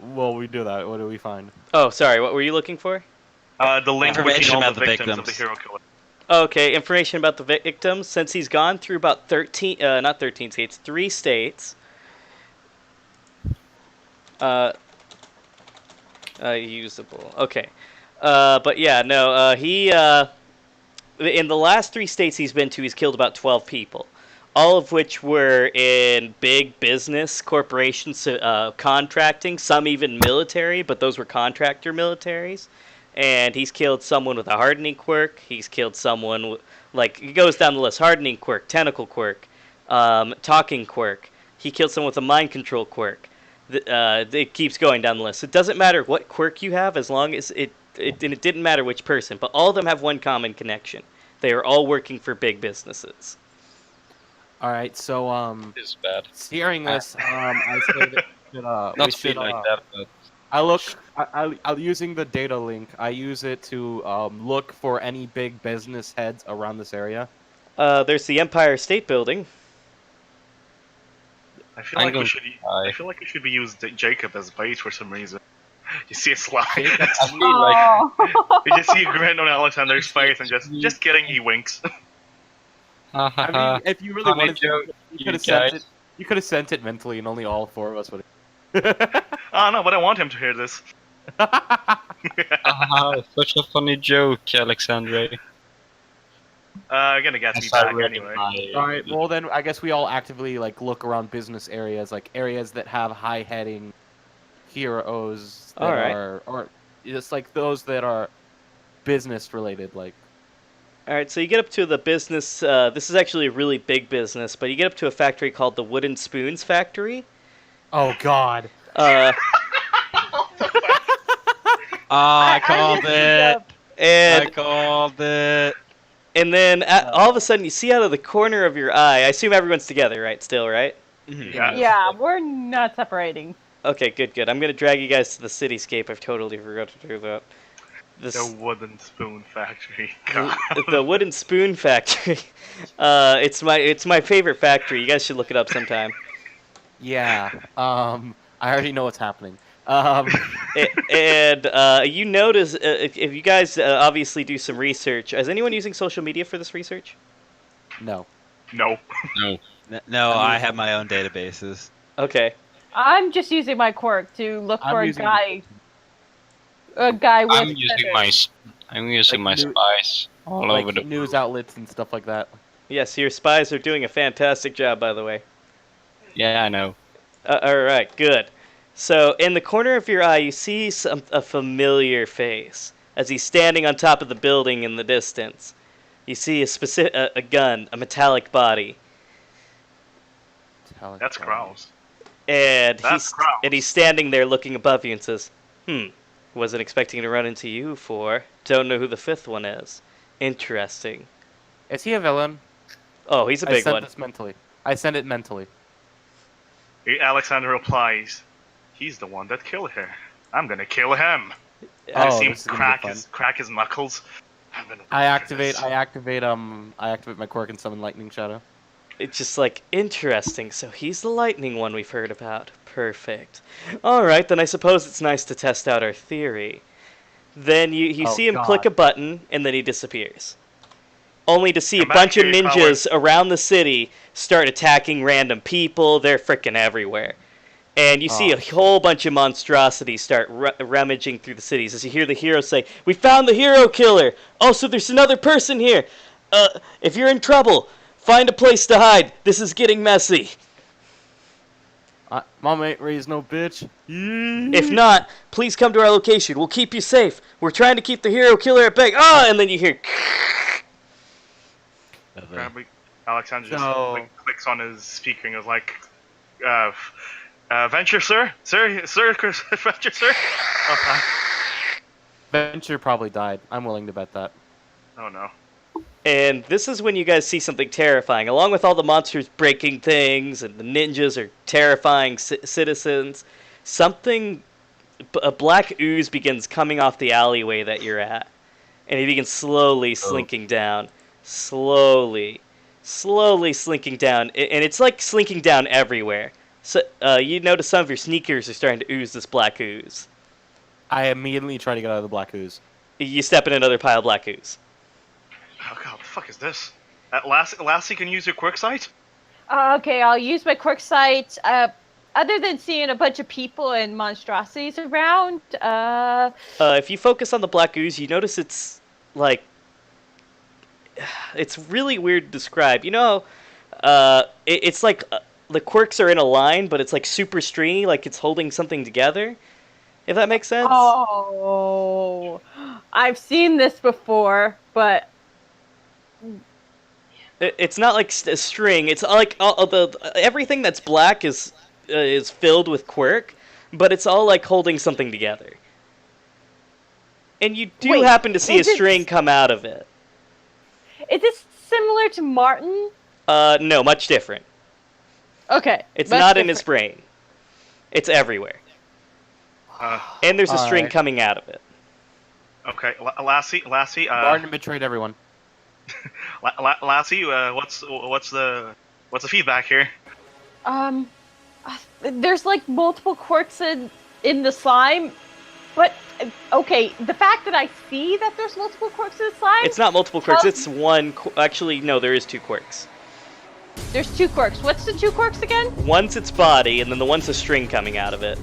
Well, we do that. What do we find? Oh, sorry, what were you looking for? The link Information between all about the the victims of the victims. hero killer. Okay, information about the victims. Since he's gone through about 13 states, 3 states. Usable. Okay. But yeah, no, he, in the last 3 states he's been to, he's killed about 12 people. All of which were in big business, corporations, contracting, some even military, but those were contractor militaries. And he's killed someone with a hardening quirk. He's killed someone, he goes down the list. Hardening quirk, tentacle quirk, talking quirk. He killed someone with a mind control quirk. It keeps going down the list. It doesn't matter what quirk you have, as long as it didn't matter which person, but all of them have one common connection. They are all working for big businesses. All right. So It's bad. hearing this, I say that we Not should, feel like that, but I'll using the data link. I use it to look for any big business heads around this area. There's the Empire State Building. I feel I'm like we going should. to die. I feel like we should be using Jacob as bait for some reason. You see a slide. I feel like Oh. You just see a grin on Alexander's face and just kidding, he winks. I mean, if you really funny wanted joke, to, you you could have sent guys. it. You could have sent it mentally, and only all 4 of us would. Oh no, but I want him to hear this. Such a funny joke, Alexandre. You're gonna get me As I back read in anyway. my- All right. Well, then I guess we all actively look around business areas, like areas that have high heading heroes that All right. are, or just like those that are business related. Like, All right, so you get up to the business. This is actually a really big business, but you get up to a factory called the Wooden Spoons Factory. oh God. I called it. I And called it. and then all of a sudden you see out of the corner of your eye. I assume everyone's together, right? Still, right? Mhm. Yeah. Yeah, we're not separating. Okay, good. I'm gonna drag you guys to the cityscape. I've totally forgot to do that. This, The wooden spoon factory. God. the Wooden Spoon Factory. It's my favorite factory. You guys should look it up sometime. Yeah. I already know what's happening. And you notice, if you guys obviously do some research, is anyone using social media for this research? No. No. No. No, I have my own databases. Okay. I'm just using my quirk to look I'm for a using- guy. A guy with. I'm using my Like new- spies all like over the news outlets and stuff like that. Yes, your spies are doing a fantastic job, by the way. Yeah, I know. All right, good. So, in the corner of your eye, you see a familiar face as he's standing on top of the building in the distance. You see a gun, a metallic body, That's Kraus. and That's Kraus. he's standing there looking above you and says, wasn't expecting to run into you for. Don't know who the fifth one is. Interesting. Is he a villain? Oh, he's a I big sent one. this mentally. I sent it mentally. Alexander replies, "He's the one that killed her. I'm gonna kill him." Oh, I see him this is gonna be fun. crack his knuckles. I'm gonna I murder this. activate my quirk and summon lightning shadow. It's just like, interesting. So he's the lightning one we've heard about. Perfect. Alright, then I suppose it's nice to test out our theory. Then you Oh, see him God. click a button, and then he disappears. Only to see Come a back bunch of here, ninjas around the city start attacking random people. They're frickin' everywhere. And you see Oh, a whole bunch of monstrosities start rummaging through the cities as you hear the hero say, "We found the hero killer! Also, there's another person here! If you're in trouble, find a place to hide. This is getting messy. Mom ain't raised no bitch. If not, please come to our location. We'll keep you safe. We're trying to keep the hero killer at bay." And then you hear... Alexander just So- clicks on his speaker and goes like, "Venture, sir? Venture, sir? Okay. Venture probably died. I'm willing to bet that. Oh no. And this is when you guys see something terrifying. Along with all the monsters breaking things and the ninjas are terrifying citizens, a black ooze begins coming off the alleyway that you're at. And he begins slowly slinking down. Slowly slinking down. And it's like slinking down everywhere. So you notice some of your sneakers are starting to ooze this black ooze. I immediately try to get out of the black ooze. You step in another pile of black ooze. Oh god, what the fuck is this? Last you can use your quirk sight? Okay, I'll use my quirk sight. Other than seeing a bunch of people and monstrosities around, if you focus on the black ooze, you notice it's like... It's really weird to describe. You know, it's like the quirks are in a line, but it's like super stringy, like it's holding something together. If that makes sense? oh, I've seen this before, but It's not like a string. It's like everything that's black is filled with quirk, but it's all like holding something together. And you do Wait, happen to see a is it- string come out of it. is this similar to Martin? No, much different. Okay, It's much not in his different. brain. It's everywhere. Uh, And there's a string Alright. coming out of it. okay, Lassie, Martin betrayed everyone. Lassie, what's the feedback here? There's like multiple quirks in the slime, but okay, the fact that I see that there's multiple quirks in the slime, It's not multiple quirks, Well- it's one... Actually, no, there is two quirks. there's two quirks. What's the two quirks again? One's its body, and then the one's a string coming out of it.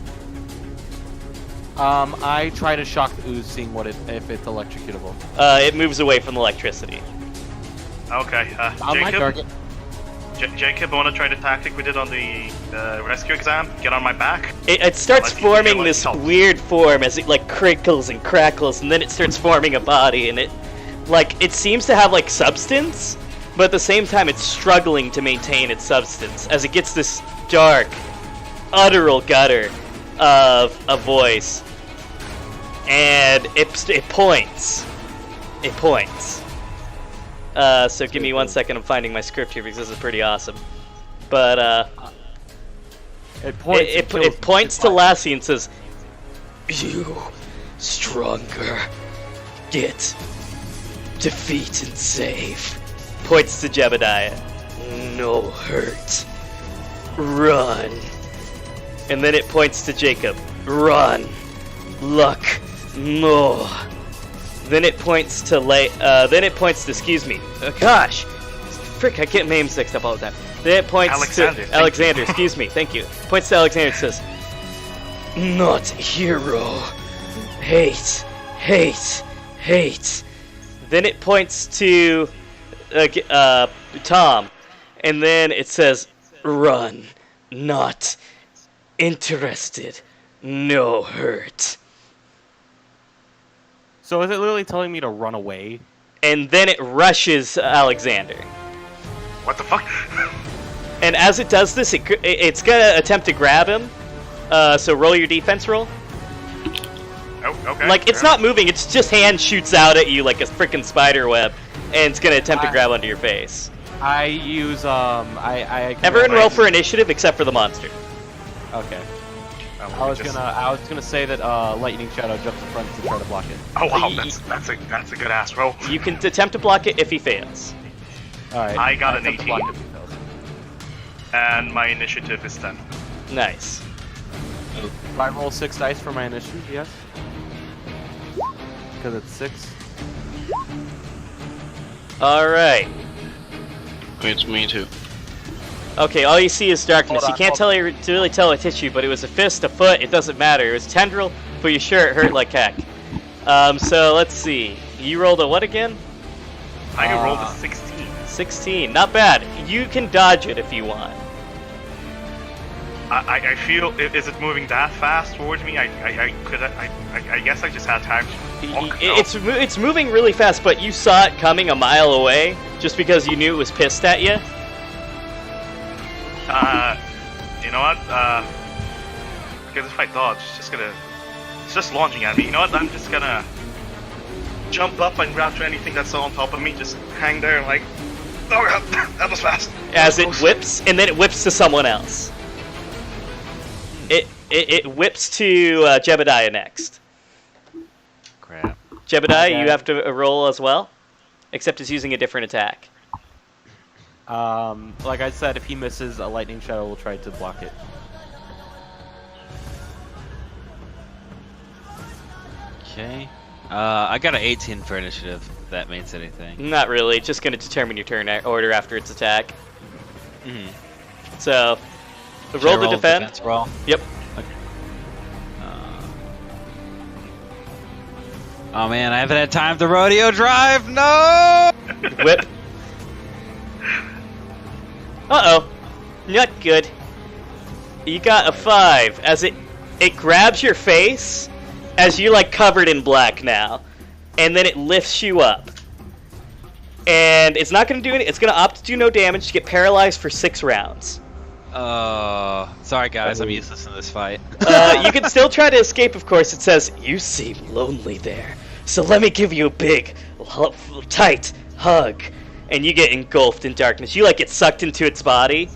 I try to shock the ooze, seeing if it's electrocutable. It moves away from the electricity. Okay, On my Jacob, target. Jacob, wanna try the tactic we did on the rescue exam? Get on my back. It starts Like, you can forming get, like, this help. weird form as it like crinkles and crackles, and then it starts forming a body, and it seems to have like substance, but at the same time it's struggling to maintain its substance as it gets this dark, utteral gutter of a voice, and it points. It points. So give me 1 second. I'm finding my script here because this is pretty awesome. But It points. and kills it points to his Lassie and says, "You stronger. Get defeat and save." Points to Jebediah. "No hurt. Run." And then it points to Jacob. Run. Luck. No. Then it points to excuse me. Gosh. Frick, I get names mixed up all the time. Then it points Alexander. to Alexander, excuse me, thank you. Points to Alexander and says, not hero. Hate. Hate. Hate. Then it points to Tom. And then it says, run. Not interested. No hurt. So is it literally telling me to run away? And then it rushes Alexander. What the fuck? And as it does this, it's gonna attempt to grab him. So roll your defense roll. Oh, okay. Like, it's not moving, it's just hand shoots out at you like a freaking spider web. And it's gonna attempt to grab onto your face. I use, Everyone roll for initiative except for the monster. Okay. Oh, I was gonna say that Lightning Shadow jumps in front to try to block it. Oh wow, that's a good ass roll. You can attempt to block it if he fails. Alright. I got an attempt to 18. block it if he fails. And my initiative is 10. Nice. Do I roll 6 dice for my initiative? Yes. Because it's 6. Alright. It's me too. Okay, all you see is darkness. Hold on, You can't really tell what hit you, but it was a fist, a foot, it doesn't matter. It was tendril, but you sure it hurt like heck. So let's see. You rolled a what again? I rolled a 16. 16. Not bad. You can dodge it if you want. I feel, is it moving that fast towards me? I guess I just had time. It's moving really fast, but you saw it coming a mile away just because you knew it was pissed at you. You know what? Because if I dodge, it's just launching at me. You know what? I'm just gonna jump up and grab to anything that's on top of me. Just hang there like, oh god, that was fast. As it whips, and then it whips to someone else. It whips to Jebediah next. Crap. Jebediah, Okay. you have to roll as well, except it's using a different attack. Like I said, if he misses, a Lightning Shadow will try to block it. Okay. I got an 18 for initiative, if that means anything. Not really. Just going to determine your turn order after its attack. Mm-hmm. So, Should roll I to defend. defense roll? Yep. Oh man, I haven't had time to rodeo drive. No. Whip. Uh-oh. Not good. You got a 5 as it grabs your face as you like covered in black now. And then it lifts you up. And it's not going to do any, it's going to opt to do no damage to get paralyzed for 6 rounds. Sorry guys, I'm useless in this fight. You can still try to escape, of course. It says, you seem lonely there. So let me give you a big, tight hug. And you get engulfed in darkness. You like get sucked into its body.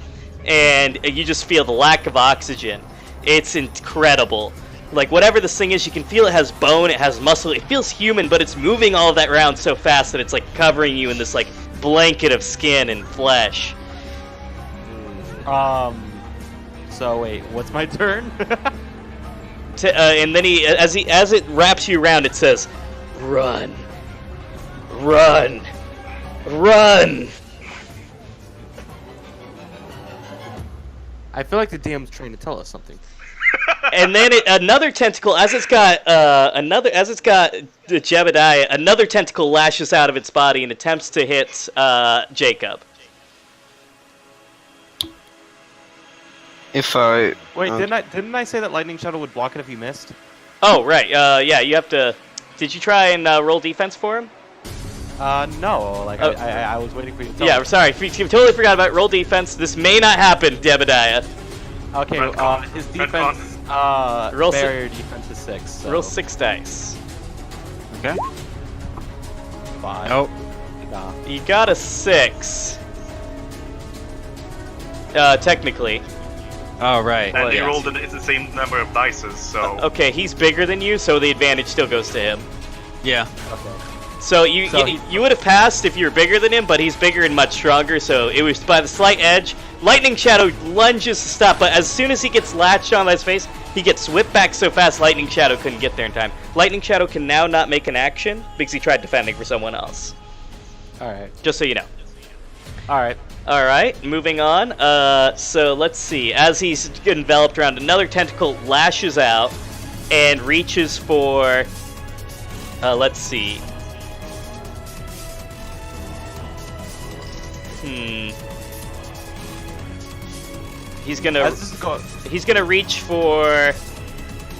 And you just feel the lack of oxygen. It's incredible. Like, whatever this thing is, you can feel it has bone, it has muscle. It feels human, but it's moving all of that around so fast that it's like covering you in this like blanket of skin and flesh. So wait, what's my turn? And then as it wraps you around, it says, "Run, run, run." I feel like the DM's trying to tell us something. And then another tentacle, as it's got the Jebediah, another tentacle lashes out of its body and attempts to hit Jacob. If I Wait, didn't I say that Lightning Shadow would block it if he missed? Oh right, yeah, you have to. Did you try and roll defense for him? No. Like Oh. I was waiting for you to tell Yeah, me. sorry, totally forgot about roll defense. This may not happen, Jebediah. Okay, Retcon. his Retcon. defense, Roll barrier defense is 6. So Roll 6 dice. Okay. 5. Nope. Nah. You got a 6. Technically. Oh right. And Well, he yes. rolled it's the same number of dices, so Okay, he's bigger than you, so the advantage still goes to him. Yeah. Okay. So you would have passed if you were bigger than him, but he's bigger and much stronger, so it was by the slight edge. Lightning Shadow lunges to stop, but as soon as he gets latched on by his face, he gets whipped back so fast Lightning Shadow couldn't get there in time. Lightning Shadow can now not make an action because he tried defending for someone else. Alright. Just so you know. Alright. Alright, moving on. So let's see. As he's enveloped around, another tentacle lashes out and reaches for... let's see. He's gonna reach for...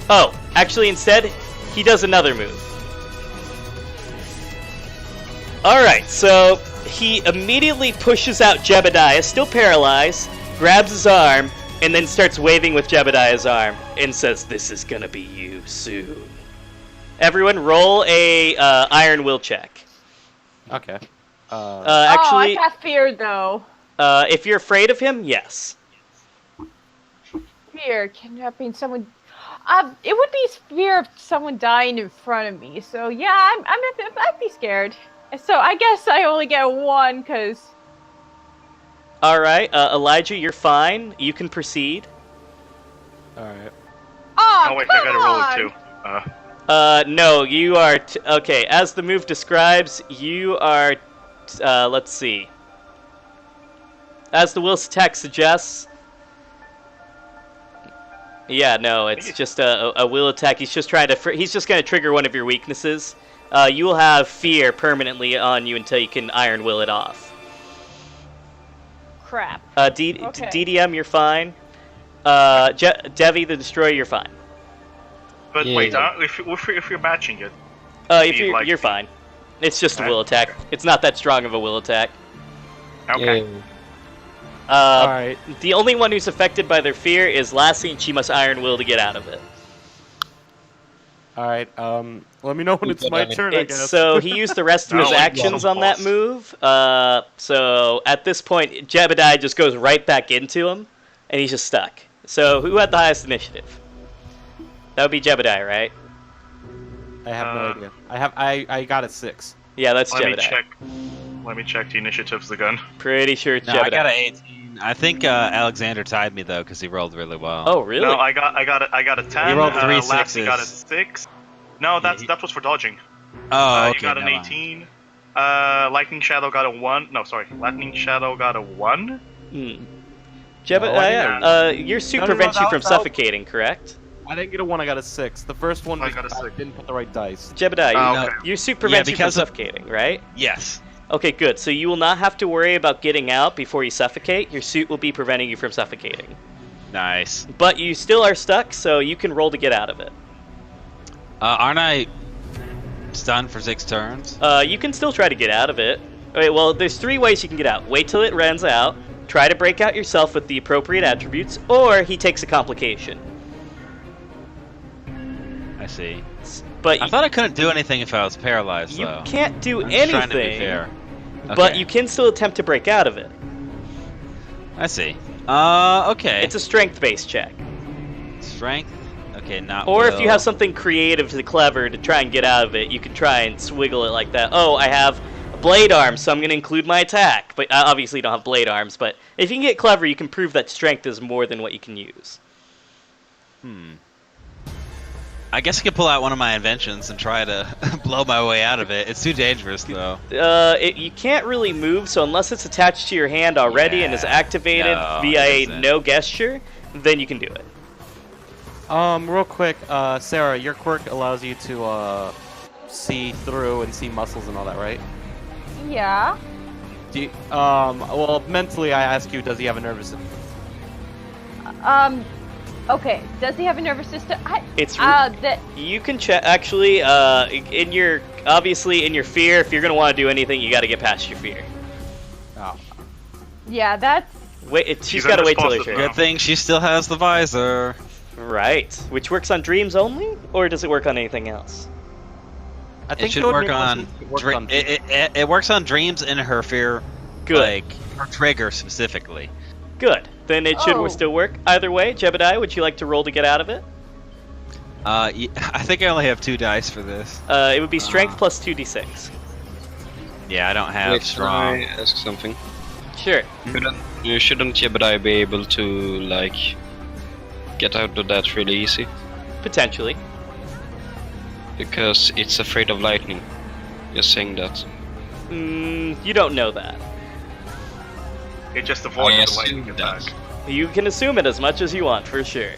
Oh, actually instead, he does another move. Alright, so he immediately pushes out Jebediah, still paralyzed, grabs his arm, and then starts waving with Jebediah's arm, and says, "This is gonna be you soon." Everyone roll a Iron Will check. Okay. Actually, I got fear though. if you're afraid of him, yes. Fear, kidnapping someone. It would be fear of someone dying in front of me. So yeah, I'd be scared. So I guess I only get one because. All right, Elijah, you're fine. You can proceed. All right. Oh, wait, I gotta roll it too. No, you are okay. As the move describes, you are. Let's see. As the will's attack suggests. Yeah, no, it's just a will attack. He's just trying to. He's just going to trigger one of your weaknesses. You will have fear permanently on you until you can Iron Will it off. Crap. Okay. DDM, you're fine. Devi the Destroyer, you're fine. But Yeah. wait, if you're matching it, You're fine. It's just a will attack. It's not that strong of a will attack. okay. Yeah. Alright. The only one who's affected by their fear is Lassie, and she must Iron Will to get out of it. Alright, let me know when it's my turn, I guess. So he used the rest of his No, actions well, on that boss. move. So at this point, Jebediah just goes right back into him, and he's just stuck. So who had the highest initiative? That would be Jebediah, right? I have no idea. I got a 6. Yeah, that's Let me Jebediah. check. Let me check the initiatives again. Pretty sure it's No, Jebediah. I got an 18. I think Alexander tied me though because he rolled really well. Oh, really? No, I got a 10. You rolled three Lassie got a sixes. 6. No, that was for dodging. Oh, okay. You got an never mind. 18. Lightning Shadow got a 1. No, sorry. Lightning Shadow got a 1. Jebediah, your suit No, prevents you that from was- suffocating, correct? I didn't get a 1, I got a 6. The first one, I got a I 6. didn't put the right dice. Jebediah, Oh, okay. your suit prevents you from because of- suffocating, right? Yes. Okay, good. So you will not have to worry about getting out before you suffocate. Your suit will be preventing you from suffocating. Nice. But you still are stuck, so you can roll to get out of it. Aren't I stunned for 6 turns? You can still try to get out of it. Okay, well, there's 3 ways you can get out. Wait till it runs out, try to break out yourself with the appropriate attributes, or he takes a complication. I see. But I thought I couldn't do anything if I was paralyzed, you though. can't do I'm just trying to be anything, fair. but Okay. you can still attempt to break out of it. I see. Okay. It's a strength-based check. Strength? Okay, not Or if you will. have something creative to clever to try and get out of it, you can try and swiggle it like that. Oh, I have blade arms, so I'm going to include my attack. But I obviously don't have blade arms, but if you can get clever, you can prove that strength is more than what you can use. I guess I could pull out one of my inventions and try to blow my way out of it. It's too dangerous, though. You can't really move, so unless it's attached to your hand already and is Yeah. activated No, via it a isn't. no gesture, then you can do it. Real quick, Sarah, your quirk allows you to, see through and see muscles and all that, right? Yeah. Do you, well, mentally I ask you, does he have a nervous system? Okay. Does he have a nervous system? It's That. You can check. Actually, in your fear, if you're gonna want to do anything, you got to get past your fear. Oh. Yeah, that's. Wait, she's He's got to wait till her unresponsive turn. Good thing she still has the visor. Right. Which works on dreams only, or does it work on anything else? I think It should Code work Nicholas on, worked on it works on dreams and her fear, Good. like her trigger specifically. Good. Then it should Oh. still work. Either way, Jebediah, would you like to roll to get out of it? I think I only have 2 dice for this. It would be strength plus 2d6. Yeah, I don't have Wait, strong. can I ask something? Sure. Shouldn't Jebediah be able to, like, get out of that really easy? Potentially. Because it's afraid of lightning. Just saying that. You don't know that. It just avoided the assume lightning attack. that. You can assume it as much as you want, for sure.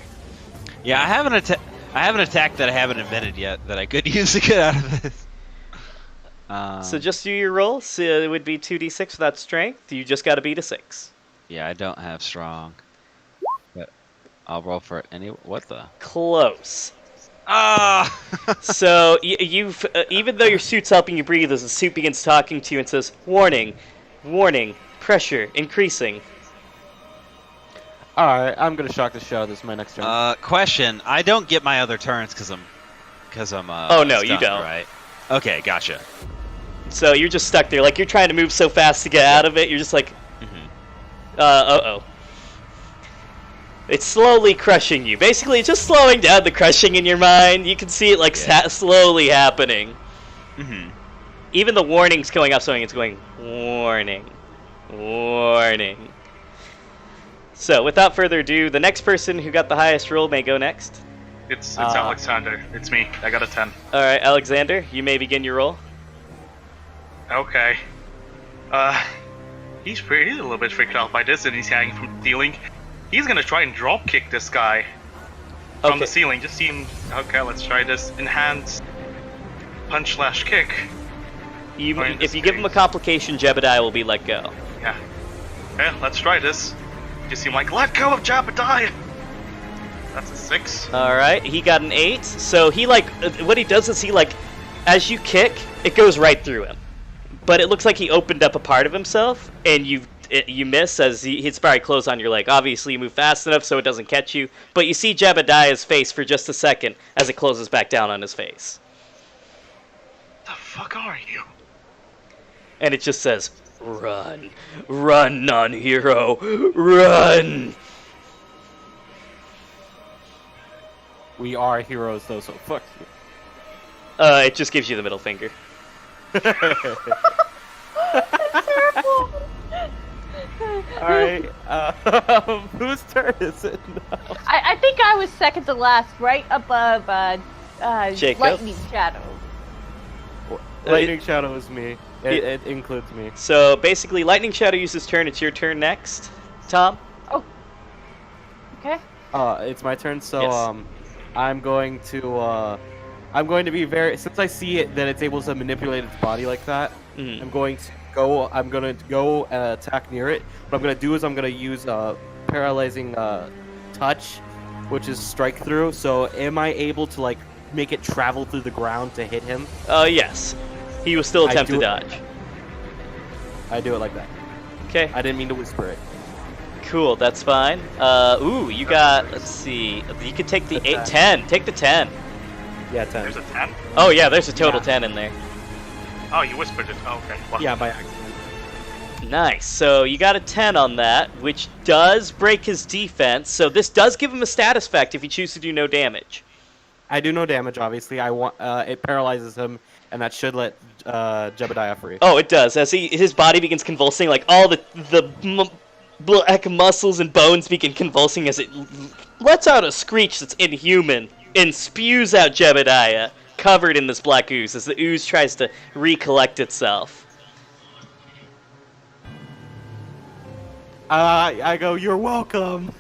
Yeah, I have an attack that I haven't invented yet that I could use to get out of this. So just do your roll. So it would be 2d6 without strength. You just got to beat a 6. Yeah, I don't have strong. But I'll roll for it what the? Close. Ah! So you've even though your suit's helping you breathe, as the suit begins talking to you and says, "Warning, warning, pressure increasing." Alright, I'm gonna shock the show. This is my next turn. Question. I don't get my other turns because I'm Oh, no, you stunned, don't. Right. Okay, gotcha. So you're just stuck there, like you're trying to move so fast to get out of it. You're just like, uh-oh. It's slowly crushing you. Basically, it's just slowing down the crushing in your mind. You can see it like slowly happening. Even the warning's going up, so it's going, warning, warning. So, without further ado, the next person who got the highest roll may go next. It's Alexander. It's me. I got a 10. Alright, Alexander, you may begin your roll. Okay. He's a little bit freaked out by this, and he's hanging from the ceiling. He's gonna try and drop kick this guy from the ceiling. Just see him. Okay, let's try this. Enhance punch slash kick. If you give him a complication, Jebediah will be let go. Yeah. Okay, let's try this. Just seem like, let go of Jebediah! That's a 6. Alright, he got an 8. So he what he does is he as you kick, it goes right through him. But it looks like he opened up a part of himself, and you miss as it's probably closed on your leg. Obviously, you move fast enough so it doesn't catch you. But you see Jebediah's face for just a second as it closes back down on his face. The fuck are you? And it just says, run. Run, non-hero. Run! We are heroes, though, so fuck you. It just gives you the middle finger. Alright, whose turn is it now? I think I was second to last, right above Jacob? Lightning Shadow. Lightning Shadow is me. It includes me. So basically, Lightning Shadow uses turn. It's your turn next, Tom. Oh. Okay. It's my turn. So Yes. I'm going to be very, since I see it that it's able to manipulate its body like that. Mhm. I'm going to go attack near it. What I'm going to do is I'm going to use paralyzing touch, which is strike through. So am I able to make it travel through the ground to hit him? Yes. He will still attempt to do it. dodge. I do it like that. Okay. I didn't mean to whisper it. Cool. That's fine. You got. Let's see. You could take the 10. Take the 10. Yeah, 10. There's a 10? Oh yeah, there's a total 10 in there. Oh, you whispered it. Oh, okay. Well, Yeah, by accident. Nice. So you got a 10 on that, which does break his defense. So this does give him a status effect if you choose to do no damage. I do no damage, obviously. I want it paralyzes him, and that should let Jebediah free. Oh, it does. As his body begins convulsing, like all the black muscles and bones begin convulsing as it lets out a screech that's inhuman and spews out Jebediah, covered in this black ooze, as the ooze tries to recollect itself. I go, you're welcome.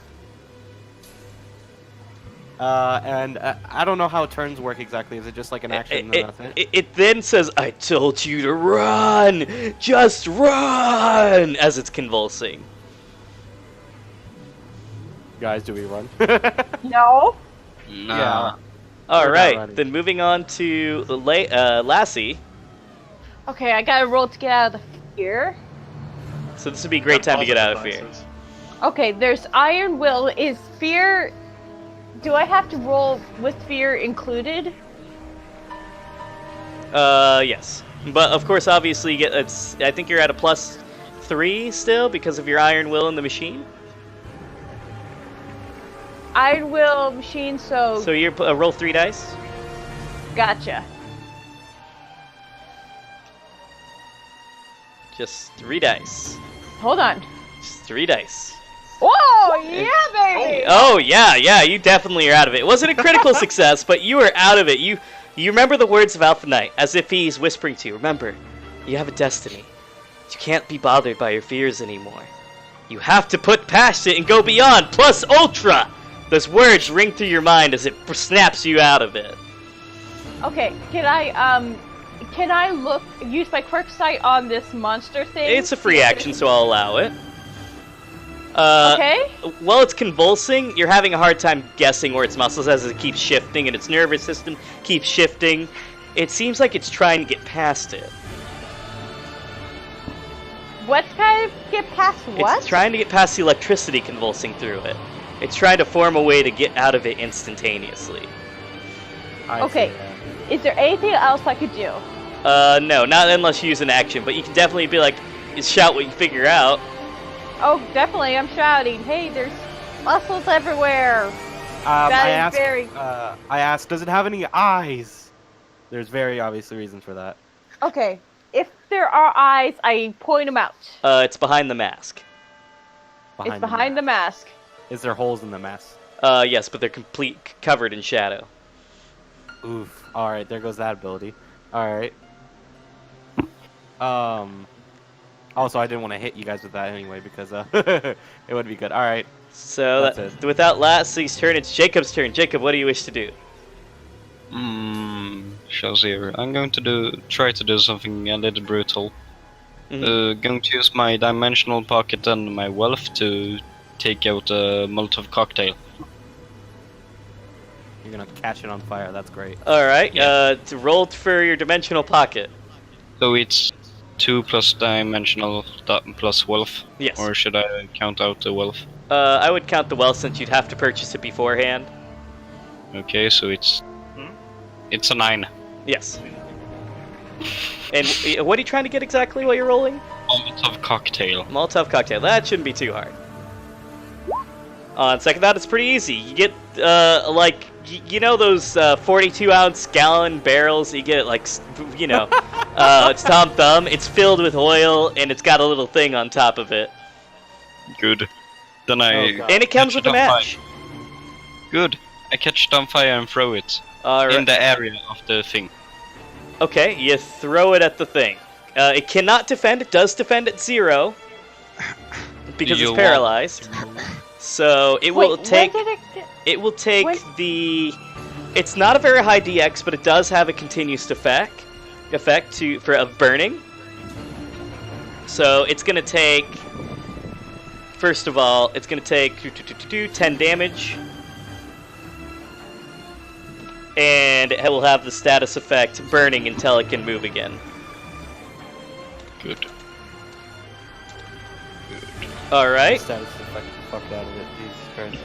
And I don't know how turns work exactly. Is it just like an action? And that's it? It then says, "I told you to run! Just run!" as it's convulsing. Guys, do we run? No. Nah. Yeah. All We're not right, running. then moving on to Lassie. Okay, I gotta roll to get out of the fear. So this would be a great time to get out of fear. Devices. Okay, there's Iron Will. Is fear... Do I have to roll with fear included? Yes. But of course, obviously, I think you're at a +3 still because of your Iron Will in the machine. Iron Will machine, so So you're roll 3 dice. gotcha. Just 3 dice. Hold on. Just 3 dice. Whoa, yeah, baby! Oh, yeah, you definitely are out of it. It wasn't a critical success, but you were out of it. You remember the words of Alpha Knight, as if he's whispering to you. Remember, you have a destiny. You can't be bothered by your fears anymore. You have to put past it and go beyond, plus ultra! Those words ring through your mind as it snaps you out of it. Okay, can I use my quirk sight on this monster thing? It's a free action, so I'll allow it. Okay. While it's convulsing, you're having a hard time guessing where its muscles as it keeps shifting and its nervous system keeps shifting. It seems like it's trying to get past it. What's trying to get past what? It's trying to get past the electricity convulsing through it. It's trying to form a way to get out of it instantaneously. Okay. Is there anything else I could do? No, not unless you use an action, but you can definitely be like, shout what you figure out. Oh, definitely, I'm shouting. Hey, there's muscles everywhere. I asked, does it have any eyes? There's very obvious reasons for that. Okay, if there are eyes, I point them out. It's behind the mask. It's behind the mask. Is there holes in the mask? Yes, but they're covered in shadow. Oof. Alright, there goes that ability. Alright. Also, I didn't want to hit you guys with that anyway, because it would be good. Alright. So, without Lassie's turn, it's Jacob's turn. Jacob, what do you wish to do? Shows here. I'm going to try to do something a little brutal. Going to use my dimensional pocket and my wealth to take out a Molotov cocktail. You're gonna catch it on fire, that's great. Alright, roll for your dimensional pocket. So it's 2 plus dimensional plus wealth? Yes. Or should I count out the wealth? I would count the wealth since you'd have to purchase it beforehand. Okay, so it's a 9. Yes. And what are you trying to get exactly while you're rolling? Molotov cocktail. Molotov cocktail. That shouldn't be too hard. On second thought, it's pretty easy. You get, you know those 42-ounce gallon barrels you get, it's Tom Thumb? It's filled with oil, and it's got a little thing on top of it. Good. Then and it comes with a match. Good. I catch it on fire and throw it in the area of the thing. Okay, you throw it at the thing. It cannot defend. It does defend at 0 because it's paralyzed. So it will take. It will take the. It's not a very high DX, but it does have a continuous effect of burning. So it's gonna take. First of all, it's gonna take 10 damage. And it will have the status effect burning until it can move again. Good. Alright. Status effect the fuck out of it, Jesus Christ.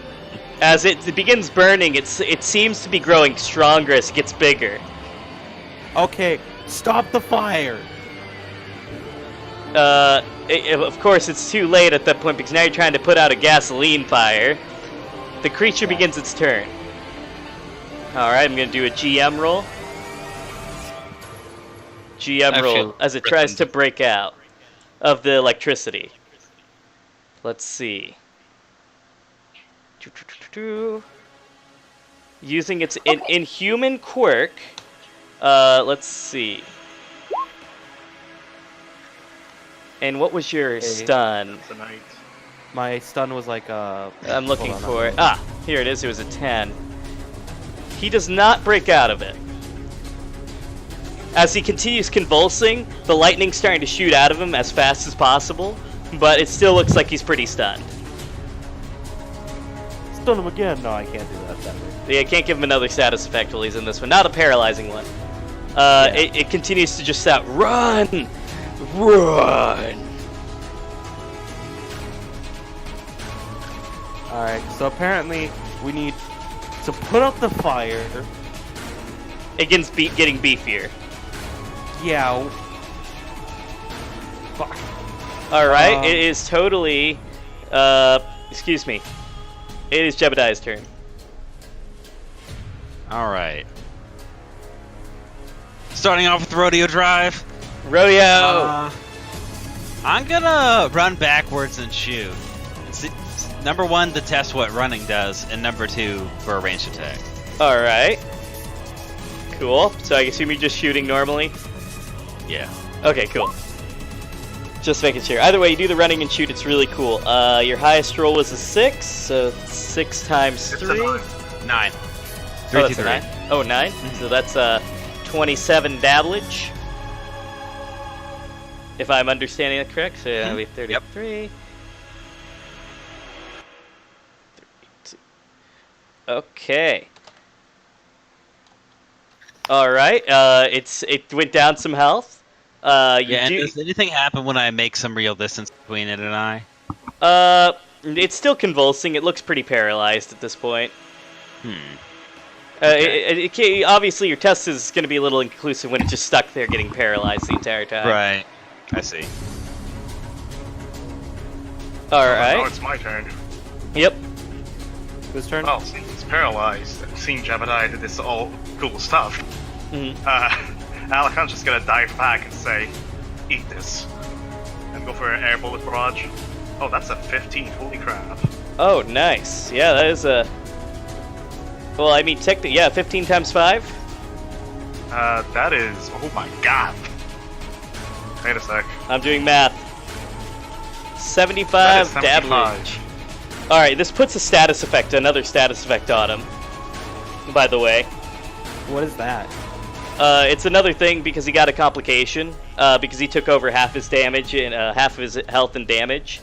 As it begins burning, it seems to be growing stronger as it gets bigger. Okay, stop the fire! Of course, it's too late at that point because now you're trying to put out a gasoline fire. The creature begins its turn. Alright, I'm going to do a GM roll. GM roll as it tries to break out of the electricity. Let's see. Using its inhuman quirk. Let's see. And what was your stun? My stun was like I'm looking for it. Ah, here it is. It was a 10. He does not break out of it. As he continues convulsing, the lightning's starting to shoot out of him as fast as possible, but it still looks like he's pretty stunned. Stun him again? No, I can't do that. Yeah, I can't give him another status effect while he's in this one. Not a paralyzing one. It continues to just shout, "Run! Run!" Alright, so apparently we need to put out the fire. Against getting beefier. Yeah. Fuck. Alright, it is totally... excuse me. It is Jebediah's turn. Alright. Starting off with Rodeo Drive. Rodeo! I'm gonna run backwards and shoot. Number 1 to test what running does, and number 2 for a ranged attack. All right. Cool. So I assume you're just shooting normally. Yeah. Okay, cool. Just making sure. Either way, you do the running and shoot. It's really cool. Your highest roll was a 6, so 6 times It's a 3. 9. Oh, 3 that's to a 3. 9. Oh, 9. So that's 27 damage. If I'm understanding that correct. So that'll be 33. Okay. All right. It went down some health. Yeah, and does anything happen when I make some real distance between it and I? It's still convulsing. It looks pretty paralyzed at this point. Obviously, your test is going to be a little inconclusive when it's just stuck there getting paralyzed the entire time. Right. I see. All Now right. it's my turn. Yep. Whose turn? Well, since it's paralyzed, seeing Jebediah did this all cool stuff, Alakhan's just gonna dive back and say, "Eat this," and go for an air bullet barrage. Oh, that's a 15. Holy crap! Oh, nice. Yeah, that is a. Well, I mean, technically, yeah, 15 times 5. That is. Oh my god! Wait a sec. I'm doing math. That 75 is 75. damage. All right, this puts a status effect, another status effect on him. By the way, What is that? it's another thing because he got a complication because he took over half his damage and half of his health and damage.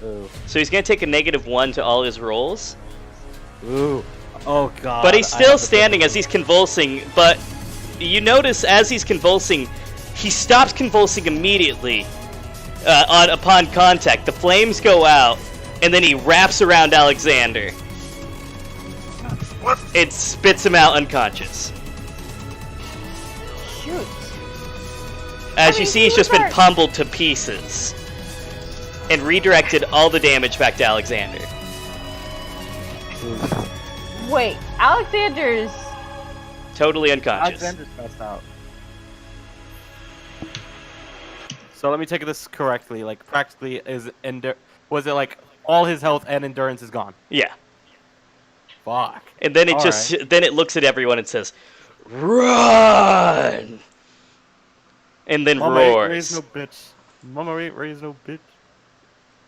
Ooh. So he's gonna take a -1 to all his rolls. Ooh. Oh god. But he's still standing as he's convulsing. But you notice as he's convulsing, he stops convulsing immediately upon contact. The flames go out, and then he wraps around Alexander. What? It spits him out unconscious. Shoot. As you see, he's just been pummeled to pieces. And redirected all the damage back to Alexander. Wait, Alexander's. Totally unconscious. Alexander's passed out. So let me take this correctly. Like practically, was it like all his health and endurance is gone? Yeah. Fuck. And then it All just right. then it looks at everyone and says, "Run!" And then Mama ain't roars. raised no bitch. Mama ain't raised no bitch.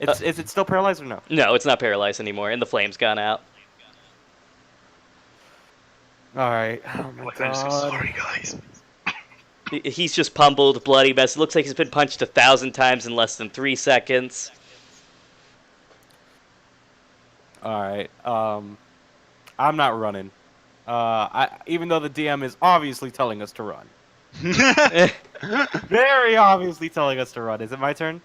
Is it still paralyzed or no? No, it's not paralyzed anymore, and the flame's gone out. All right. Oh my Alakhan's so god. sorry, guys. He's just pummeled, bloody mess. It looks like he's been punched 1,000 times in less than 3 seconds. All right. I'm not running. Even though the DM is obviously telling us to run. Very obviously telling us to run. Is it my turn?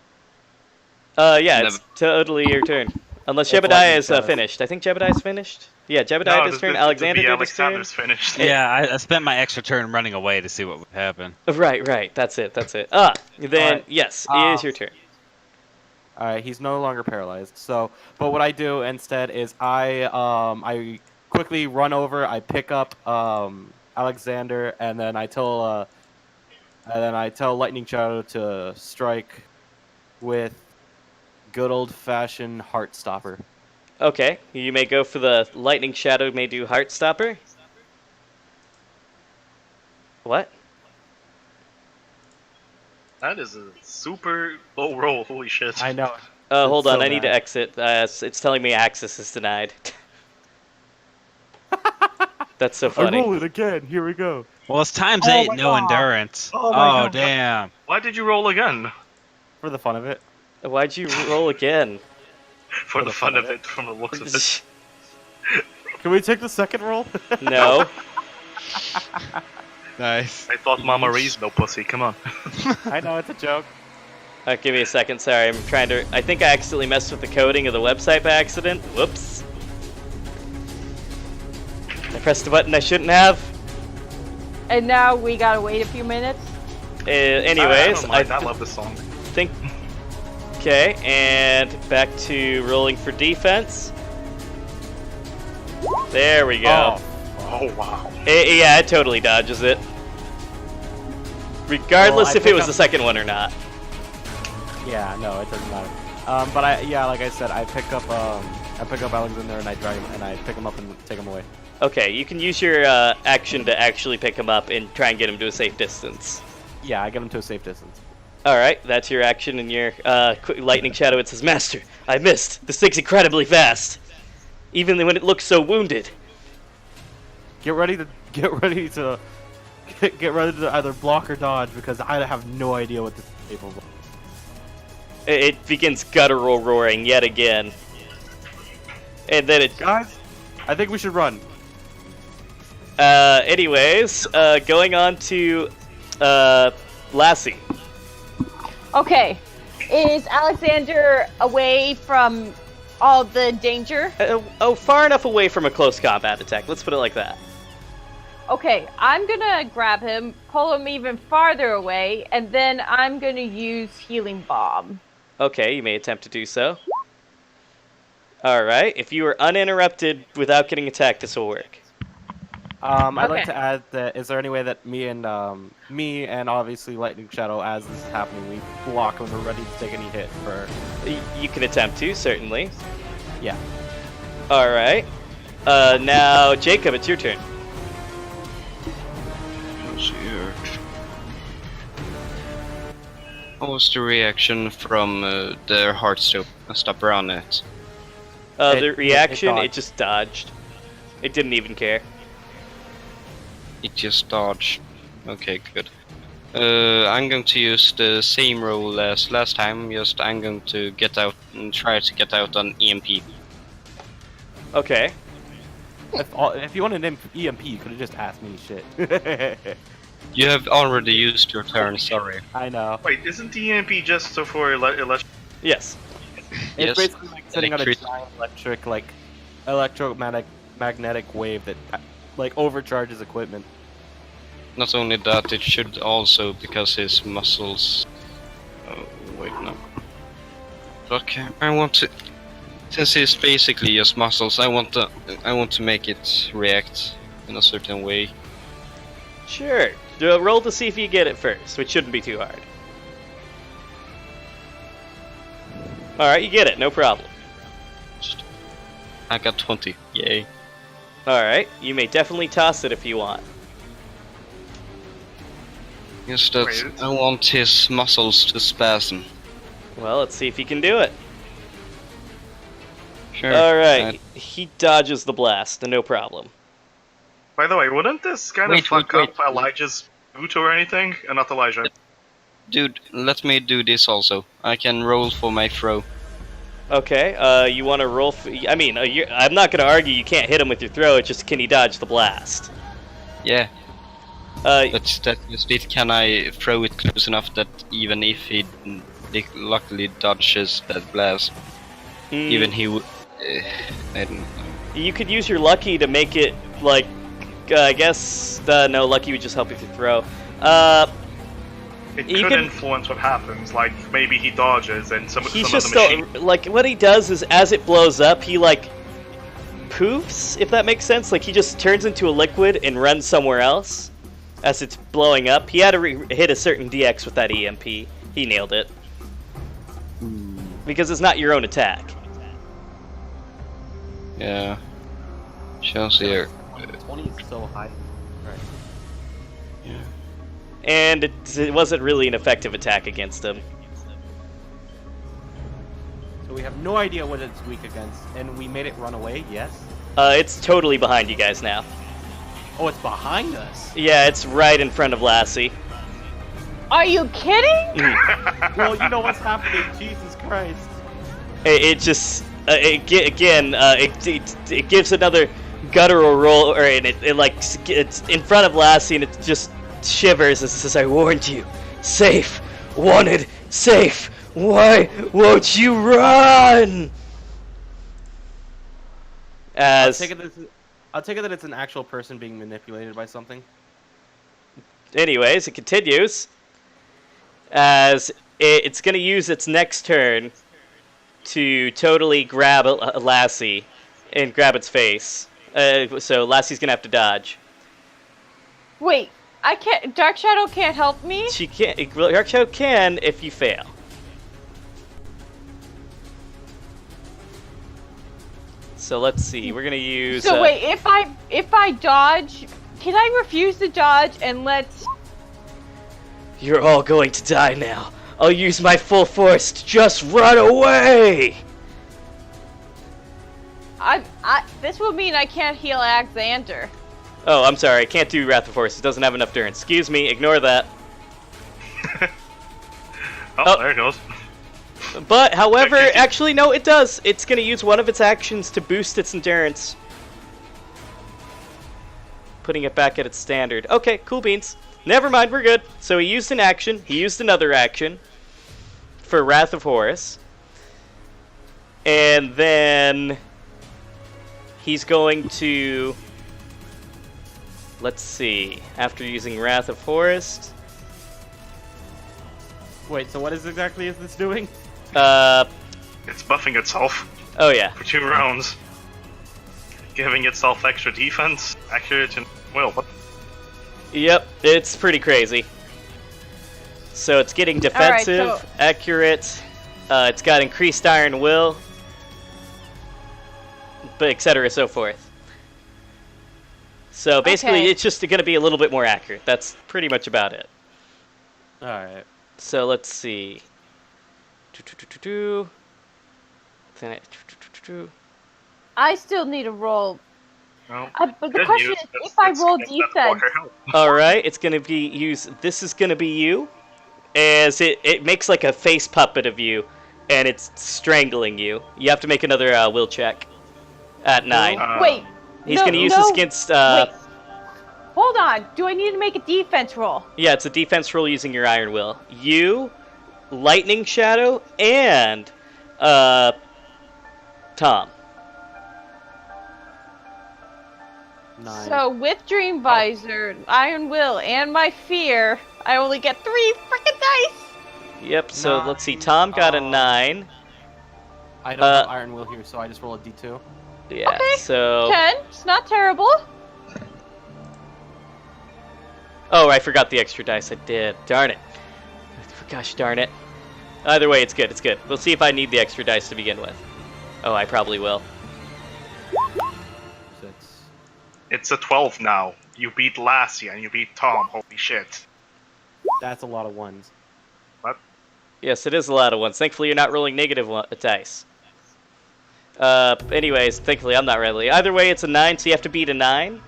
Yeah, it's totally your turn. Unless It's Jebediah lightning is fast. finished. I think Jebediah's finished. Yeah, Jebediah did his turn. Alexander did his turn. Alexander's finished. Yeah, I spent my extra turn running away to see what would happen. Right. That's it. Then, Alright. yes, it is your turn. All right. He's no longer paralyzed. So, but what I do instead is I quickly run over. I pick up Alexander, and then I tell Lightning Shadow to strike with good old-fashioned Heart Stopper. Okay, you may go for the Lightning Shadow, may do Heartstopper. What? That is a super low roll. Holy shit. I know. Hold It's on, so I need to bad. exit. It's telling me access is denied. That's so I funny. roll it again. Here we go. Well, it's times Oh 8, my no God. endurance. Oh my God. Damn. Why did you roll again? For the fun of it. Why'd you roll again? For the fun of it, from the looks of it. Can we take the second roll? No. Nice. I thought Mama raised no pussy. Come on. I know it's a joke. Give me a second. Sorry, I'm trying to. I think I accidentally messed with the coding of the website by accident. Whoops. I pressed a button I shouldn't have. And now we gotta wait a few minutes. Anyways, I love this song. think. Okay, and back to rolling for defense. There we go. Oh wow. Yeah, it totally dodges it. Regardless Well, I if it pick was up- the second one or not. Yeah, no, it doesn't matter. But like I said, I pick up Alexander and I drag him and I pick him up and take him away. Okay, you can use your action to actually pick him up and try and get him to a safe distance. Yeah, I get him to a safe distance. Alright, that's your action, and your lightning shadow, it says, Master, I missed. This thing's incredibly fast. Even when it looks so wounded. Get ready to either block or dodge because I have no idea what this is capable of. It begins guttural roaring yet again. And then it... Guys, I think we should run. Anyways, going on to Lassie. Okay. Is Alexander away from all the danger? Far enough away from a close combat attack. Let's put it like that. Okay, I'm gonna grab him, pull him even farther away, and then I'm gonna use Healing Bomb. Okay, you may attempt to do so. Alright, if you are uninterrupted without getting attacked, this will work. I'd like Okay. to add that, is there any way that me and obviously Lightning Shadow, as this is happening, we block when we're ready to take any hit for... You can attempt to, certainly. Yeah. Alright. Now, Jacob, it's your turn. What was the reaction from the Heartstopper on it? The reaction, dodged. it just dodged. It didn't even care. It just dodged. Okay, good. I'm going to use the same roll as last time, just I'm going to get out and try to get out on EMP. Okay. If you wanted an EMP, you could have just asked me shit. You have already used your turn, sorry. I know. Wait, isn't the EMP just so for electric? Yes. It's Yes. basically like sending out a Electric- giant electromagnetic wave that overcharges equipment. Not only that, it should also, because his muscles... Oh, wait, no. Okay, I want to... Since it's basically just muscles, I want to make it react in a certain way. Sure. Roll to see if you get it first, which shouldn't be too hard. Alright, you get it, no problem. I got 20, yay. Alright, you may definitely toss it if you want. Just that Wait. I want his muscles to spasm. Well, let's see if you can do it. Sure. Alright, he dodges the blast, no problem. By the way, wouldn't this kind of Wait, fuck wait, up Elijah's boot or anything? Not Elijah. Dude, let me do this also. I can roll for my throw. Okay, you want to roll I'm not going to argue you can't hit him with your throw, it's just can he dodge the blast? Yeah, Uh, that's just it. Can I throw it close enough that even if he luckily dodges that blast, even he would... I don't know. You could use your lucky to make it, like, I guess, no, lucky would just help you to throw. It You could can- influence what happens. Like maybe he dodges and some He's of just the machine. like, what he does is as it blows up, he, like, poofs, if that makes sense. Like, he just turns into a liquid and runs somewhere else as it's blowing up. He had to hit a certain DX with that EMP. He nailed it. Because it's not your own attack. Yeah. Shows here. 20 is so high. Right. Yeah. And it wasn't really an effective attack against him. So we have no idea what it's weak against, and we made it run away, yes? It's totally behind you guys now. Oh, it's behind us! Yeah, it's right in front of Lassie. Are you kidding? Well, you know what's happening, Jesus Christ. It just, it gives another guttural roll, or it's in front of Lassie, and it just shivers and says, "I warned you. Safe. Wanted. Safe. Why won't you run?" I'll As take it that it's an actual person being manipulated by something. anyways, it continues. As it's going to use its next turn to totally grab Lassie and grab its face. So Lassie's going to have to dodge. Wait, I can't. Dark Shadow can't help me. She can't. Dark Shadow can if you fail. So let's see. We're gonna use. So wait, if I dodge, can I refuse to dodge and let? You're all going to die now. I'll use my full force to just run away. This will mean I can't heal Alexander. Oh, I'm sorry. I can't do Wrath of Horus. It doesn't have enough endurance. Excuse me. Ignore that. Oh, there it goes. But, however, actually, no, it does. It's going to use one of its actions to boost its endurance. Putting it back at its standard. Okay, cool beans. Never mind, we're good. So he used an action. He used another action for Wrath of Horus. And then he's going to... Let's see. After using Wrath of Horus... Wait, so what exactly is this doing? It's buffing itself Oh, yeah. for 2 rounds. Giving itself extra defense, accurate, and... Well, what? Yep, it's pretty crazy. So it's getting defensive, Alright, so- accurate, it's got increased iron will, but etc. so forth. So basically, Okay. it's just going to be a little bit more accurate. That's pretty much about it. Alright. So let's see. I still need a roll. Well, But the good question news, is, it's- if I it's roll gonna let defense, Walker help. All right, it's going to be this is going to be you, as it makes like a face puppet of you, and it's strangling you. You have to make another will check at 9. wait. He's no, going to use no, this against. Wait. Hold on. Do I need to make a defense roll? Yeah, it's a defense roll using your iron will. You, Lightning Shadow, and Tom. 9. So with Dream Visor, Iron Will, and my fear, I only get 3 freaking dice. Yep. So 9. let's see. Tom got a 9. I don't have Iron Will here, so I just roll a d2. Yeah. Okay, So. 10. It's not terrible. Oh, I forgot the extra dice. I did. Darn it. Gosh darn it. Either way, it's good. It's good. We'll see if I need the extra dice to begin with. Oh, I probably will. 6. It's a 12 now. You beat Lassie and you beat Tom. Holy shit. That's a lot of ones. Yes, it is a lot of ones. Thankfully, you're not rolling negative dice. Anyways, thankfully, I'm not really. Either way, it's a 9, so you have to beat a 9.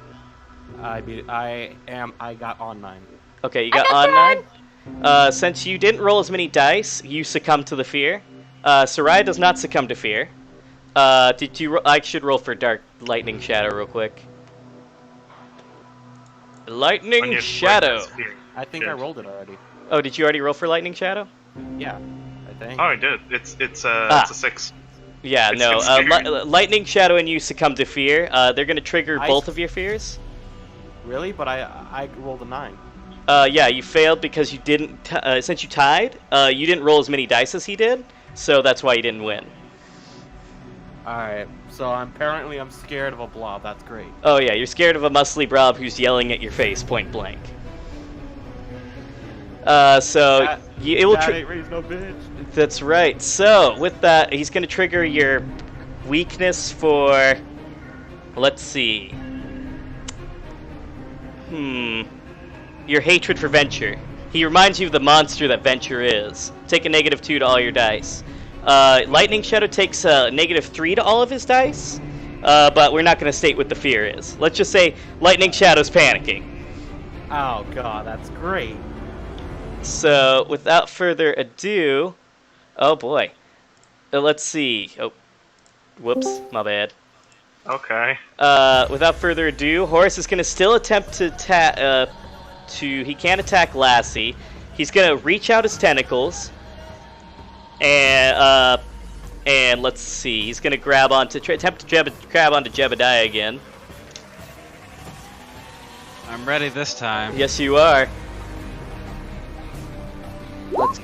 I got on 9. Okay, you got on 9. Since you didn't roll as many dice, you succumb to the fear. Soraya does not succumb to fear. Did you? I should roll for Dark Lightning Shadow real quick. Lightning Shadow. I think I rolled it already. Oh, did you already roll for Lightning Shadow? Yeah, I think. Oh, I did. It's a 6. Yeah, It's- no. it's scary. Lightning Shadow and you succumb to fear. They're gonna trigger both of your fears. Really? But I rolled a 9. Yeah, you failed because you didn't. Since you tied, you didn't roll as many dice as he did, so that's why you didn't win. Alright, so apparently I'm scared of a blob. That's great. Oh yeah, you're scared of a muscly blob who's yelling at your face point blank. So it will. ain't raised no bitch. That's right. So with that, he's gonna trigger your weakness for. Let's see. Your hatred for Venture. He reminds you of the monster that Venture is. Take a -2 to all your dice. Lightning Shadow takes a -3 to all of his dice, but we're not going to state what the fear is. Let's just say Lightning Shadow's panicking. Oh god, that's great. So, without further ado... Oh boy. Let's see. Oh, whoops, my bad. Okay. Without further ado, Horus is going to still attempt to he can't attack Lassie. He's going to reach out his tentacles, and let's see. He's going to grab onto attempt to grab onto Jebediah again. I'm ready this time. Yes, you are. Let's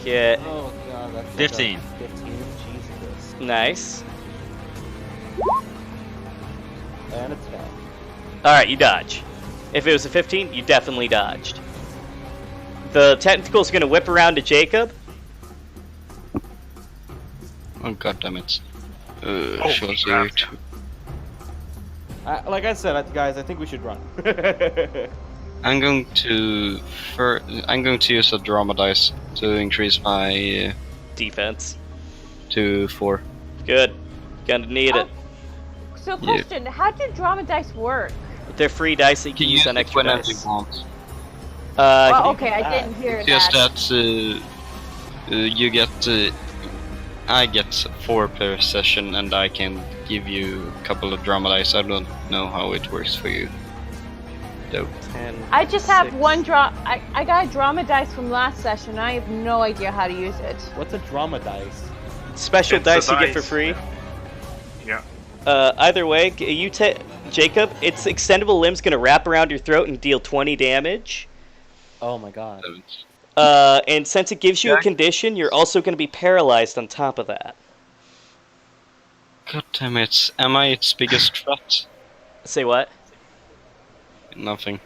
get Oh god, that's 15. 15, Jesus. nice. And it's 10. All right, you dodge. If it was a 15, you definitely dodged. The tentacle's going to whip around to Jacob. Oh god damn it. Shall crap. Like I said, guys, I think we should run. I'm going to use a drama dice to increase my Defense. to 4. Good. Gonna need it. So, question: how do drama dice work? They're free dice that you can You use use on it extra whenever dice. you want. Oh, okay, I didn't hear Just that. that you get I get 4 per session, and I can give you a couple of drama dice. I don't know how it works for you. Though. 10, I just have 6. one I got a drama dice from last session. I have no idea how to use it. What's a drama dice? Special It's dice a you get for dice. free. Yeah. Either way, Jacob, its extendable limb's gonna wrap around your throat and deal 20 damage. Oh my god. And since it gives you a condition, you're also gonna be paralyzed on top of that. God damn it! Am I its biggest threat? Say what? Nothing.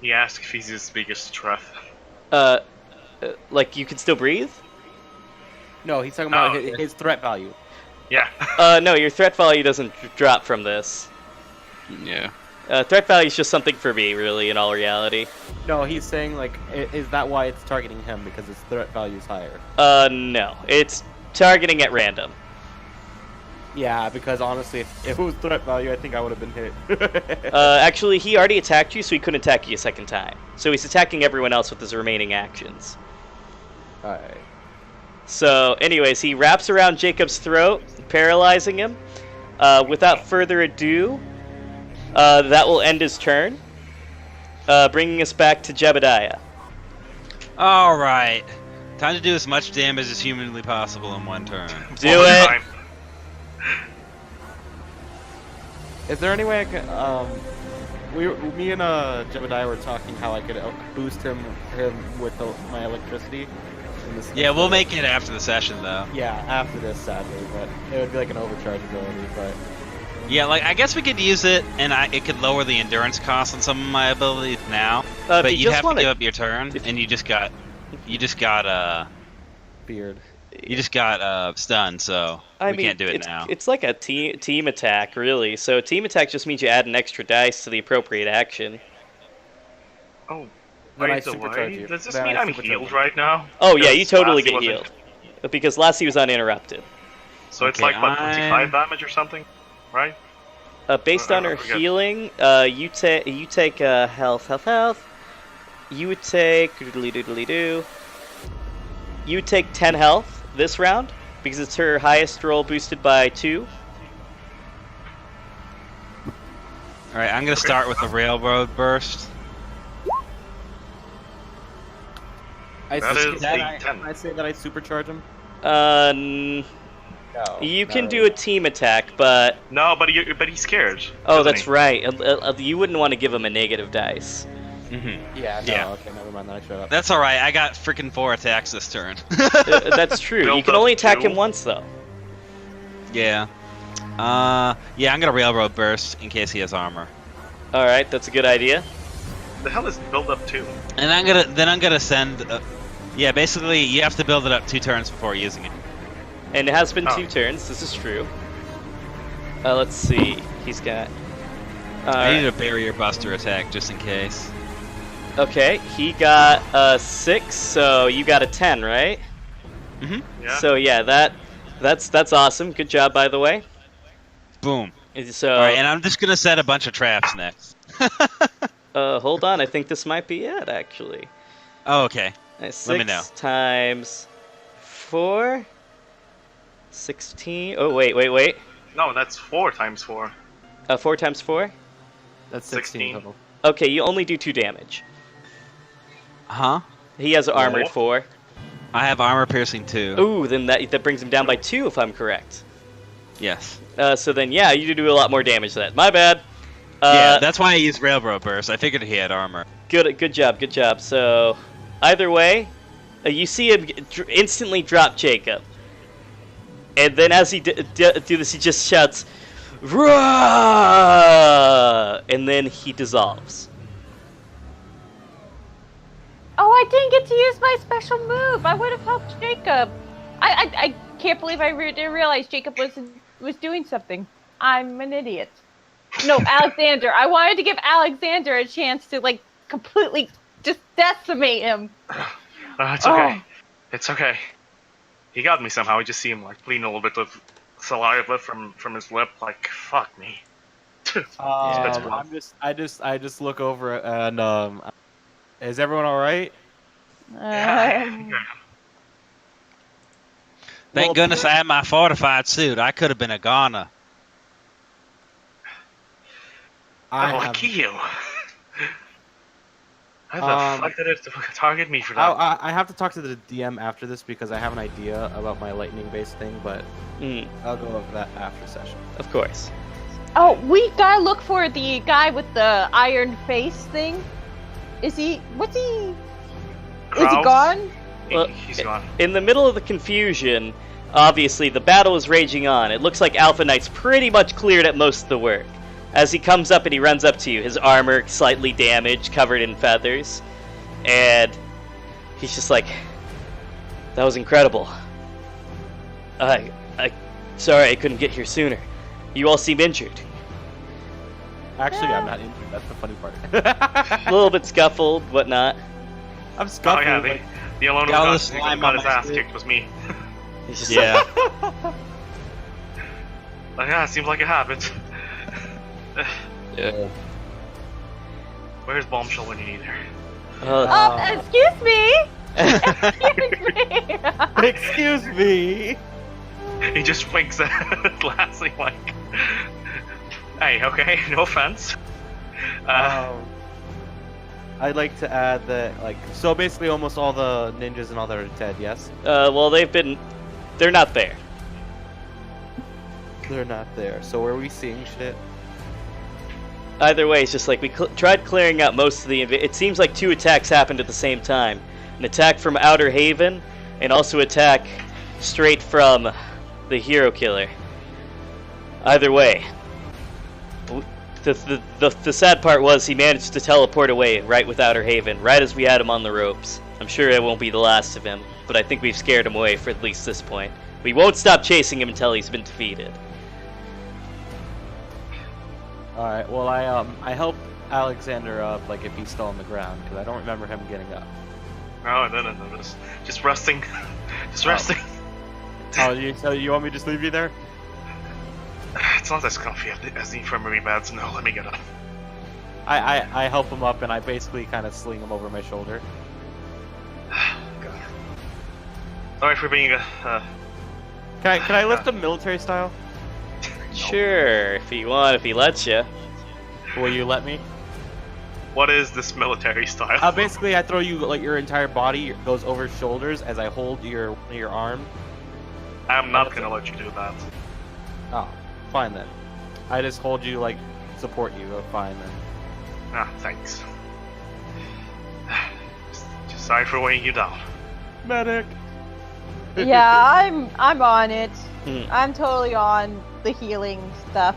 He asked if he's his biggest threat. Like you can still breathe? No, he's talking about Oh, his threat value. Yeah. No, your threat value doesn't drop from this. Yeah. Threat value is just something for me, really, in all reality. No, he's saying like, is that why it's targeting him because his threat value is higher? No, it's targeting at random. Yeah, because honestly, if it was threat value, I think I would have been hit. Actually, he already attacked you, so he couldn't attack you a second time. So he's attacking everyone else with his remaining actions. Alright. So, anyways, he wraps around Jacob's throat, paralyzing him. Without further ado, that will end his turn, bringing us back to Jebediah. Alright. Time to do as much damage as humanly possible in one turn. Do All the it! time. Is there any way I could, me and Jebediah were talking how I could boost him with my electricity. In this Yeah, we'll make it after the session, though. Yeah, after this, sadly, but it would be like an overcharge ability, but... Yeah, like, I guess we could use it, and it could lower the endurance cost on some of my abilities now. If But you you'd just have to wanna- give up your turn, and you just got Beard. stunned, so we can't do it now. It's like a team attack, really. So team attack just means you add an extra dice to the appropriate action. Oh, Then I wait, so supercharge why? you. Does this Then mean I I'm supercharge healed you. right now? Oh yeah, you Because totally last he get wasn't- healed. Because last he was uninterrupted. So it's Okay, like, what, 25 damage or something? Right? Based on I her forget. healing, you take health. You would take doodly-doodly-doo. You would take 10 health this round because it's her highest roll boosted by 2. Alright, I'm gonna start with the railroad burst. That is that a 10. I say that I supercharge him? No. You can do a team attack, but No, but he's scared. oh, isn't that's he? right. You wouldn't want to give him a negative dice. Yeah, no, Yeah. okay, never mind, then I shut up. That's alright, I got freaking 4 attacks this turn. That's true. You Build can up only attack 2. him once, though. Yeah. Yeah, I'm gonna railroad burst in case he has armor. All right, that's a good idea. The hell is build up to? And I'm gonna send. Yeah, basically you have to build it up 2 turns before using it. And it has been Oh. 2 turns. This is true. Let's see. He's got. I need a barrier buster attack just in case. Okay, he got a 6, so you got a 10, right? Yeah. So yeah, that's awesome. Good job, by the way. Boom. So All right, and I'm just gonna set a bunch of traps next. hold on, I think this might be it actually. Oh, okay. 6 Let me know. times 4, 16. Oh wait. No, that's 4 times 4. 4 times 4. That's 16. 16 total. Okay, you only do 2 damage. Huh? He has armored Oh. 4. I have armor piercing 2. Ooh, then that brings him down by 2 if I'm correct. Yes. So then yeah, you do a lot more damage to that. My bad. Yeah, that's why I used railroad burst. I figured he had armor. Good job. So, either way, you see him instantly drop Jacob, and then as he do this, he just shouts, "Rah!" and then he dissolves. Oh, I didn't get to use my special move. I would have helped Jacob. I can't believe I didn't realize Jacob was was doing something. I'm an idiot. No, Alexander. I wanted to give Alexander a chance to, like, completely just decimate him. It's okay. It's okay. He got me somehow. I just see him like bleeding a little bit of saliva from his lip. Like, fuck me. I just look over and is everyone all right? Thank goodness I had my fortified suit. I could have been a goner. Lucky you. How the fuck did it target me for that? I have to talk to the DM after this because I have an idea about my lightning-based thing, but I'll go over that after session. Of course. Oh, we gotta look for the guy with the iron face thing. Is he? What's he? Kraus? Is he gone? Well, He's gone. In the middle of the confusion, obviously the battle is raging on. It looks like Alpha Knight's pretty much cleared up most of the work. As he comes up and he runs up to you, his armor slightly damaged, covered in feathers, and he's just like, "That was incredible. Sorry I couldn't get here sooner. You all seem injured." Actually, I'm not injured. That's the funny part. A little bit scuffled, whatnot. I'm scuffled. Oh yeah, like, the alone who Got got his ass kicked was me. He's just Yeah. Yeah, it seems like it happened. Yeah. Where's Bombshell when you need her? Excuse me. Excuse me. He just winks at Lassie like, "Hey, okay, no offense." I'd like to add that, like, so basically almost all the ninjas and all that are dead. Yes. Well, they're not there. They're not there. So are we seeing shit? Either way, it's just like we tried clearing out most of the... It seems like 2 attacks happened at the same time. An attack from Outer Haven, and also attack straight from the Hero Killer. Either way. The sad part was he managed to teleport away right with Outer Haven, right as we had him on the ropes. I'm sure it won't be the last of him, but I think we've scared him away for at least this point. We won't stop chasing him until he's been defeated. Alright, well, I help Alexander up, like, if he's still on the ground, because I don't remember him getting up. No, just resting. Just resting. So you want me to just leave you there? It's not as comfy as the infirmary beds. No, let me get up. I help him up, and I basically kind of sling him over my shoulder. God. Sorry for being a... Can I lift him military style? Sure, if he lets you. Will you let me? What is this military style? Basically, I throw you, like, your entire body goes over shoulders as I hold your arm. I'm not gonna let you do that. Oh, fine then. I just hold you, like, support you. Oh, fine then. Ah, thanks. Just sorry for weighing you down. Medic. Yeah, I'm on it. Hmm. I'm totally on the healing stuff.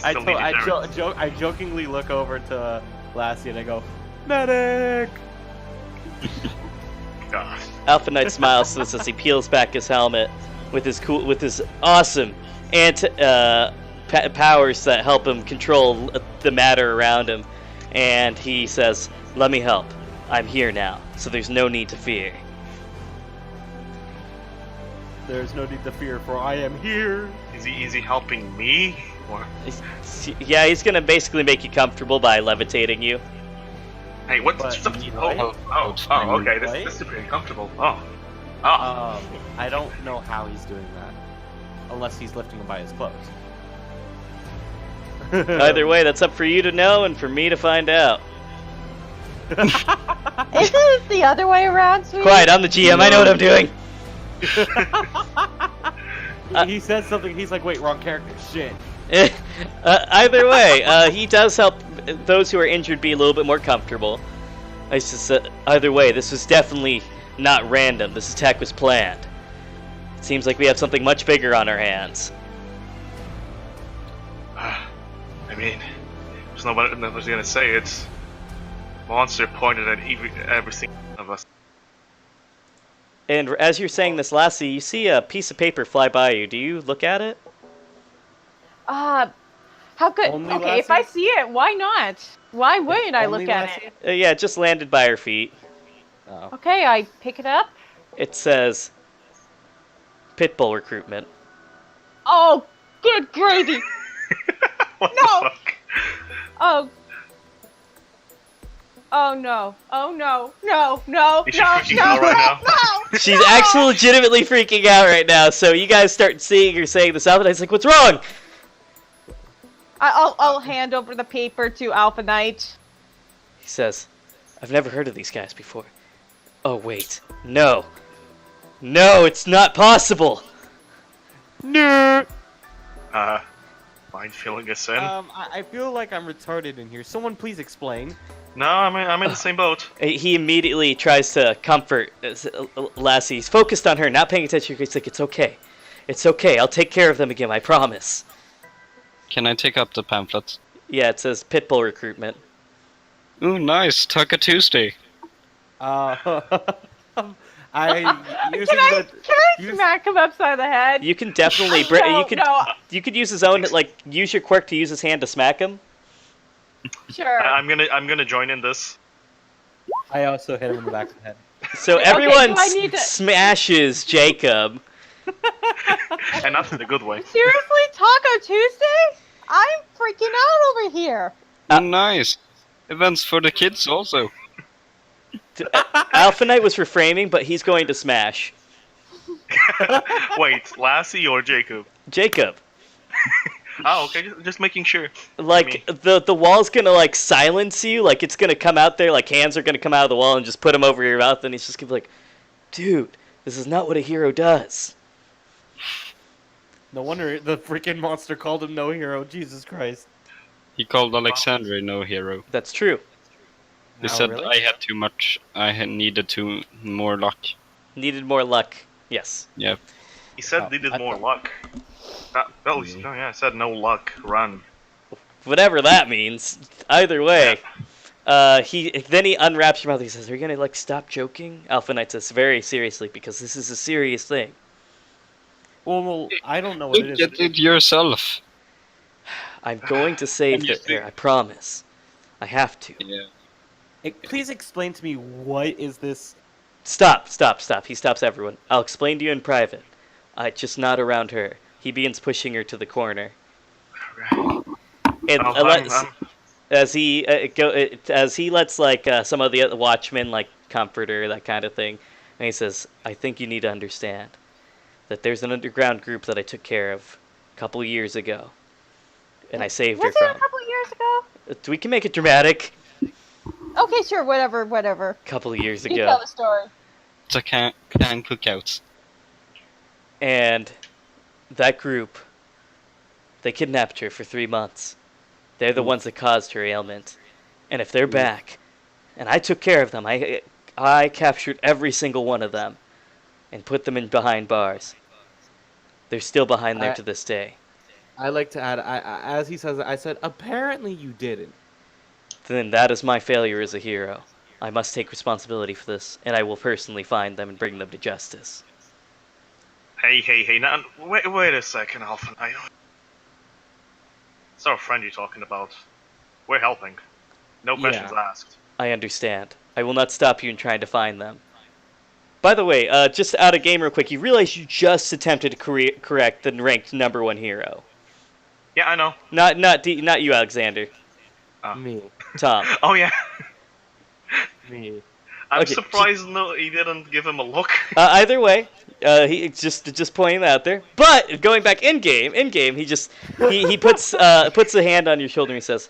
I jokingly look over to Lassie and I go, medic. God. Alpha Knight smiles as he peels back his helmet with his awesome powers that help him control the matter around him, and he says, "Let me help. I'm here now, so there's no need to fear." There's no need to fear, for I am here. Is he helping me? Or... Yeah, he's gonna basically make you comfortable by levitating you. Hey, what's But the... you okay, this is pretty comfortable. I don't know how he's doing that, unless he's lifting him by his clothes. Either way, that's up for you to know and for me to find out. Isn't it the other way around, sweetie? Quiet, I'm the GM, I know what I'm doing. He says something, he's like, wait, wrong character, shit. Either way, he does help those who are injured be a little bit more comfortable. It's just either way, this was definitely not random. This attack was planned. It seems like we have something much bigger on our hands. I mean, there's nobody's gonna say it's monster pointed at every single one of us. And as you're saying this, Lassie, you see a piece of paper fly by you. Do you look at it? How good? Only Okay, if I Lassie? see it, why not? Why wouldn't I Only look at Lassie? it? Yeah, it just landed by her feet. Oh. Okay, I pick it up. It says Pitbull recruitment. Oh, good gravy! What No! the fuck? Oh. Oh no! Oh no! No! No! Is she No! freaking No! out right No! now? No! She's no! actually legitimately freaking out right now. So you guys start seeing her saying this out, and it's like, "What's wrong?" I'll hand over the paper to Alpha Knight. He says, "I've never heard of these guys before." Oh wait, no, it's not possible. No. Mind filling us in? I feel like I'm retarded in here. Someone please explain. No, I'm in the same boat. He immediately tries to comfort Lassie. He's focused on her, not paying attention. He's like, "It's okay. It's okay. I'll take care of them again. I promise." Can I take up the pamphlet? Yeah, it says Pitbull recruitment. Ooh, nice. Taco Tuesday. I use Can I use- smack him upside the head? You can definitely. No, no. You could use his own. Like, use your quirk to use his hand to smack him. Sure. I'm gonna join in this. I also hit him in the back of the head. So Okay, everyone do I need to- smashes Jacob. And not in the good way. Seriously, Taco Tuesday? I'm freaking out over here. Uh, Nice. Events for the kids also. Alpha Knight was reframing, but he's going to smash Wait, Lassie or Jacob? Jacob. Oh, okay, just making sure. Like the wall's gonna like silence you. Like it's gonna come out there. Like hands are gonna come out of the wall and just put them over your mouth. And he's just gonna be like, "Dude, this is not what a hero does." No wonder the freaking monster called him no hero. Jesus Christ. He called Alexandra no hero. That's true. He Oh, said really? I had too much. I had needed more luck. Needed more luck. Yes. Yeah. He said Oh, needed I more thought- luck. No, yeah, I said no luck, run. Whatever that means. Either way. He unwraps your mouth. He says, "Are you gonna like stop joking?" Alpha Knight says very seriously because this is a serious thing. Well, I don't know what it You is. get it yourself. I'm going to save And you her. I promise. I have to. Yeah. Please explain to me what is this? Stop. He stops everyone. I'll explain to you in private. Just not around her. He begins pushing her to the corner. And as he lets like some of the other watchmen like comfort her, that kind of thing, and he says, "I think you need to understand that there's an underground group that I took care of a couple years ago, and I saved her Was it a from. couple years ago? We can make it dramatic. Okay, sure, whatever. A couple years You ago, tell the story. It's a can cookouts. and that group, they kidnapped her for 3 months. They're the ones that caused her ailment, and if they're back, and I took care of them, I captured every single one of them, and put them in behind bars. They're still behind there to this day. I like to add, as he says it, I said, apparently you didn't. Then that is my failure as a hero. I must take responsibility for this, and I will personally find them and bring them to justice. Hey, now, wait a second, Alpha Knight. It's our friend you're talking about. We're helping. No questions asked. I understand. I will not stop you in trying to find them. By the way, just out of game real quick, you realize you just attempted to correct the ranked #1 hero. Yeah, I know. Not you, Alexander. Me. Tom. Oh yeah. Me. I'm Okay, surprised no, he didn't give him a look. Either way, he just pointing that out there. But going back in game, he just he puts a hand on your shoulder and he says,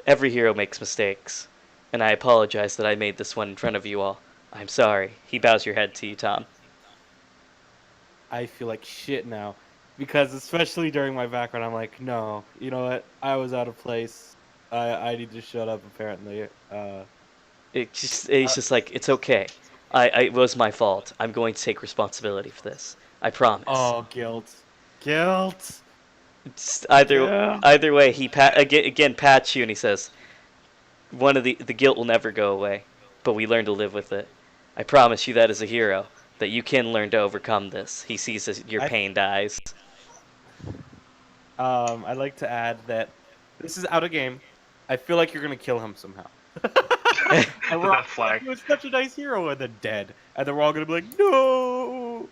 "Every hero makes mistakes, and I apologize that I made this one in front of you all. I'm sorry." He bows your head to you, Tom. I feel like shit now. Because especially during my background, I'm like, no, you know what? I was out of place. I need to shut up, apparently. He's just like, "It's okay. It was my fault. I'm going to take responsibility for this. I promise." Oh, guilt. Guilt! Either way, he again pats you and he says, "One of the guilt will never go away, but we learn to live with it. I promise you that as a hero, that you can learn to overcome this." He sees your pained eyes. I'd like to add that this is out of game. I feel like you're gonna kill him somehow. And we're all That flag. he was such a nice hero, and then dead, and then we're all gonna be like, no.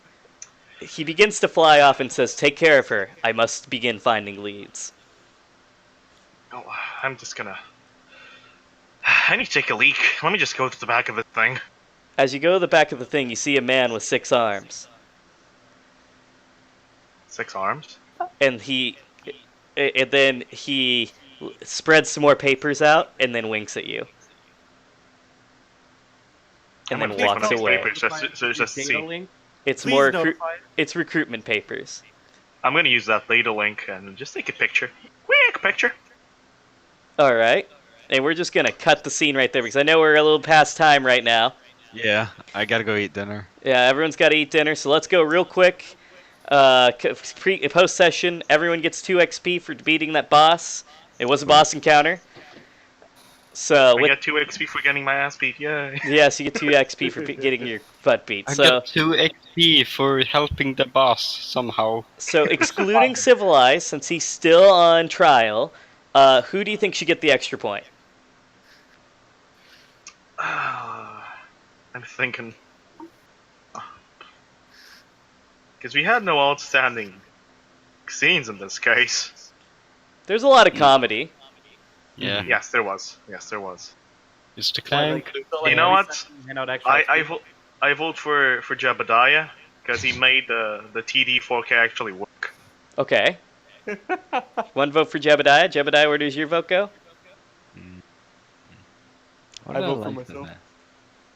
He begins to fly off and says, "Take care of her. I must begin finding leads." Oh, I'm just gonna. I need to take a leak. Let me just go to the back of the thing. As you go to the back of the thing, you see a man with 6 arms. 6 arms? And then he spreads some more papers out and then winks at you. And I'm then gonna take one walks of these away. papers just to Data see. link. It's Please more notify- it's recruitment papers. I'm gonna use that data link and just take a picture. Quick picture. All right. And we're just going to cut the scene right there because I know we're a little past time right now. Yeah, I gotta go eat dinner. Yeah, everyone's got to eat dinner, so let's go real quick. Post session, everyone gets 2 XP for beating that boss. It was a boss encounter. So I got 2 XP for getting my ass beat. Yay. yes, you get 2 XP for getting your butt beat. I So got 2 XP for helping the boss somehow. so excluding Civilized, since he's still on trial, who do you think should get the extra point? I'm thinking. Because we had no outstanding scenes in this case. There's a lot of comedy. Yeah. Yes, there was. Yes, there was. It's the But, clan. like, You know what? hand out extra XP. I vote for Jebediah because he made the TD 4K actually work. Okay. 1 vote for Jebediah. Jebediah, where does your vote go? What I did vote for like in myself.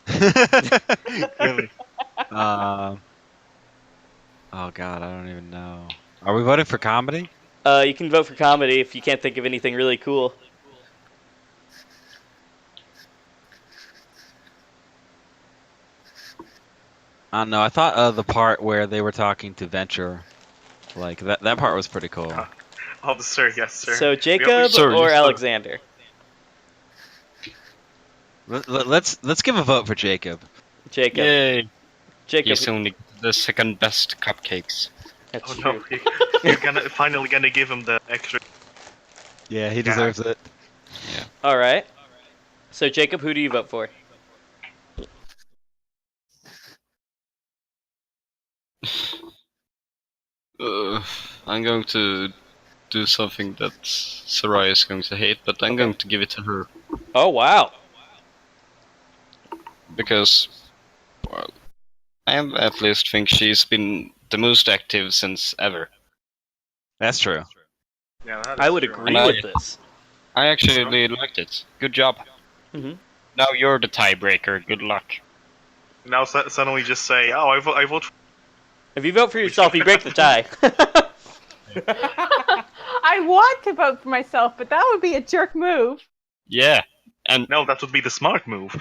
that? Really? Oh god, I don't even know. Are we voting for comedy? You can vote for comedy if you can't think of anything really cool. I don't know. I thought the part where they were talking to Venture, like that part was pretty cool. Oh, sir, yes, sir. So Jacob Sir, or yes, sir. Alexander? Let's give a vote for Jacob. Jacob. Yay! Jacob. He's only the second best cupcakes. That's Oh true. no, you're finally gonna give him the extra. Yeah, he deserves it. All right. So Jacob, who do you vote for? I'm going to do something that Sarai is going to hate, but I'm going to give it to her. Oh wow. Because, well, I at least think she's been the most active since ever. That's true. Yeah, that is I would true. agree And with this. I actually really liked it. Good job. Mhm. Now you're the tiebreaker. Good luck. Now suddenly just say, oh, I vote for. If you vote for yourself, you break the tie. I want to vote for myself, but that would be a jerk move. Yeah. And No, that would be the smart move.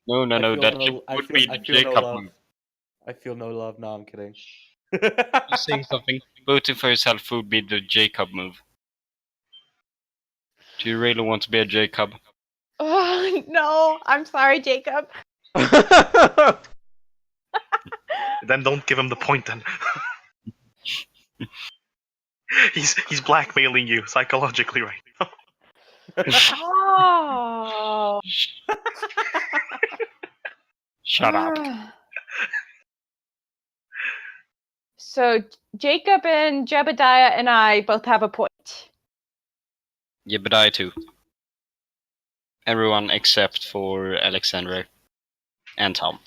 no, I feel that no- I would feel- be I the feel no Jacob love. move. I feel no love. No, I'm kidding. You saying something? Voting for yourself would be the Jacob move. Do you really want to be a Jacob? Oh, no, I'm sorry, Jacob. Then don't give him the point then. he's blackmailing you psychologically right now. Oh. Shut up. So Jacob and Jebediah and I both have a point. Yeah, but I too. Everyone except for Alexandra and Tom.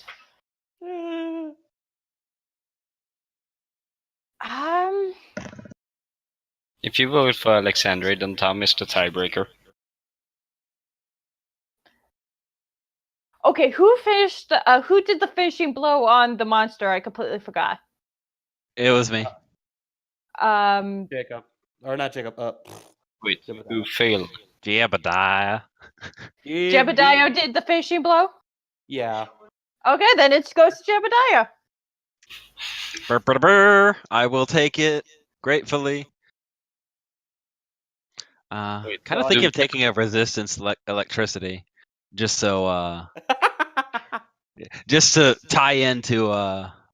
If you vote for Alexandra, then Tom is the tiebreaker. Okay, who finished? Who did the finishing blow on the monster? I completely forgot. It was me. Jacob, or not Jacob? Wait, Jebediah. who failed? Jebediah. Jebediah did the finishing blow. Yeah. Okay, then it goes to Jebediah. Brr, brr, brr. I will take it gratefully. Wait, Kind of so thinking I- of taking a resistance electricity, just so just to tie into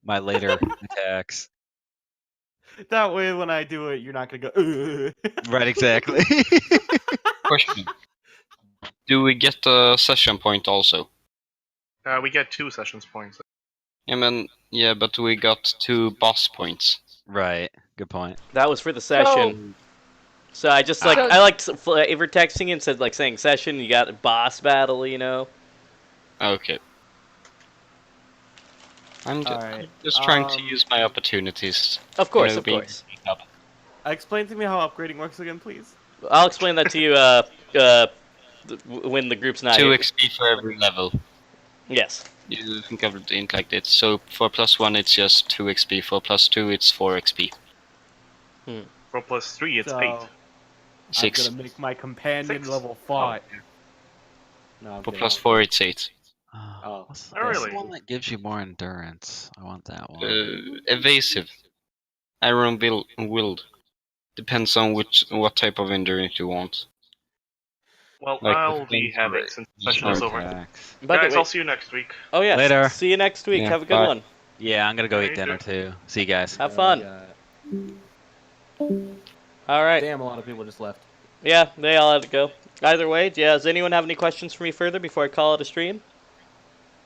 my later attacks. That way, when I do it, you're not gonna go. Right, exactly. Question. Do we get a session point also? We get 2 sessions points. I mean, yeah, but we got 2 boss points. Right. Good point. That was for the session. So I just like So- I liked flavor texting it instead of like saying session. You got a boss battle, you know. Okay. I'm Alright, just trying to use my opportunities. Of course, You know, of being- course. Explain to me how upgrading works again, please. I'll explain that to you when the group's not 2 here. XP for every level. Yes. You can cover it like that. So for +1 it's just 2 XP. For +2 it's 4 XP. For +3, it's So, 8. 6. I'm gonna make my companion 6? level 5. No, I'm For kidding. +4 it's 8. Oh. What's Oh, what's really? the one that gives you more endurance? I want that one. Evasive. Iron willed. Depends on what type of endurance you want. Well, Like I'll the be things having where since the session is over. Attacks. By the Guys, way, I'll see you next week. oh yeah. Later. See you next week. Yeah, Have a good bye. one. Yeah, I'm gonna go Yeah, eat you dinner too. See you guys. Have fun. All right. Damn, a lot of people just left. Yeah, they all had to go. Either way, does anyone have any questions for me further before I call it a stream?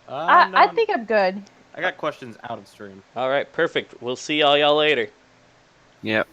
I think I'm good. I got questions out of stream. All right, perfect. We'll see y'all later. Yeah.